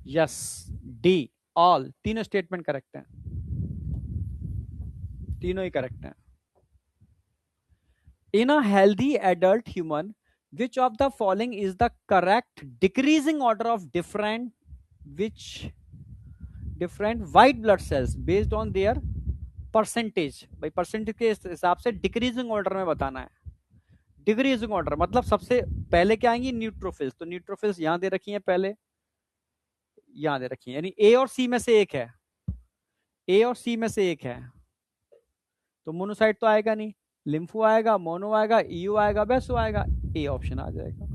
यस, डी ऑल, तीनों स्टेटमेंट करेक्ट हैं, तीनों ही करेक्ट हैं। In a healthy adult human, which of the following is the correct decreasing order of which different white blood cells based on their percentage? भाई percentage के हिसाब से decreasing order में बताना है। डिक्रीजिंग ऑर्डर मतलब सबसे पहले क्या आएंगी? न्यूट्रोफिल्स। तो न्यूट्रोफिल्स यहां दे रखी हैं, पहले यहां दे रखी है, यानी ए और सी में से एक है, ए और सी में से एक है, तो मोनोसाइट तो आएगा नहीं, लिम्फो आएगा, मोनो आएगा, ईयू आएगा, बेसो आएगा, ए ऑप्शन आ जाएगा।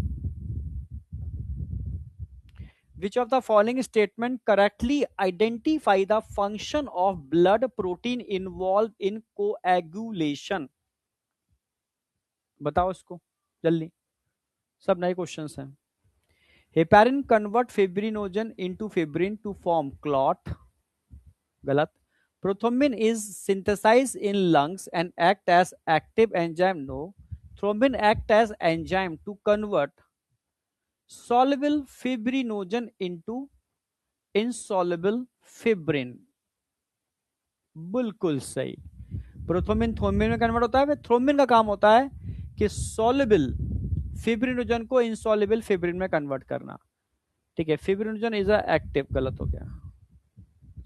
Which of the following statement correctly identify the function of blood protein involved in coagulation? बताओ इसको जल्दी, सब नए क्वेश्चंस हैं। Heparin convert fibrinogen into fibrin to form clot, गलत। Prothrombin is synthesized in lungs and act as active enzyme, no. Thrombin act as enzyme to convert soluble fibrinogen into insoluble fibrin। बिल्कुल सही। Prothrombin thrombin में convert होता है, thrombin का काम होता है कि सॉल्युबल फिब्रिनोजन को इनसॉल्युबल फिब्रिन में कन्वर्ट करना। ठीक है, फिब्रिनोजन इज अ एक्टिव, गलत हो गया,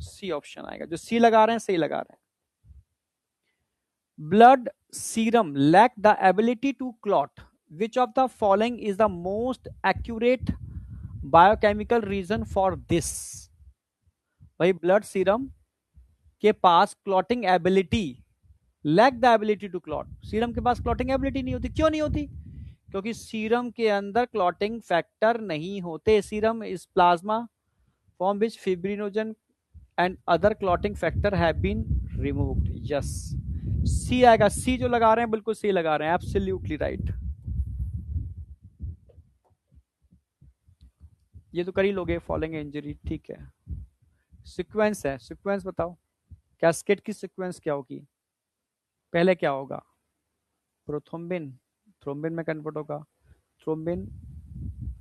सी ऑप्शन आएगा। जो सी लगा रहे हैं सही लगा रहे हैं। Blood serum lack the ability to clot, which of the following is the most accurate biochemical reason for this? भाई ब्लड सीरम के पास clotting ability, lack the ability to clot, serum के पास क्लॉटिंग एबिलिटी नहीं होती। क्यों नहीं होती? क्योंकि सीरम के अंदर क्लॉटिंग फैक्टर नहीं होते। Serum is plasma from which fibrinogen and other clotting factor have been removed. Yes, C आएगा। सी जो लगा रहे हैं बिल्कुल सी लगा रहे हैं, एब्सोल्युटली राइट। ये तो कर ही लोगे, फॉलोइंग इंजरी, ठीक है। सीक्वेंस है, सीक्वेंस बताओ, कैस्केड की सीक्वेंस क्या होगी? पहले क्या होगा? प्रोथ्रोम्बिन थ्रोम्बिन में कन्वर्ट होगा, थ्रोम्बिन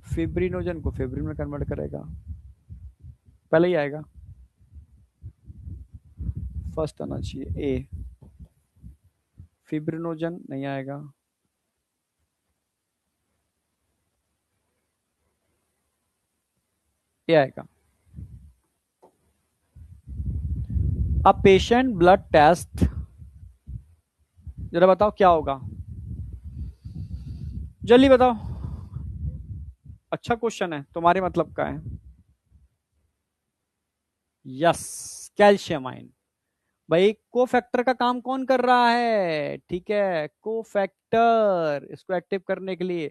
फिब्रिनोजन को फिब्रिन में कन्वर्ट करेगा, पहले ही आएगा, फर्स्ट आना चाहिए ए। फिब्रिनोजन नहीं आएगा, ए आएगा। अ पेशेंट ब्लड टेस्ट, जरा बताओ क्या होगा, जल्दी बताओ। अच्छा क्वेश्चन है, तुम्हारे मतलब का है। Yes, calcium ion. भाई कोफैक्टर का काम कौन कर रहा है? ठीक है, कोफैक्टर, इसको एक्टिव करने के लिए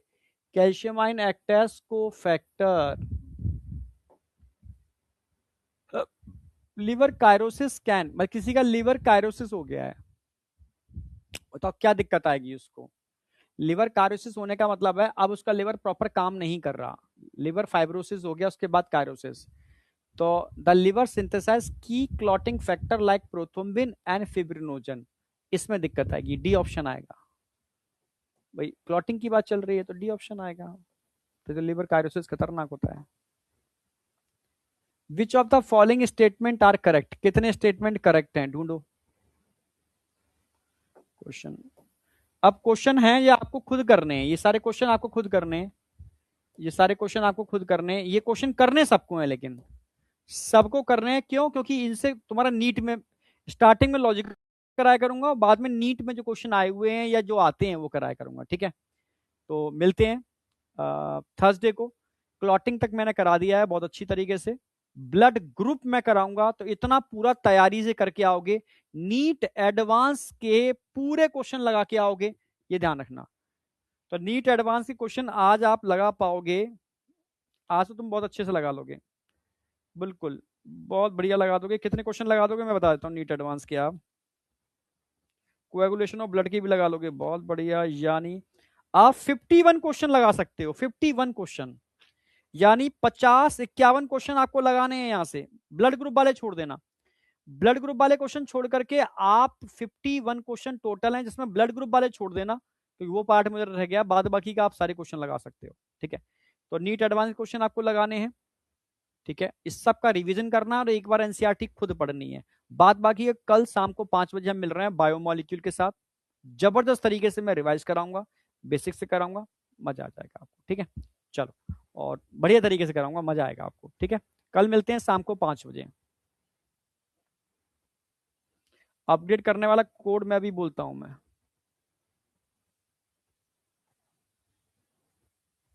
calcium ion act as cofactor. Liver cirrhosis can, मतलब किसी का लिवर कायरोसिस हो गया है, तो क्या दिक्कत आएगी उसको? लिवर कायरोसिस होने का मतलब है अब उसका लिवर प्रॉपर काम नहीं कर रहा, लिवर फाइब्रोसिस हो गया, उसके बाद कायरोसिस। तो द लिवर सिंथेसाइज की clotting factor like prothrombin and fibrinogen, इसमें दिक्कत आएगी, डी ऑप्शन आएगा। भाई क्लॉटिंग की बात चल रही है तो डी ऑप्शन आएगा, तो लिवर कायरोसिस खतरनाक होता है। Which of the following statement are correct? कितने स्टेटमेंट करेक्ट हैं, ढूंढो क्वेश्चन। अब क्वेश्चन है ये आपको खुद करने हैं, ये सारे क्वेश्चन आपको खुद करने हैं, ये सारे क्वेश्चन आपको खुद करने हैं। ये क्वेश्चन करने सबको है, लेकिन सबको करने हैं क्यों? क्योंकि इनसे तुम्हारा नीट में स्टार्टिंग में लॉजिक कराया करूंगा, और बाद में नीट में जो क्वेश्चन आए हुए हैं या जो आते हैं वो कराया करूंगा, ठीक है। तो मिलते हैं थर्सडे को। क्लॉटिंग तक मैंने करा दिया है बहुत अच्छी तरीके से। ब्लड ग्रुप मैं कराऊंगा, तो इतना पूरा तैयारी से करके आओगे, नीट एडवांस के पूरे क्वेश्चन लगा के आओगे, ये ध्यान रखना। तो नीट एडवांस के क्वेश्चन आज आप लगा पाओगे, आज तो तुम बहुत अच्छे से लगा लोगे, बिल्कुल बहुत बढ़िया लगा दोगे। कितने क्वेश्चन लगा दोगे मैं बता देता हूँ नीट एडवांस के। आप कोएगुलेशन ऑफ ब्लड की भी लगा लोगे, बहुत बढ़िया। यानी आप 51 क्वेश्चन लगा सकते हो, 51 क्वेश्चन, यानी 50-51 क्वेश्चन आपको लगाने हैं यहां से। ब्लड ग्रुप वाले छोड़ देना, ब्लड ग्रुप वाले क्वेश्चन छोड़ करके आप 51 क्वेश्चन टोटल हैं, जिसमें ब्लड ग्रुप वाले छोड़ देना क्योंकि वो पार्ट मुझे रह गया, बाद बाकी का आप सारे क्वेश्चन लगा सकते हो, ठीक है। तो नीट एडवांस क्वेश्चन आपको लगाने हैं, ठीक है। इस सब का रिवीजन करना और एक बार एनसीईआरटी खुद पढ़नी है। बात बाकी है, कल शाम को 5 बजे हम मिल रहे हैं बायोमोलिक्यूल के साथ। जबरदस्त तरीके से मैं रिवाइज कराऊंगा, बेसिक से कराऊंगा, मजा आ जाएगा आपको, ठीक है। चलो, और बढ़िया तरीके से कराऊंगा, मजा आएगा आपको, ठीक है। कल मिलते हैं शाम को 5 बजे। अपडेट करने वाला कोड मैं अभी बोलता हूं मैं।